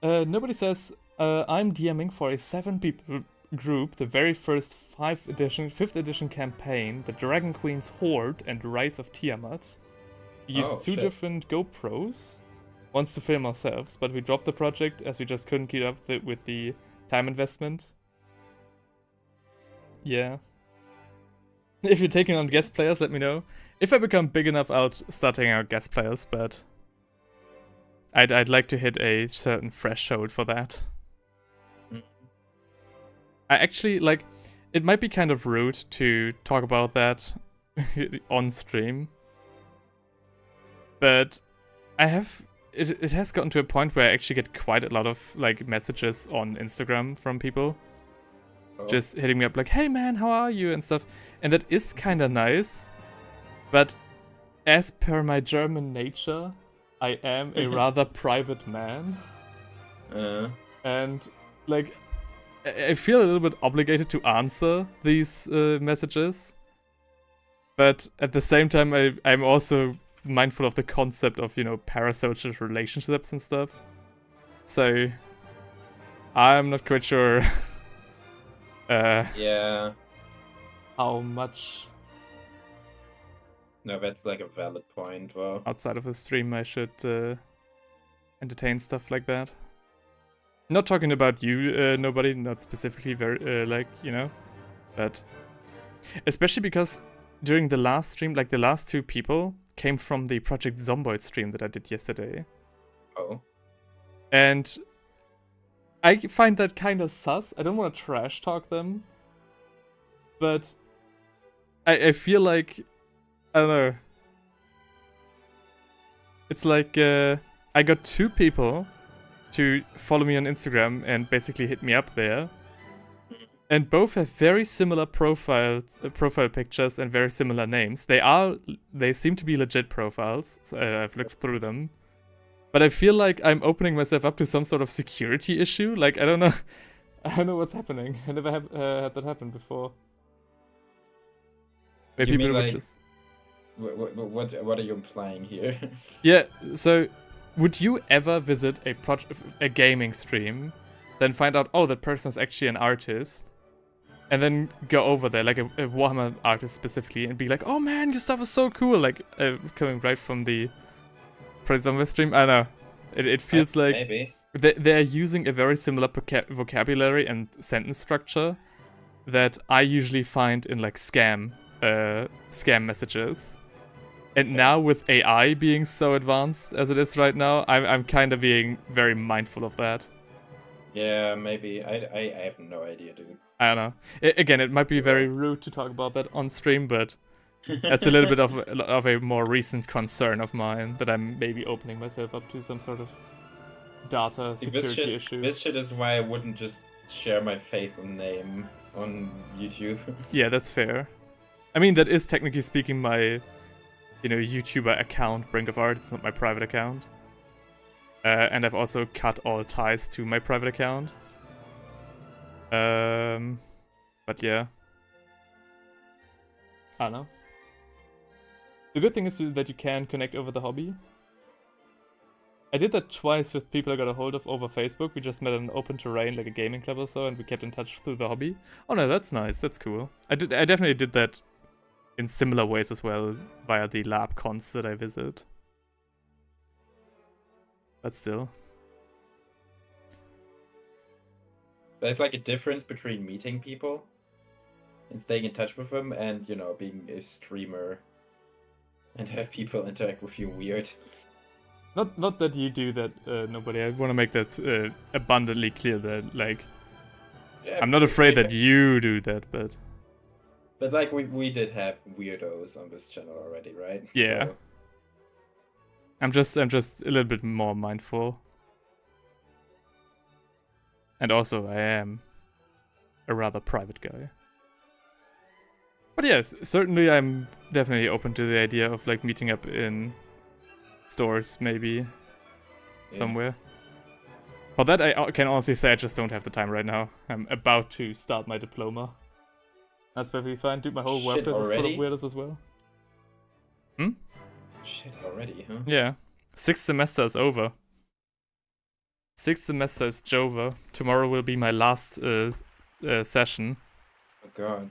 Nobody says, I'm DMing for a 7-people group, the very first 5th edition campaign, the Dragon Queen's Horde and Rise of Tiamat. We used two different GoPros, once to film ourselves, but we dropped the project as we just couldn't keep up with the time investment. Yeah. If you're taking on guest players, let me know. If I become big enough, I'll start taking out guest players, but I'd like to hit a certain threshold for that. I actually, like, it might be kind of rude to talk about that on stream, but it has gotten to a point where I actually get quite a lot of, like, messages on Instagram from people. Just hitting me up like, hey man, how are you, and stuff. And that is kind of nice, but as per my German nature, I am a rather private man. And, like, I feel a little bit obligated to answer these messages, but at the same time, I'm also mindful of the concept of, you know, parasocial relationships and stuff. So I'm not quite sure yeah, how much no, that's like a valid point. Well, outside of a stream I should entertain stuff like that. Not talking about you, nobody, not specifically very, like, you know, but especially because during the last stream, like the last 2 people came from the Project Zomboid stream that I did yesterday. Oh. And I find that kind of sus. I don't want to trash talk them, but I feel like, I don't know. It's like I got 2 people to follow me on Instagram and basically hit me up there. And both have very similar profile pictures and very similar names. They seem to be legit profiles. So I've looked through them. But I feel like I'm opening myself up to some sort of security issue. Like, I don't know what's happening. I never had that happen before. Maybe You mean, people like, just... What are you implying here? Yeah, so would you ever visit a gaming stream, then find out, oh, that person is actually an artist, and then go over there, like a Warhammer artist specifically, and be like, oh man, your stuff is so cool, like coming right from the Zombie stream? I don't know. It feels like maybe. they're using a very similar vocabulary and sentence structure that I usually find in like scam messages. And now with AI being so advanced as it is right now, I'm kind of being very mindful of that. Yeah, maybe. I have no idea, dude. I don't know. Again, it might be very rude to talk about that on stream, but that's a little bit of a more recent concern of mine, that I'm maybe opening myself up to some sort of data security issue. This shit is why I wouldn't just share my face and name on YouTube. Yeah, that's fair. I mean, that is technically speaking my, YouTuber account, Brink of Art. It's not my private account. And I've also cut all ties to my private account. But yeah. I don't know. The good thing is that you can connect over the hobby. I did that twice with people I got a hold of over Facebook. We just met in an open terrain, like a gaming club or so, and we kept in touch through the hobby. Oh no, that's nice. That's cool. I definitely did that in similar ways as well via the lab cons that I visit. But still. There's like a difference between meeting people and staying in touch with them and, being a streamer and have people interact with you weird. Not that you do that, nobody. I want to make that abundantly clear that, like, Yeah, I'm not afraid that you do that, but... But like, we did have weirdos on this channel already, right? Yeah. So... I'm just a little bit more mindful. And also, I am a rather private guy. But yes, certainly I'm definitely open to the idea of like meeting up in stores, maybe somewhere. For that, I can honestly say I just don't have the time right now. I'm about to start my diploma. That's perfectly fine. Dude, my whole workplace is full of weirdos as well. Hmm? Shit already, huh? Yeah. 6th semester is over. 6th semester is over. Tomorrow will be my last session. Oh god.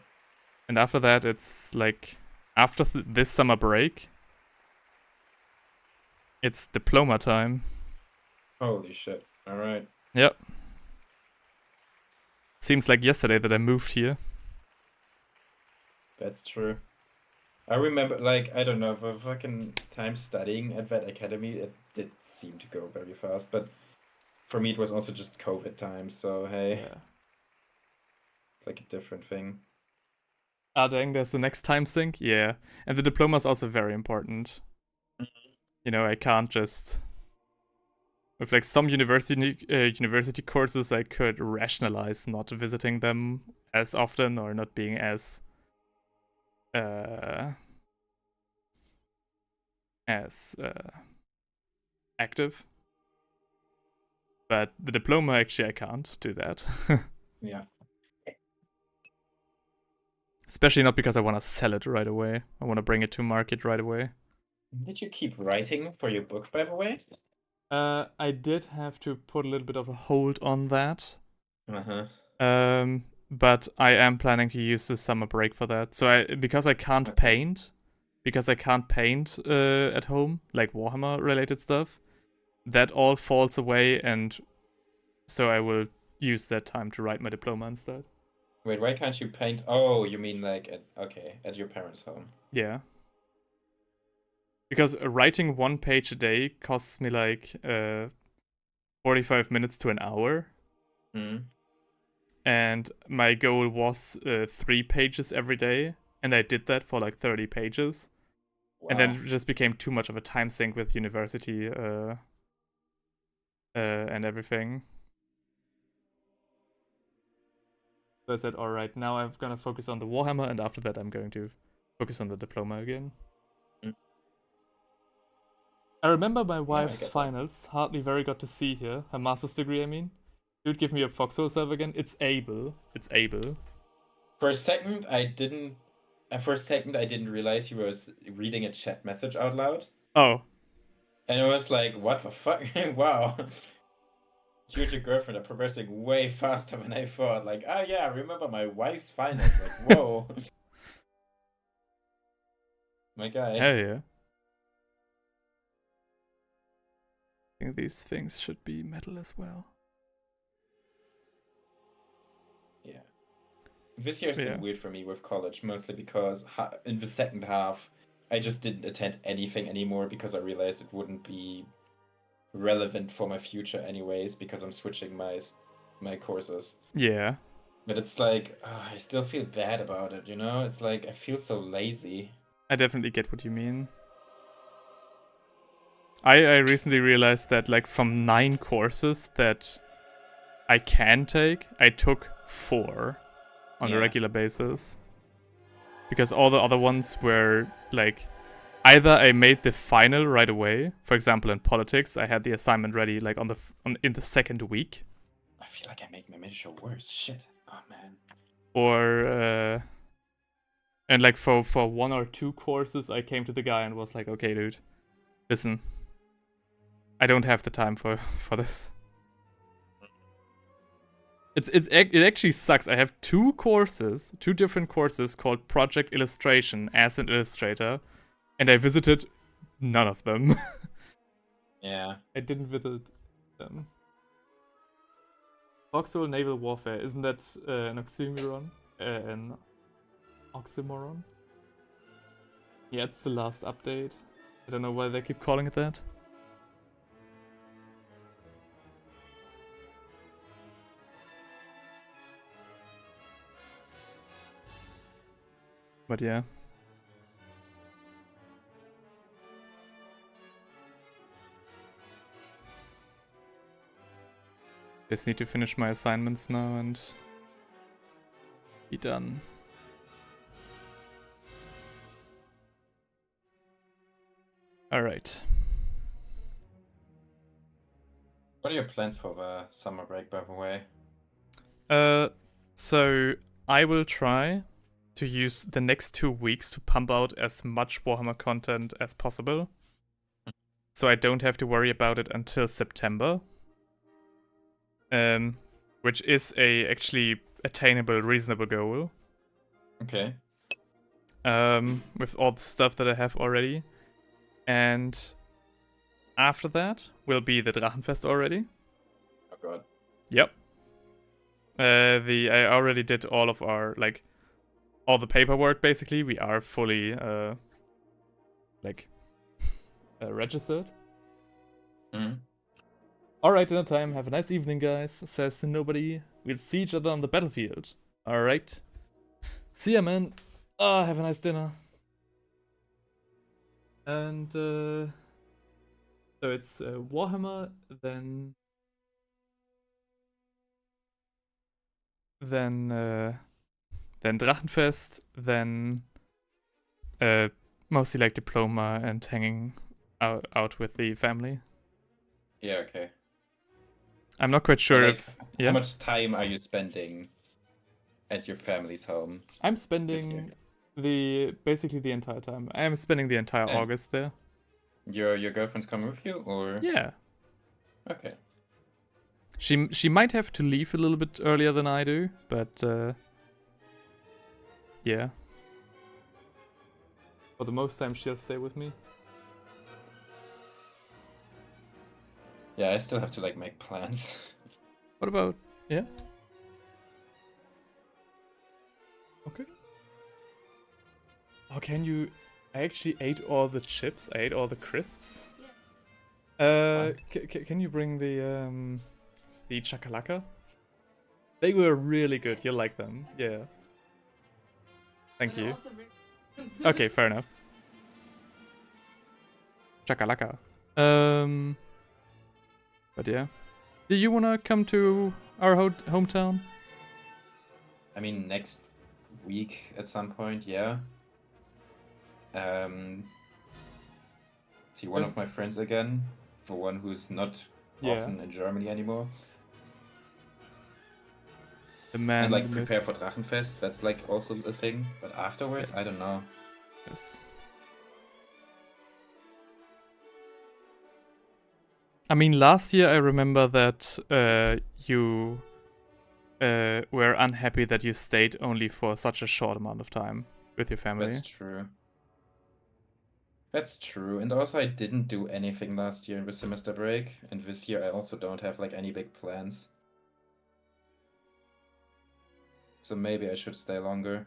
And after that, it's like, after this summer break, it's diploma time. Holy shit. Alright. Yep. Seems like yesterday that I moved here. That's true. I remember, like, I don't know, for fucking time studying at that academy, it did seem to go very fast, but for me it was also just COVID time, so hey. Yeah. Like a different thing. Ah, dang, there's the next time sync? Yeah. And the diploma is also very important. I can't just... With like some university courses, I could rationalize not visiting them as often or not being as active. But the diploma, actually, I can't do that. Yeah. Especially not because I want to sell it right away. I want to bring it to market right away. Did you keep writing for your book, by the way? I did have to put a little bit of a hold on that. Uh-huh. But I am planning to use the summer break for that. So because I can't paint at home, like Warhammer related stuff, that all falls away, and so I will use that time to write my diploma instead. Wait, why can't you paint? Oh, you mean like at your parents' home? Yeah. Because writing 1 page a day costs me like 45 minutes to an hour. And my goal was 3 pages every day, and I did that for like 30 pages. Wow. And then it just became too much of a time sink with university and everything. So I said, alright, now I'm gonna focus on the Warhammer, and after that I'm going to focus on the diploma again. I remember my wife's finals. Hardly very got to see here. Her master's degree, I mean. Dude, give me a Foxhole server again. It's able. It's able. For a second, I didn't realize he was reading a chat message out loud. Oh. And it was like, what the fuck? Wow. You and your girlfriend are progressing way faster than I thought. Like, oh yeah, I remember my wife's finals. Like, whoa. My guy. Hell yeah. I think these things should be metal as well. Yeah. This year's been weird for me with college, mostly because in the second half, I just didn't attend anything anymore because I realized it wouldn't be relevant for my future anyways, because I'm switching my courses. Yeah. But it's like, I still feel bad about it, you know? It's like, I feel so lazy. I definitely get what you mean. I recently realized that like from 9 courses that I can take, I took 4 on a regular basis. Because all the other ones were like, either I made the final right away. For example, in politics, I had the assignment ready like in the second week. I feel like I make my major worse. Shit. Oh man. Or and like for 1 or 2 courses, I came to the guy and was like, okay, dude, listen, I don't have the time for this. It actually sucks. I have 2 different courses called Project Illustration as an illustrator, and I visited none of them. Yeah. I didn't visit them. Foxhole Naval Warfare, isn't that an oxymoron? An oxymoron? Yeah, it's the last update. I don't know why they keep calling it that. But yeah. Just need to finish my assignments now and be done. Alright. What are your plans for the summer break, by the way? So I will try to use the next 2 weeks to pump out as much Warhammer content as possible. So I don't have to worry about it until September. Which is a actually attainable, reasonable goal. Okay. With all the stuff that I have already. And after that will be the Drachenfest already. Oh god. Yep. I already did all of our, like, all the paperwork basically. We are fully, registered. Mm-hmm. Alright, dinner time. Have a nice evening, guys. Says nobody. We'll see each other on the battlefield. Alright. See ya, man. Have a nice dinner. And, so it's Warhammer, then Drachenfest, then mostly like diploma and hanging out with the family. Yeah, okay. I'm not quite sure like, if... How much time are you spending at your family's home? I'm spending basically the entire time. I am spending the entire August there. Your girlfriend's coming with you, or? Yeah. Okay. She might have to leave a little bit earlier than I do, but yeah. For the most time, she'll stay with me. Yeah, I still have to like make plans. What about... Yeah? Okay. Oh, can you I actually ate all the chips. I ate all the crisps. Can you bring the chakalaka? They were really good. You'll like them. Yeah. Thank you. Okay, fair enough. Chakalaka. But yeah. Do you wanna come to our hometown? I mean, next week at some point, yeah. See one of my friends again, for one who's not often in Germany anymore. The man. And like prepare for Drachenfest, that's like also a thing. But afterwards, Yes. I don't know. Yes. I mean, last year I remember that you were unhappy that you stayed only for such a short amount of time with your family. That's true. That's true. And also I didn't do anything last year with semester break, and this year I also don't have like any big plans. So maybe I should stay longer.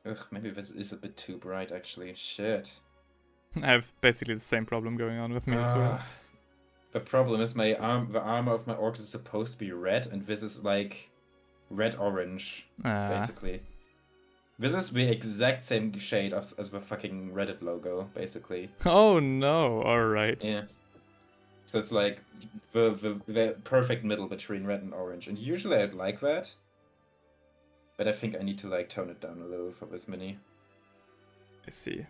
Ugh, maybe this is a bit too bright actually. Shit. I have basically the same problem going on with me as well. The problem is the armor of my orcs is supposed to be red, and this is like red-orange, basically. This is the exact same shade as the fucking Reddit logo, basically. Oh no, alright. Yeah. So it's like the perfect middle between red and orange. And usually I'd like that. But I think I need to like tone it down a little for this mini. I see.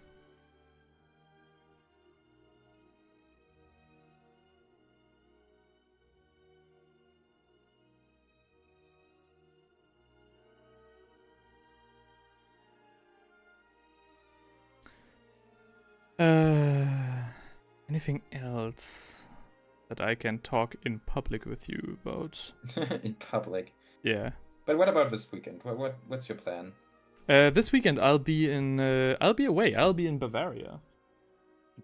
Anything else that I can talk in public with you about? In public? Yeah. But what about this weekend? What's your plan? This weekend I'll be away. I'll be in Bavaria.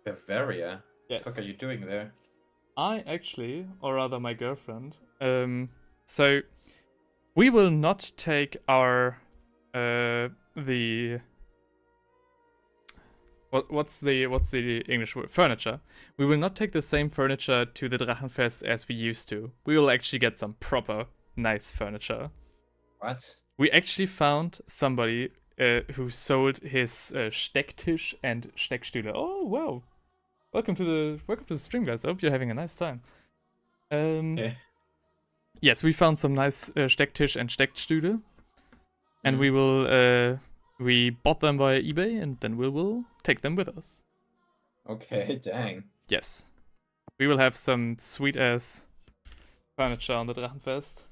Bavaria? Yes. What the fuck are you doing there? I actually, or rather my girlfriend, so we will not take our what's the English word? Furniture. We will not take the same furniture to the Drachenfest as we used to. We will actually get some proper nice furniture. What? We actually found somebody who sold his Stecktisch and Steckstühle. Oh wow! Welcome to the stream, guys. I hope you're having a nice time. Okay. Yes, we found some nice Stecktisch and Steckstühle, and we bought them via eBay, and then we will take them with us. Okay, dang. Yes, we will have some sweet ass furniture on the Drachenfest.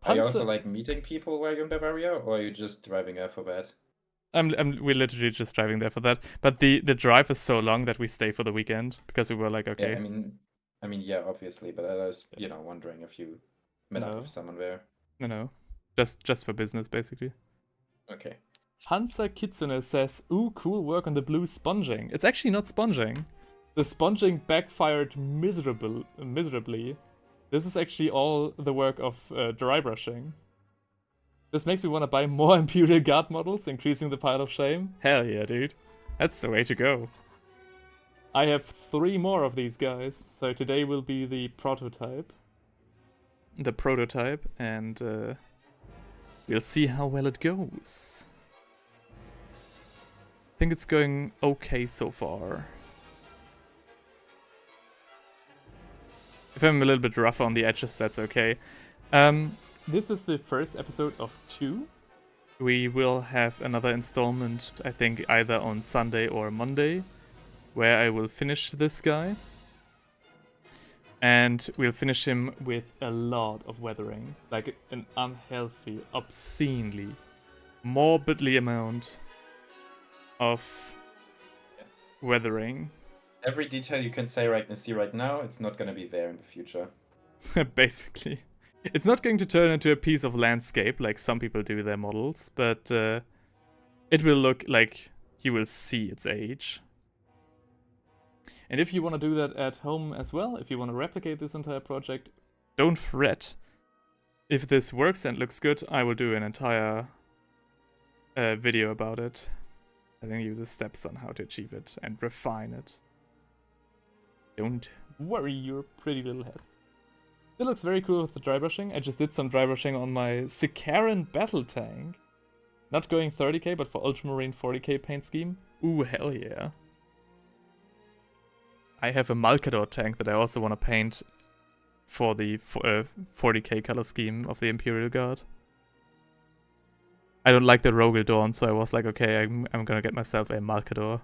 Are you also like meeting people while you're in Bavaria, or are you just driving there for that? We're literally just driving there for that. But the drive is so long that we stay for the weekend because we were like, okay. Yeah, I mean, yeah, obviously, but I was, wondering if you met up with someone there. No, just for business, basically. Okay. Hansa Kitsune says, "Ooh, cool work on the blue sponging." It's actually not sponging. The sponging backfired miserably. This is actually all the work of dry brushing. This makes me want to buy more Imperial Guard models, increasing the pile of shame. Hell yeah, dude. That's the way to go. I have 3 more of these guys, so today will be the prototype. And we'll see how well it goes. I think it's going okay so far. If I'm a little bit rough on the edges, that's okay. This is the first episode of 2. We will have another installment, I think, either on Sunday or Monday, where I will finish this guy. And we'll finish him with a lot of weathering. Like an unhealthy, obscenely, morbidly amount of weathering. Every detail you can see right now, it's not going to be there in the future. Basically. It's not going to turn into a piece of landscape like some people do their models, but it will look like you will see its age. And if you want to do that at home as well, if you want to replicate this entire project, don't fret. if this works and looks good, I will do an entire video about it. Telling you the steps on how to achieve it and refine it. Don't worry your pretty little heads. It looks very cool with the dry brushing. I just did some dry brushing on my Sicaran battle tank. Not going 30k, but for Ultramarine 40k paint scheme. Ooh, hell yeah. I have a Malkador tank that I also want to paint for the 40k color scheme of the Imperial Guard. I don't like the Rogel Dawn, so I was like, okay, I'm gonna get myself a Malkador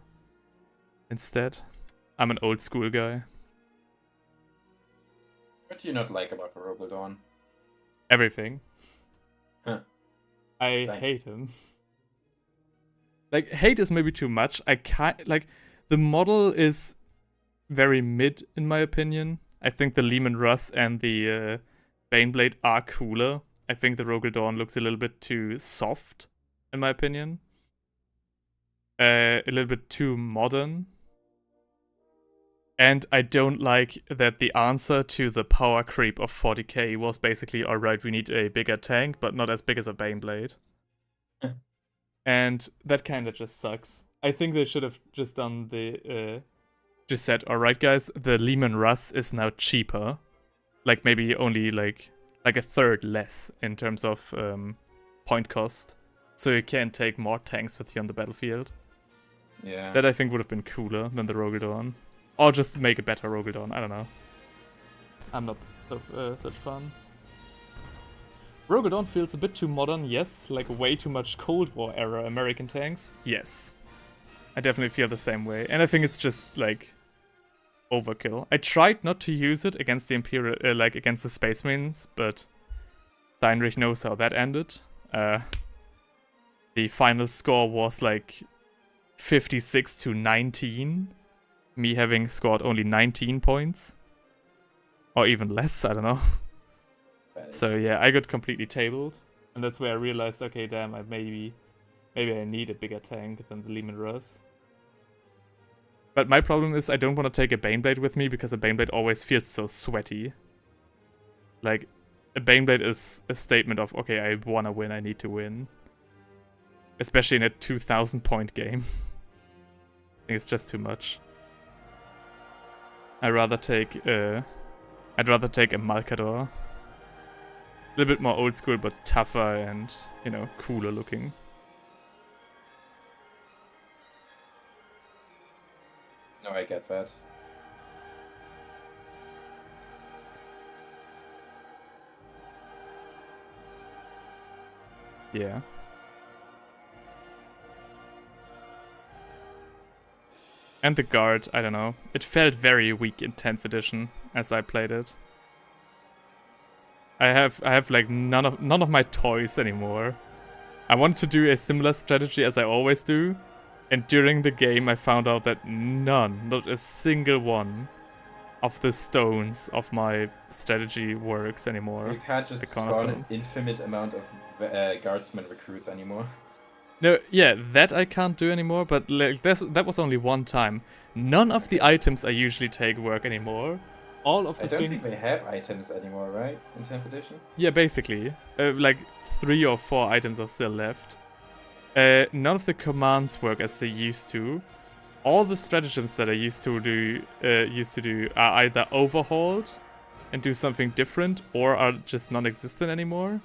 instead. I'm an old school guy. What do you not like about the Rogel Dawn? Everything. Huh. I Thanks. hate him. Like, hate is maybe too much. I can't, like, the model is very mid, in my opinion. I think the Lehman Russ and the Baneblade are cooler. I think the Rogel Dawn looks a little bit too soft, in my opinion. A little bit too modern. And I don't like that the answer to the power creep of 40k was basically, alright, we need a bigger tank, but not as big as a Baneblade. And that kind of just sucks. I think they should have just done the... just said, alright guys, the Lehman Russ is now cheaper. Like maybe only like a third less in terms of point cost. So you can take more tanks with you on the battlefield. Yeah. That I think would have been cooler than the Rogel Dawn. Or just make a better Rogel Dawn, I don't know. I'm not such fan. Rogel Dawn feels a bit too modern, yes. Like way too much Cold War era American tanks, yes. I definitely feel the same way. And I think it's just like overkill. I tried not to use it against the Imperial, against the Space Marines, but Heinrich knows how that ended. The final score was like 56 to 19. Me having scored only 19 points. Or even less, I don't know. So yeah, I got completely tabled. And that's where I realized, okay, damn, maybe I need a bigger tank than the Lehman Russ. But my problem is I don't want to take a Baneblade with me because a Baneblade always feels so sweaty. Like, a Baneblade is a statement of, okay, I want to win, I need to win. Especially in a 2000 point game. I think it's just too much. I'd rather take a Malkador. A little bit more old school, but tougher and, you know, cooler looking. No, I get that. Yeah. And the guard, I don't know. It felt very weak in 10th edition as I played it. I have like none of my toys anymore. I want to do a similar strategy as I always do. And during the game I found out that not a single one of the stones of my strategy works anymore. You can't just spawn an infinite amount of guardsmen recruits anymore. No, yeah, that I can't do anymore, but like, that was only one time. None of the items I usually take work anymore. All of the I don't things... think they have items anymore, right? In 10th edition? Yeah, basically. Like 3 or 4 items are still left. None of the commands work as they used to. All the stratagems that I used to do are either overhauled and do something different, or are just non-existent anymore.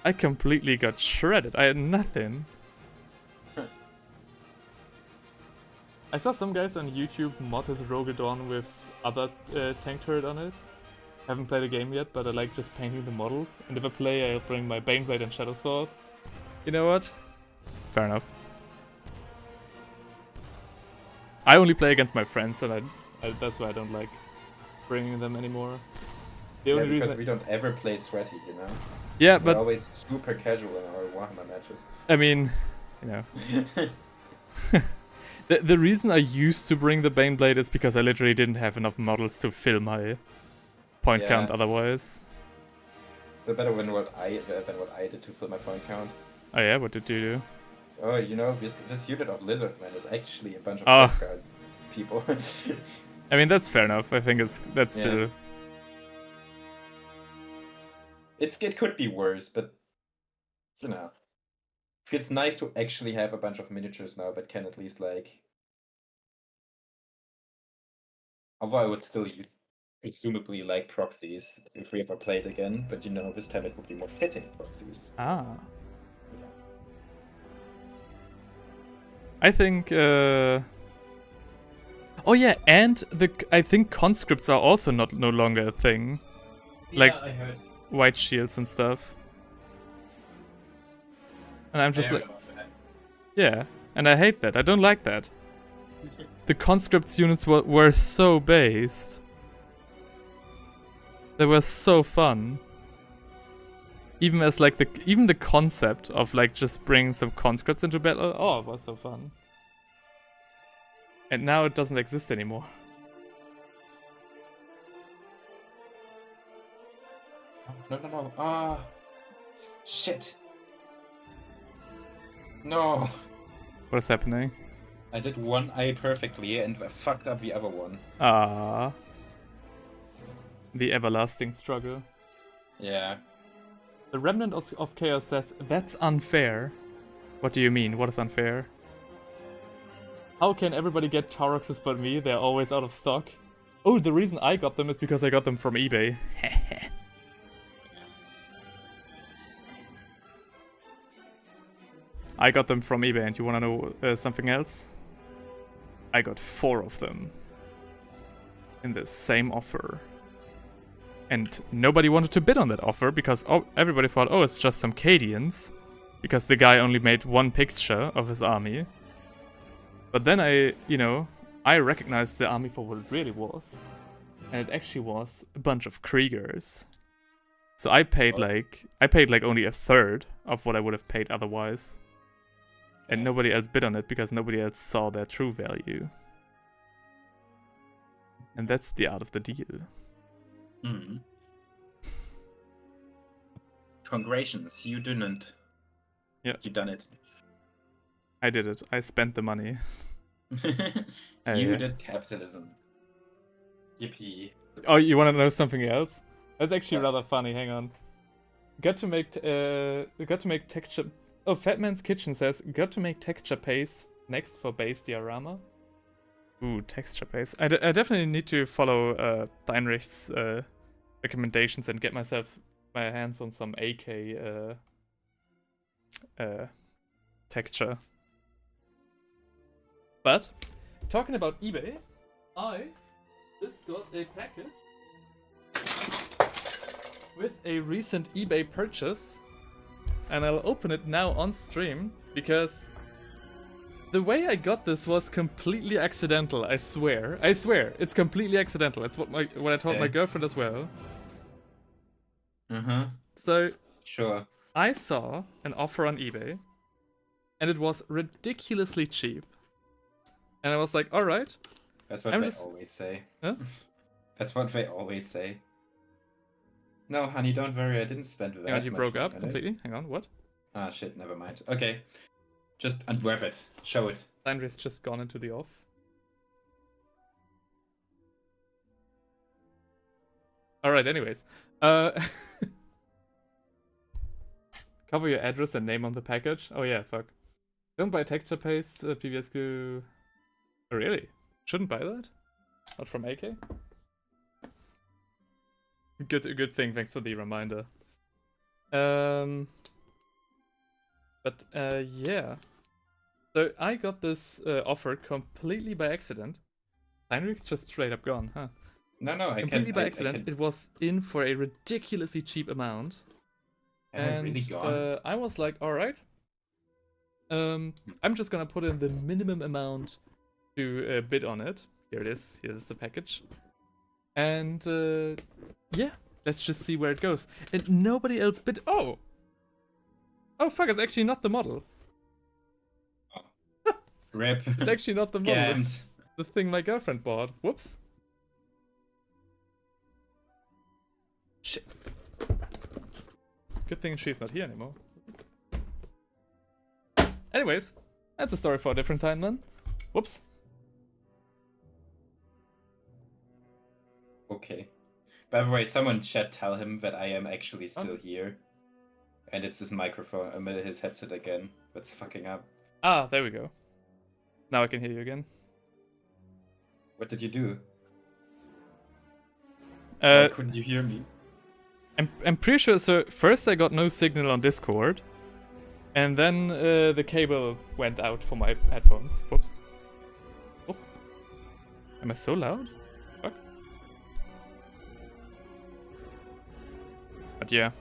I completely got shredded. I had nothing. I saw some guys on YouTube mod his Rogel Dawn with other tank turret on it. Haven't played a game yet, but I like just painting the models. And if I play, I'll bring my Baneblade and Shadow Sword. You know what? Fair enough. I only play against my friends, and that's why I don't like bringing them anymore. The only because we don't ever play sweaty, you know? Yeah, We're but... always super casual in our Warhammer matches. I mean, you know... The reason I used to bring the Baneblade is because I literally didn't have enough models to fill my point count otherwise. So better than what I did to fill my point count. Oh yeah, what did you do? Oh, you know, this unit of Lizardmen is actually a bunch of point guard people. I mean, that's fair enough. I think that's still... it could be worse, but you know, it's nice to actually have a bunch of miniatures now that can at least like. Although I would still use presumably like proxies if we ever played again, but this time it would be more fitting proxies. Ah. I think. Oh yeah, and I think conscripts are also no longer a thing. Like I heard. white shields and stuff. And I'm just like, yeah, and I hate that. I don't like that. The conscripts units were so based. They were so fun. Even as like even the concept of like just bringing some conscripts into battle, oh, it was so fun. And now it doesn't exist anymore. No. Ah, shit. No. What is happening? I did one eye perfectly and I fucked up the other one. Ah. The everlasting struggle. Yeah. The Remnant of Chaos says, that's unfair. What do you mean? What is unfair? How can everybody get Tauroxes but me? They're always out of stock. Oh, the reason I got them is because I got them from eBay. I got them from eBay, and you wanna know something else? I got 4 of them. In the same offer. And nobody wanted to bid on that offer because everybody thought, oh, it's just some Cadians. Because the guy only made 1 picture of his army. But then I recognized the army for what it really was. And it actually was a bunch of Kriegers. So I paid like only a third of what I would have paid otherwise. And nobody else bid on it because nobody else saw their true value. And that's the art of the deal. Mm. Congratulations, you didn't. Yeah. You done it. I did it. I spent the money. You did capitalism. Yippee. Oh, you want to know something else? That's actually Yeah. rather funny. Hang on. Got to make texture. Oh, Fatman's Kitchen says got to make texture paste next for base diorama. Ooh, texture paste. I definitely need to follow Heinrich's recommendations and get my hands on some AK texture. But talking about eBay, I just got a package with a recent eBay purchase, and I'll open it now on stream because the way I got this was completely accidental. I swear, it's completely accidental. It's what I told my girlfriend as well. So Sure. I saw an offer on eBay, and it was ridiculously cheap. And I was like, all right. That's what they always say. Huh? That's what they always say. No, honey, don't worry. I didn't spend that. Hang on, you much broke up on it. completely. Hang on, what? Ah, shit. Never mind. Okay, just unwrap it. Show it. Heinrich's just gone into the off. All right. Anyways, cover your address and name on the package. Oh yeah, fuck. Don't buy texture paste. PBSQ. Oh, really? Shouldn't buy that? Not from AK? Good thing. Thanks for the reminder. Yeah. So I got this offer completely by accident. Heinrich's just straight up gone, huh? No, I completely by I accident. can... It was in for a ridiculously cheap amount. Am I really gone? I was like, all right. I'm just gonna put in the minimum amount to bid on it. Here it is. Here's the package. And yeah, let's just see where it goes. And nobody else bid. Oh fuck! It's actually not the model. Rip. It's actually not the model. Scammed. It's the thing my girlfriend bought. Whoops. Shit. Good thing she's not here anymore. Anyways, that's a story for a different time then. Whoops. Okay. By the way, someone in chat tell him that I am actually Oh. still here. And it's his microphone, his headset again. That's fucking up. Ah, there we go. Now I can hear you again. What did you do? Why Uh, couldn't you hear me? I'm pretty sure. So first I got no signal on Discord, and then the cable went out for my headphones. Whoops. Oh, am I so loud? Fuck. But yeah.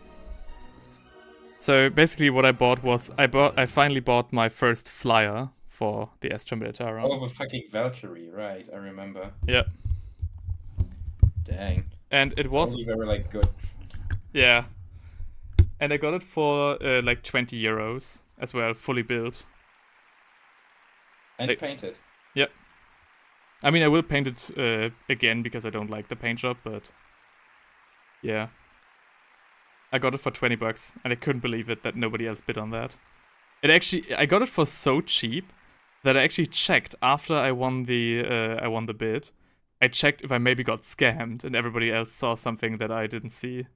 So basically, what I bought was I finally bought my first flyer for the Astra Militarum. Oh, the fucking Valkyrie, right? I remember. Yeah. Dang. And it was Only they were like good. yeah. And I got it for like 20 euros as well, fully built. And Like- painted. Yep. I mean, I will paint it again because I don't like the paint job, but yeah. I got it for 20 bucks, and I couldn't believe it that nobody else bid on that. I got it for so cheap that I actually checked after I won the bid. I checked if I maybe got scammed and everybody else saw something that I didn't see.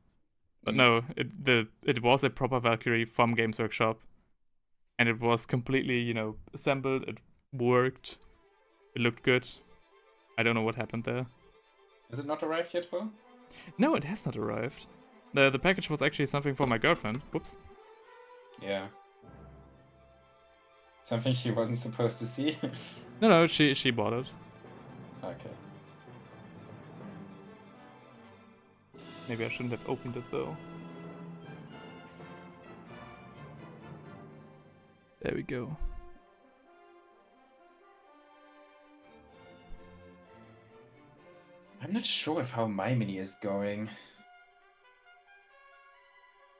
But no, it was a proper Valkyrie from Games Workshop, and it was completely, assembled. It worked. It looked good. I don't know what happened there. Is it not arrived yet, though? No, it has not arrived. The package was actually something for my girlfriend. Whoops. Yeah. Something she wasn't supposed to see? No, she bought it. Okay. Maybe I shouldn't have opened it though. There we go. I'm not sure of how my mini is going.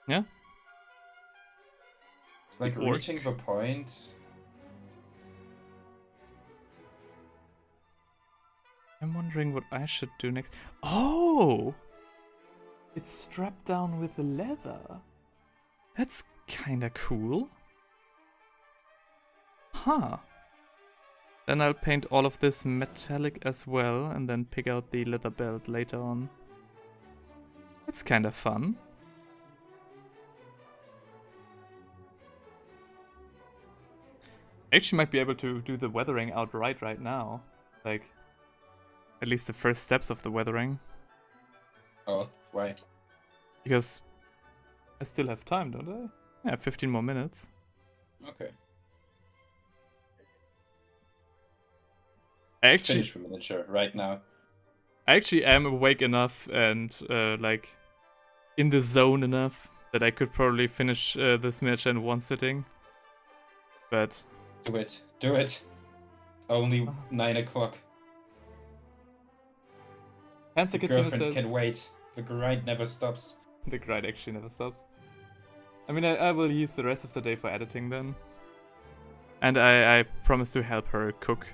Yeah? It's like It worked. reaching the point. I'm wondering what I should do next. Oh! It's strapped down with leather. That's kinda cool. Huh. Then I'll paint all of this metallic as well, and then pick out the leather belt later on. That's kinda fun. I actually might be able to do the weathering outright right now. Like, at least the first steps of the weathering. Oh, why? Because I still have time, don't I? Yeah, 15 more minutes. Okay. I actually, Finish the miniature right now. I actually am awake enough and like in the zone enough that I could probably finish this miniature in one sitting. But Do it. Do it. Only 9 o'clock. Hans The Kitsune girlfriend says can wait. The grind never stops. the grind actually never stops. I mean, I will use the rest of the day for editing then. And I promise to help her cook.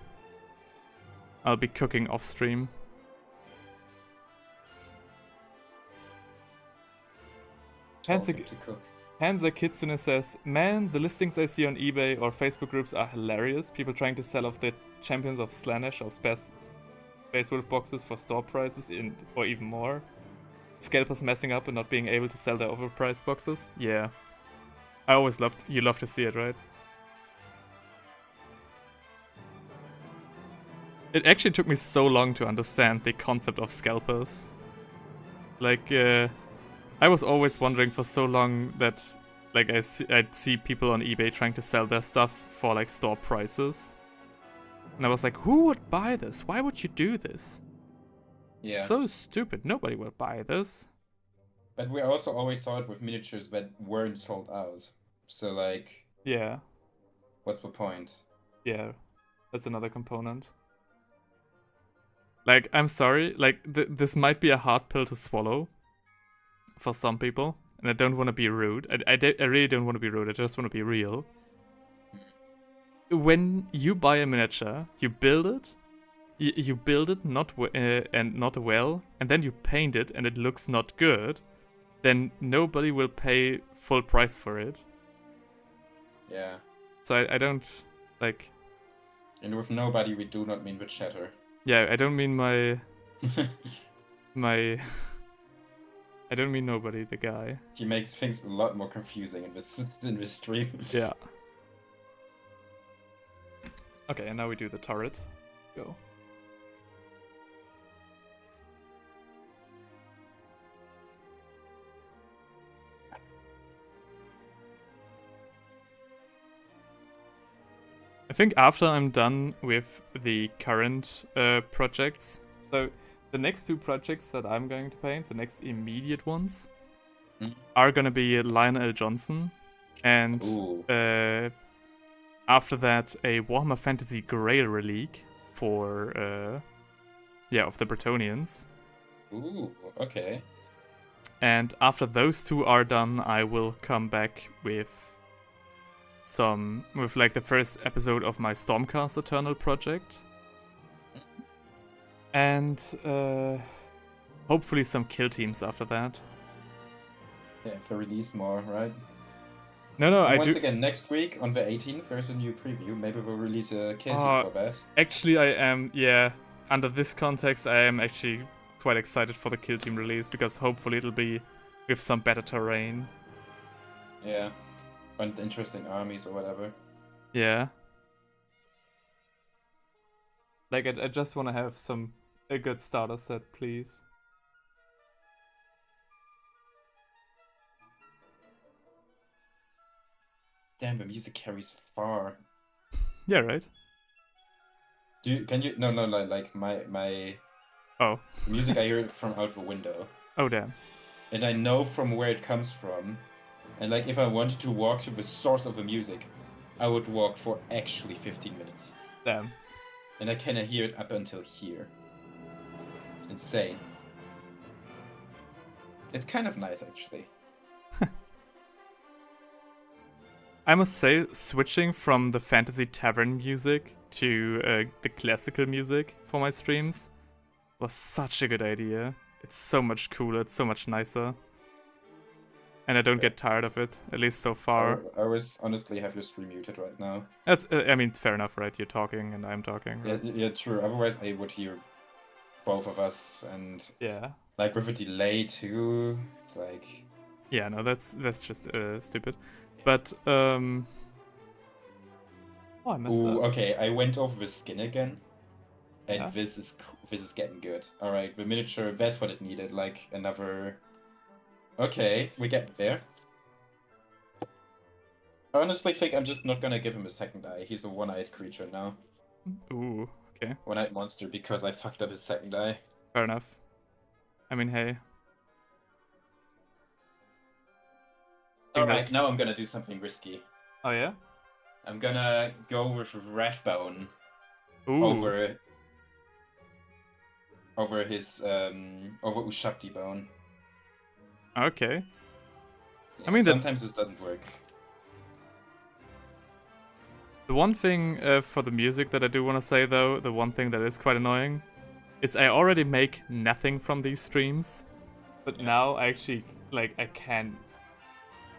I'll be cooking off stream. Told him to cook. Hansa Kitsune says, man, the listings I see on eBay or Facebook groups are hilarious. People trying to sell off the Champions of Slaanesh or Space Wolf boxes for store prices or even more. Scalpers messing up and not being able to sell their overpriced boxes. Yeah. I always you love to see it, right? It actually took me so long to understand the concept of scalpers. Like, I was always wondering for so long that, like, I'd see people on eBay trying to sell their stuff for, like, store prices. And I was like, who would buy this? Why would you do this? Yeah. So stupid. Nobody will buy this. But we also always saw it with miniatures that weren't sold out. So, like, Yeah. what's the point? Yeah. That's another component. Like, I'm sorry. Like, this might be a hard pill to swallow for some people. And I don't want to be rude. I really don't want to be rude. I just want to be real. When you buy a miniature, you build it. You build it not well, and then you paint it, and it looks not good. Then nobody will pay full price for it. Yeah. So I don't like. And with nobody, we do not mean the chatter. Yeah, I don't mean my I don't mean nobody, the guy. He makes things a lot more confusing in this stream. Yeah. Okay, and now we do the turret. Go. I think after I'm done with the current projects, so the next two projects that I'm going to paint, the next immediate ones, are gonna be Lionel Johnson, and after that a Warhammer Fantasy Grail Relic for of the Bretonnians. Ooh, okay. And after those two are done, I will come back with like the first episode of my Stormcast Eternal project. And hopefully some kill teams after that. Yeah, to release more, right? No, and I once do. Again, next week on the 18th, there's a new preview. Maybe we'll release a kill team for that. Actually, I am, under this context, I am actually quite excited for the kill team release, because hopefully it'll be with some better terrain. Yeah. And interesting armies or whatever. Yeah. Like, I just want to have a good starter set, please. Damn, the music carries far. Yeah, right? No, like my Oh. the music I hear from out the window. Oh, damn. And I know from where it comes from. And like, if I wanted to walk to the source of the music, I would walk for actually 15 minutes. Damn. And I can hear it up until here. It's insane. It's kind of nice, actually. I must say, switching from the fantasy tavern music to the classical music for my streams was such a good idea. It's so much cooler, it's so much nicer. And I don't get tired of it, at least so far. I always honestly have your stream muted right now. That's, I mean, fair enough, right? You're talking and I'm talking. Right? Yeah, true. Otherwise, I would hear both of us, and yeah, like with a delay too. It's like, yeah, no, that's just stupid. But oh, I messed up. Okay, I went over the skin again, and Yeah. this is getting good. All right, the miniature, that's what it needed. Like another. Okay, we get there. I honestly think I'm just not gonna give him a second eye. He's a one-eyed creature now. Ooh, okay. One-eyed monster because I fucked up his second eye. Fair enough. I mean, hey. Alright, now I'm gonna do something risky. Oh, yeah? I'm gonna go with Ratbone Ooh. over his over Ushabti Bone. Okay. Yeah, I mean, sometimes this doesn't work. The one thing for the music that I do want to say, though, the one thing that is quite annoying, is I already make nothing from these streams, but now I actually, like, I can't,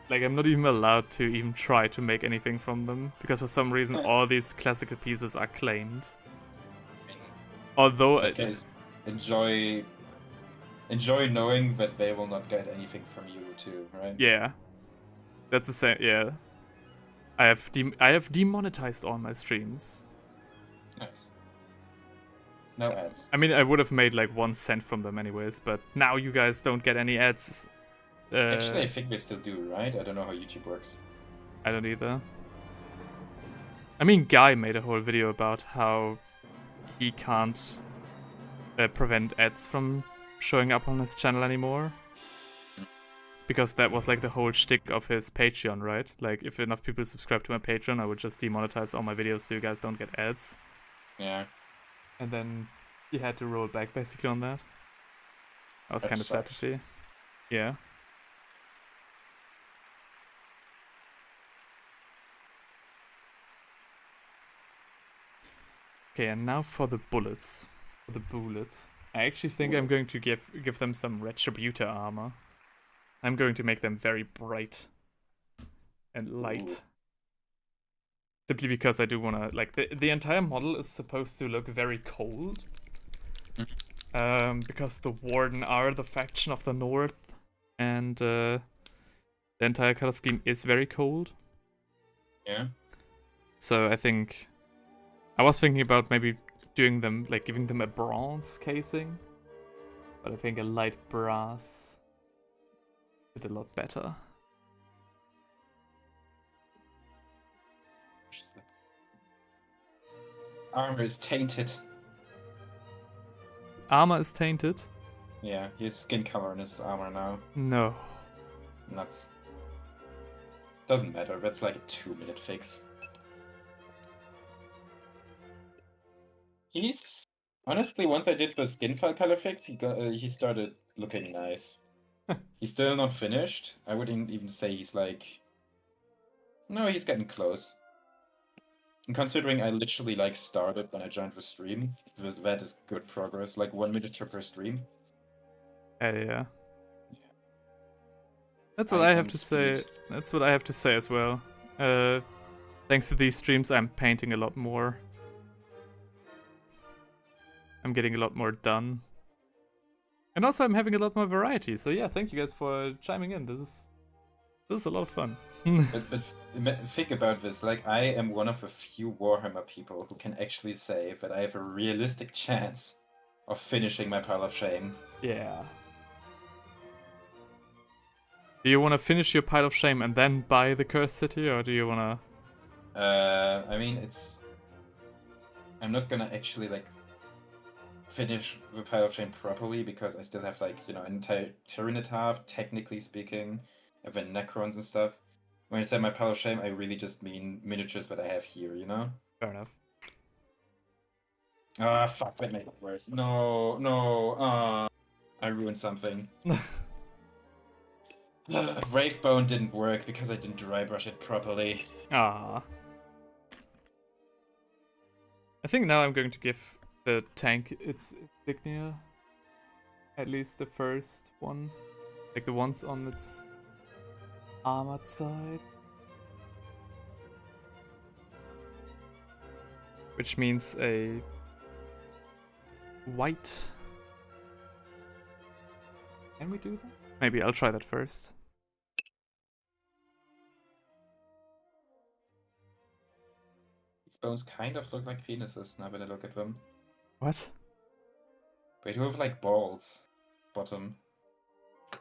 like, I'm not even allowed to even try to make anything from them, because for some reason all these classical pieces are claimed. Although... Enjoy knowing that they will not get anything from you too, right? Yeah. That's the same, yeah. I have demonetized all my streams. Nice. No ads. I mean, I would have made like 1 cent from them anyways, but now you guys don't get any ads. Actually, I think they still do, right? I don't know how YouTube works. I don't either. I mean, Guy made a whole video about how he can't prevent ads from showing up on his channel anymore. Because that was like the whole shtick of his Patreon, right? Like, if enough people subscribe to my Patreon, I would just demonetize all my videos so you guys don't get ads. Yeah. And then you had to roll back basically on that. That was kind of sad to see. Yeah. Okay, and now for the bullets. For the bullets. I actually think I'm going to give them some Retributor armor. I'm going to make them very bright and light. Ooh. Simply because I do want to, like, the entire model is supposed to look very cold. Because the Warden are the faction of the North, and the entire color scheme is very cold. Yeah. So I think I was thinking about maybe doing them, like giving them a bronze casing, but I think a light brass did a lot better. Armor is tainted. Armor is tainted? Yeah, his skin color in his armor now. No. Nuts. Doesn't matter, that's like a 2-minute fix. He's honestly, once I did the skin file color fix, he started looking nice. He's still not finished. I wouldn't even say he's like. No, he's getting close. And considering I literally like started when I joined the stream, that is good progress. Like 1 miniature per stream. Yeah. That's what I have to Speed. say. That's what I have to say as well. Thanks to these streams, I'm painting a lot more. I'm getting a lot more done. And also I'm having a lot more variety. So yeah, thank you guys for chiming in. This is a lot of fun. but think about this. Like, I am one of a few Warhammer people who can actually say that I have a realistic chance of finishing my pile of shame. Yeah. Do you want to finish your pile of shame and then buy the cursed city, or do you want to? I mean, I'm not gonna actually like finish the pile of shame properly because I still have like, you know, an entire Tyranitav, technically speaking, and then Necrons and stuff. When I say my pile of shame, I really just mean miniatures that I have here, you know? Fair enough. Ah, fuck, that makes it worse. No, I ruined something. Wravebone didn't work because I didn't dry brush it properly. Ah. I think now I'm going to give the tank its insignia. At least the first one. Like the ones on its armored side. Which means a white. Can we do that? Maybe I'll try that first. These bones kind of look like penises now that I look at them. What? They do have like balls. Bottom.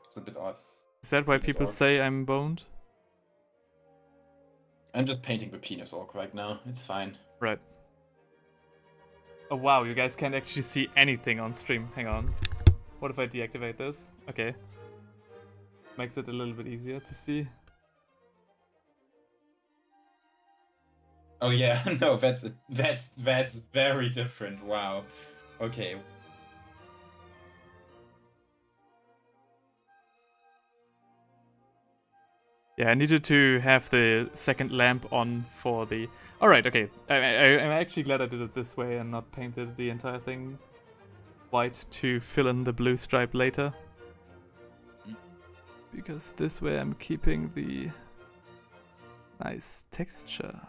It's a bit odd. Is that why Penis people orc. say I'm boned? I'm just painting the penis orc right now. It's fine. Right. Oh wow, you guys can't actually see anything on stream. Hang on. What if I deactivate this? Okay. Makes it a little bit easier to see. Oh yeah, no, that's very different. Wow. Okay. Yeah, I needed to have the second lamp on for the... Alright, okay. I'm actually glad I did it this way and not painted the entire thing white to fill in the blue stripe later. Because this way I'm keeping the nice texture.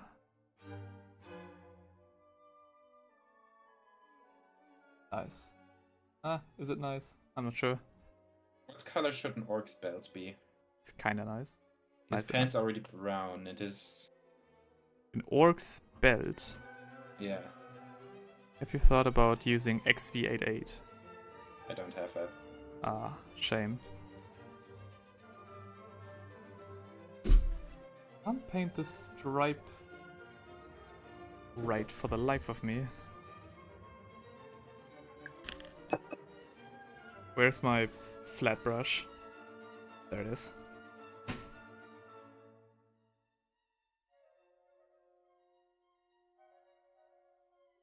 Nice. Ah, is it nice? I'm not sure. What color should an orc's belt be? It's kinda nice. His Nice pants are already brown. It is. An orc's belt. Yeah, Have you thought about using XV88? I don't have that. Ah, shame. Can't paint the stripe right for the life of me. Where's my flat brush? There it is.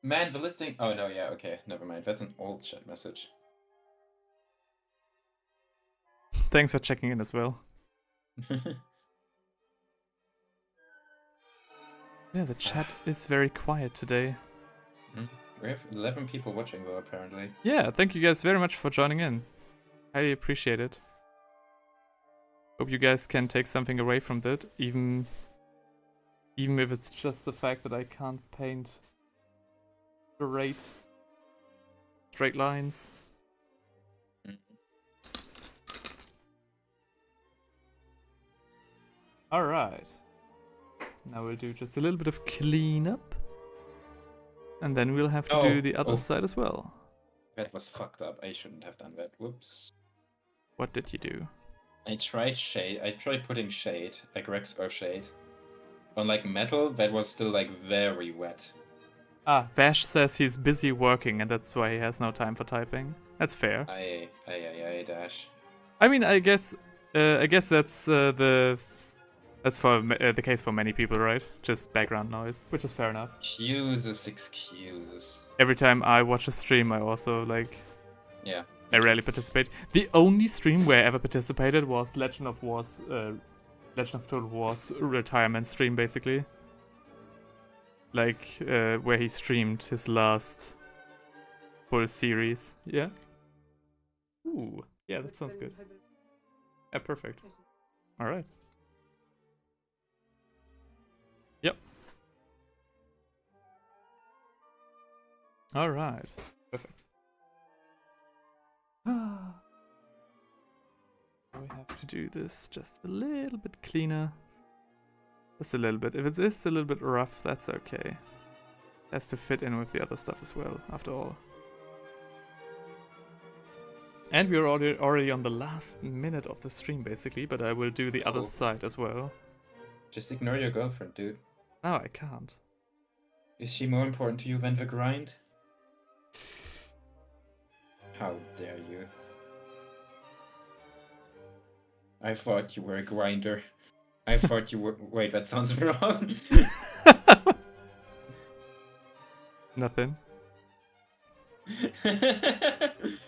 Man, the listing. Oh no, yeah, okay, never mind. That's an old chat message. Thanks for checking in as well. Yeah, the chat is very quiet today. We have 11 people watching though, apparently. Yeah, thank you guys very much for joining in. Highly appreciate it. Hope you guys can take something away from that, even if it's just the fact that I can't paint straight lines. Alright. Now we'll do just a little bit of cleanup. And then we'll have to do the other side as well. That was fucked up. I shouldn't have done that. Whoops. What did you do? I tried shade. I tried putting shade, like Rex or shade, on like metal that was still like very wet. Ah, Vash says he's busy working and that's why he has no time for typing. That's fair. I dash. I mean, I guess that's that's for the case for many people, right? Just background noise, which is fair enough. Excuses. Every time I watch a stream, I also like. Yeah. I rarely participate. The only stream where I ever participated was Legend of Total War's retirement stream, basically. Like where he streamed his last full series. Yeah. Ooh, yeah, that sounds good. Yeah, perfect. All right. Yep. All right. Perfect. We have to do this just a little bit cleaner. Just a little bit. If it is a little bit rough, that's okay. Has to fit in with the other stuff as well, after all. And we're already on the last minute of the stream, basically, but I will do the other side as well. Just ignore your girlfriend, dude. No, I can't. Is she more important to you than the grind? How dare you? I thought you were a grinder. I thought you were. Wait, that sounds wrong. Nothing.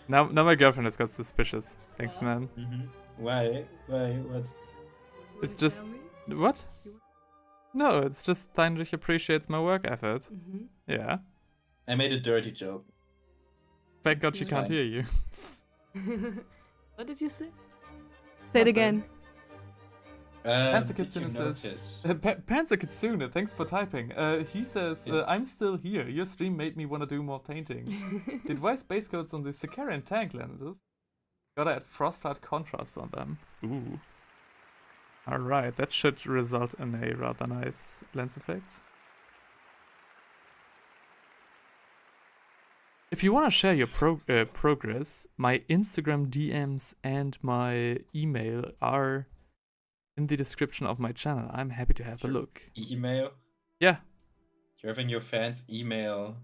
Now my girlfriend has got suspicious. Thanks, man. Why? What? It's just what? No, it's just Heinrich appreciates my work effort. Yeah. I made a dirty joke. Thank God she can't hear you. What did you say? Say it again. Panzer Kitsune says... Panzer Kitsune, thanks for typing. He says, I'm still here. Your stream made me want to do more painting. Did why space coats on the Sicarian tank lenses? Gotta add frost-hard contrasts on them. Ooh. Alright, that should result in a rather nice lens effect. If you want to share your progress, my Instagram DMs and my email are in the description of my channel. I'm happy to have a look. Email? Yeah. You're having your fans email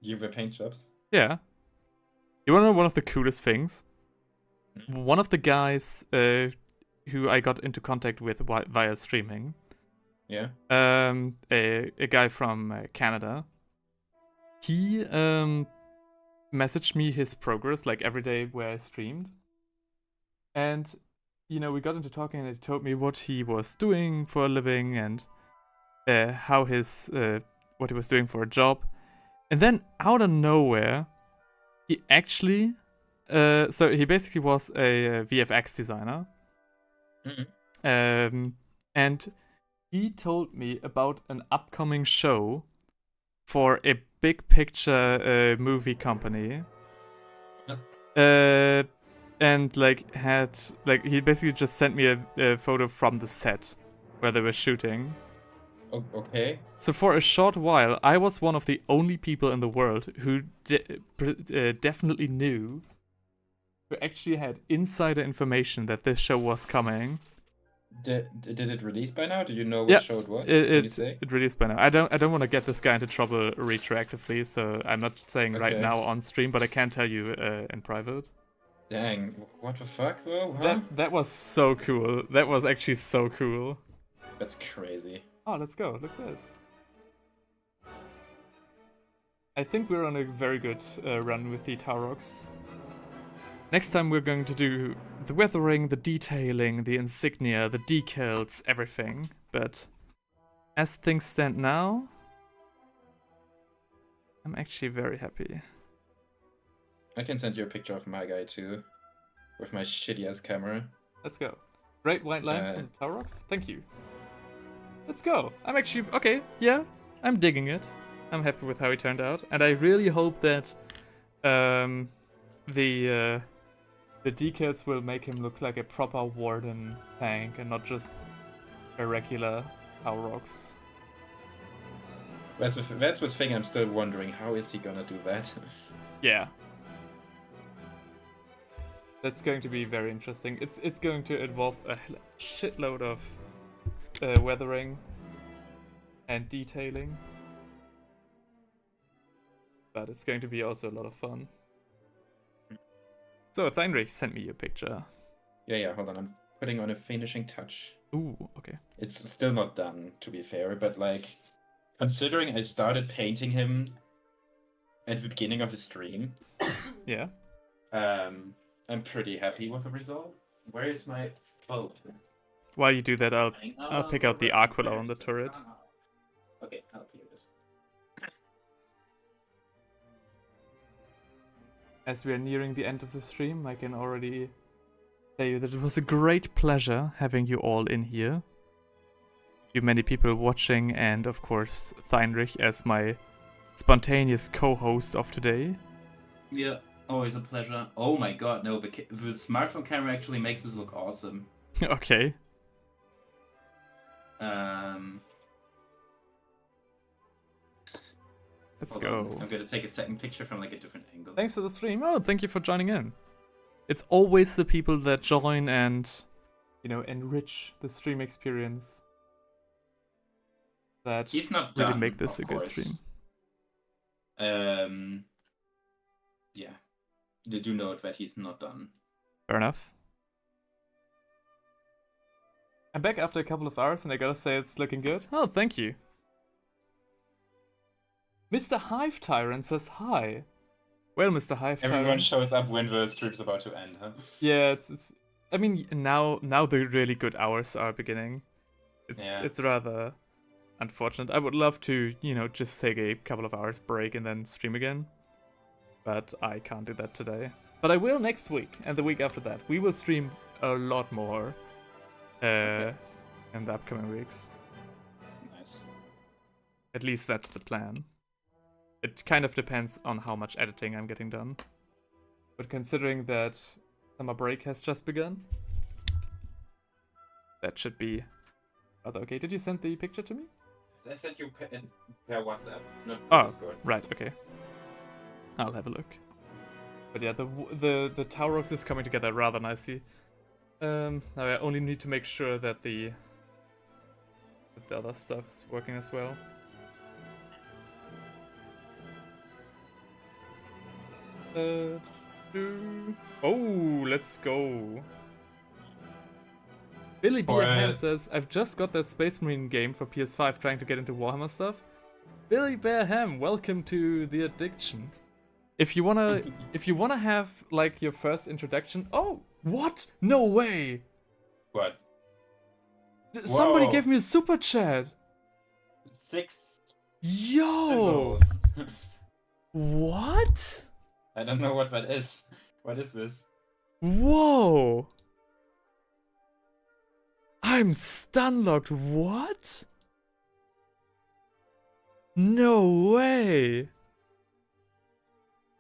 you the paint jobs? Yeah. You want to know one of the coolest things? One of the guys who I got into contact with via streaming. Yeah. A guy from Canada. He messaged me his progress like every day where I streamed. And you know, we got into talking and he told me what he was doing for a living and how his what he was doing for a job. And then out of nowhere, he actually so he basically was a VFX designer. And he told me about an upcoming show for a big picture movie company. And like he basically just sent me a photo from the set where they were shooting. Okay. So for a short while, I was one of the only people in the world who definitely knew, who actually had insider information that this show was coming. Did it release by now? Do you know what show it was? It released by now. I don't want to get this guy into trouble retroactively, so I'm not saying right now on stream, but I can tell you in private. Dang, what the fuck though? Huh? That was so cool. That was actually so cool. That's crazy. Oh, let's go. Look at this. I think we're on a very good run with the Taurox. Next time we're going to do the weathering, the detailing, the insignia, the decals, everything. But as things stand now, I'm actually very happy. I can send you a picture of my guy too, with my shitty ass camera. Let's go. Great white lines and Taurox. Thank you. Let's go. I'm actually okay. Yeah, I'm digging it. I'm happy with how it turned out, and I really hope that the decals will make him look like a proper Warden tank and not just a regular Taurox. That's the thing. I'm still wondering, how is he gonna do that? Yeah. That's going to be very interesting. It's going to involve a shitload of weathering and detailing. But it's going to be also a lot of fun. So, Theinrich sent me your picture. Yeah, hold on. I'm putting on a finishing touch. Ooh, okay. It's still not done, to be fair, but like, considering I started painting him at the beginning of the stream, Yeah. I'm pretty happy with the result. Where is my phone? While you do that, I'll pick out the Aquila on the turret. Okay, I'll clear this. As we are nearing the end of the stream, I can already say that it was a great pleasure having you all in here. You many people watching, and of course Theinrich as my spontaneous co-host of today. Yeah, always a pleasure. Oh my god, no, the smartphone camera actually makes this look awesome. Okay. Let's Hold go. on. I'm gonna take a second picture from like a different angle. Thanks for the stream. Oh, thank you for joining in. It's always the people that join and, you know, enrich the stream experience that He's not really done, make this of a good course. stream. Yeah. They do note that he's not done. Fair enough. I'm back after a couple of hours and I gotta say it's looking good. Oh, thank you. Mr. Hive Tyrant says hi. Well, Mr. Hive Everyone Tyrant. shows up when the stream's about to end, huh? Yeah, it's. I mean, now the really good hours are beginning. It's rather unfortunate. I would love to, you know, just take a couple of hours break and then stream again. But I can't do that today. But I will next week and the week after that. We will stream a lot more in the upcoming weeks. Nice. At least that's the plan. It kind of depends on how much editing I'm getting done. But considering that summer break has just begun, that should be rather okay. Did you send the picture to me? I sent you per WhatsApp, not Oh, Discord. right, okay. I'll have a look. But yeah, the Taurox is coming together rather nicely. Now I only need to make sure that the other stuff is working as well. Oh, let's go. Billy Bear says, I've just got that Space Marine game for PS5 trying to get into Warhammer stuff. Billy Bear Ham, welcome to the addiction. If you wanna have like your first introduction. Oh, what? No way! What? Somebody Whoa. gave me a super chat. 6 Yo! symbols. What? I don't know what that is. What is this? Whoa! I'm stunlocked. What? No way!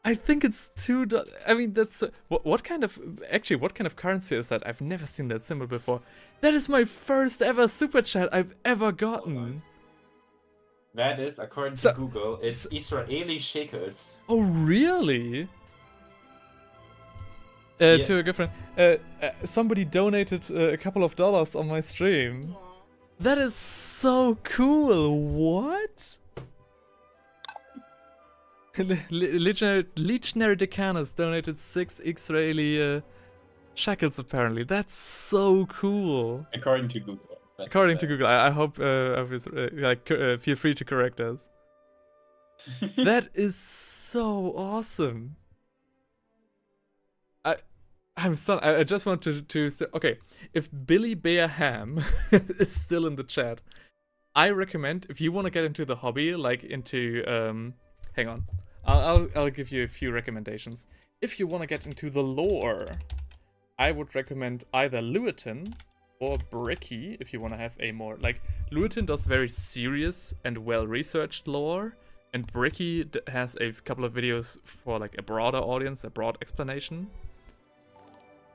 I think it's $2. I mean, that's what kind of currency is that? I've never seen that symbol before. That is my first ever super chat I've ever gotten. That is, according to Google, it's Israeli shekels. Oh, really? Yeah. To a girlfriend. Somebody donated a couple of dollars on my stream. That is so cool. What? Legionary Decanus donated 6 Israeli shekels, apparently. That's so cool. According to Google. According to Google. I hope feel free to correct us. That is so awesome. I'm stunned. I just want to okay, if Billy Bear Ham is still in the chat, I recommend if you want to get into the hobby, like into hang on. I'll give you a few recommendations. If you want to get into the lore, I would recommend either Lewitton or Bricky if you want to have a more like Lewitton does very serious and well-researched lore, and Bricky has a couple of videos for like a broader audience, a broad explanation.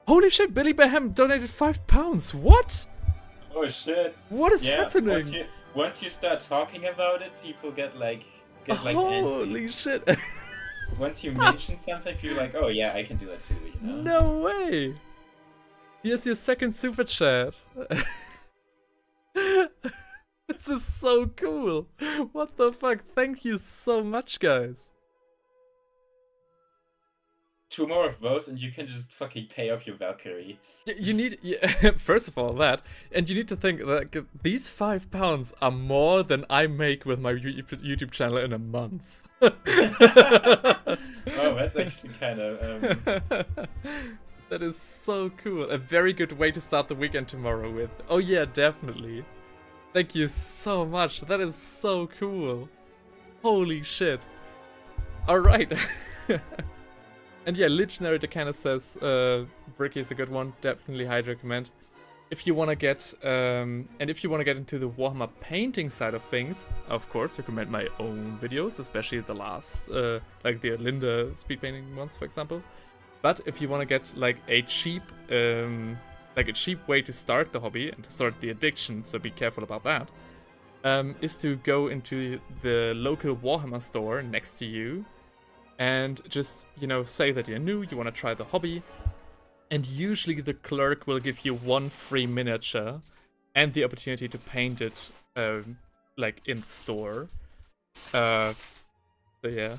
Holy shit, Billy Beham donated £5. What? Oh shit. What is Yeah, happening? Once you start talking about it, people get like antsy. Holy shit. Once you mention something, people are like, oh yeah, I can do that too, you know? No way. Here's your second super chat. This is so cool. What the fuck? Thank you so much, guys. 2 more of those and you can just fucking pay off your Valkyrie. You need, first of all, that, and you need to think that these £5 are more than I make with my YouTube channel in a month. Oh, that's actually kind of... That is so cool. A very good way to start the weekend tomorrow with. Oh yeah, definitely. Thank you so much. That is so cool. Holy shit. Alright. And yeah, Legionary Decana says Bricky is a good one. Definitely highly recommend. If you want to get into the Warhammer painting side of things, of course, recommend my own videos, especially the last, like the Linda speed painting ones, for example. But if you want to get like a cheap way to start the hobby and to start the addiction, so be careful about that, is to go into the local Warhammer store next to you and just, you know, say that you're new, you want to try the hobby. And usually the clerk will give you 1 free miniature and the opportunity to paint it, like, in the store. So yeah,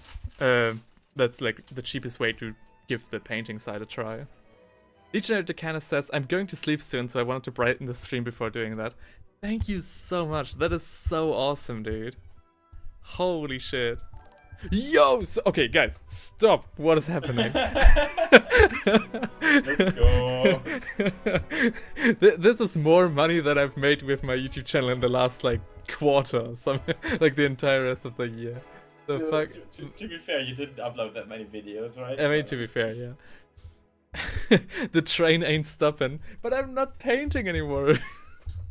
that's like the cheapest way to give the painting side a try. Legionary Decana says, I'm going to sleep soon, so I wanted to brighten the stream before doing that. Thank you so much. That is so awesome, dude. Holy shit. Yo! Okay, guys, stop. What is happening? Let's go. This is more money than I've made with my YouTube channel in the last, like, quarter. Something like the entire rest of the year. The fuck? To be fair, you didn't upload that many videos, right? I mean, to be fair, yeah. The train ain't stopping, but I'm not painting anymore.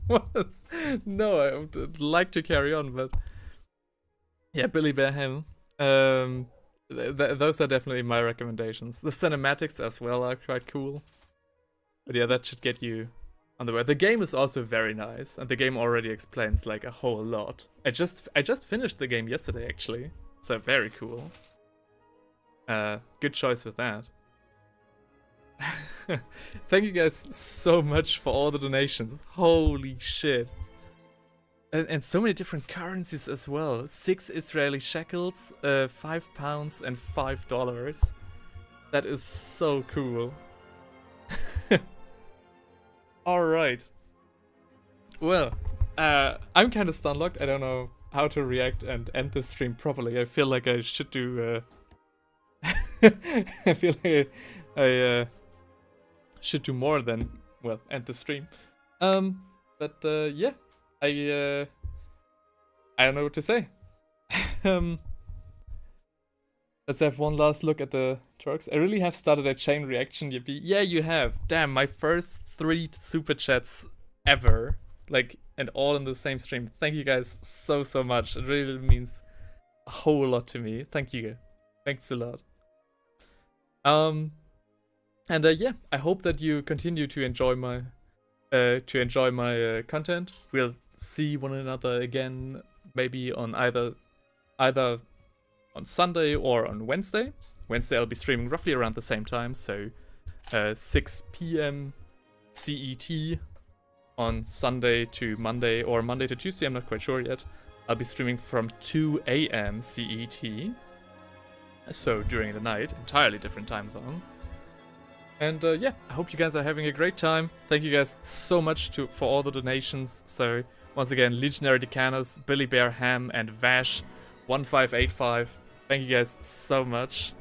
What? No, I would like to carry on, but yeah, Billy Bear Ham. Those are definitely my recommendations. The cinematics as well are quite cool. But yeah, that should get you on the way. The game is also very nice, and the game already explains like a whole lot. I just finished the game yesterday actually, so very cool. Good choice with that. Thank you guys so much for all the donations. Holy shit. And so many different currencies as well. 6 Israeli shekels, £5 and $5. That is so cool. Alright. Well, I'm kind of stun-locked. I don't know how to react and end the stream properly. I feel like I should do... I feel like I should do more than, well, end the stream. But yeah. I don't know what to say. Let's have one last look at the Taurox. I really have started a chain reaction, Yippee. Yeah, you have. Damn, my first 3 super chats ever. Like, and all in the same stream. Thank you guys so much. It really means a whole lot to me. Thank you. Thanks a lot. And yeah, I hope that you continue to enjoy my content. We'll see one another again, maybe on either on Sunday or on Wednesday. Wednesday I'll be streaming roughly around the same time, so 6 p.m. CET on Sunday to Monday, or Monday to Tuesday, I'm not quite sure yet. I'll be streaming from 2 a.m. CET, so during the night, entirely different time zone. And yeah, I hope you guys are having a great time. Thank you guys so much for all the donations. So once again, Legionary Decanas, Billy Bear Ham, and Vash1585. Thank you guys so much.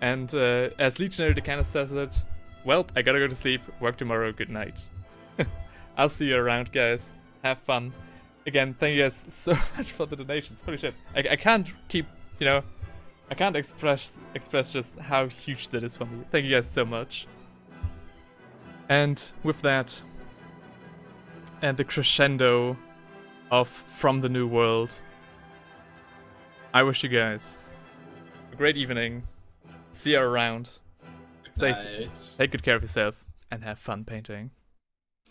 And as Legionary Decana says it, well, I gotta go to sleep. Work tomorrow. Good night. I'll see you around, guys. Have fun. Again, thank you guys so much for the donations. Holy shit. I can't keep, you know, I can't express just how huge that is for me. Thank you guys so much. And with that, and the crescendo of From the New World, I wish you guys a great evening. See you around. Stay safe. Take good care of yourself and have fun painting.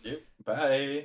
Yep. Bye.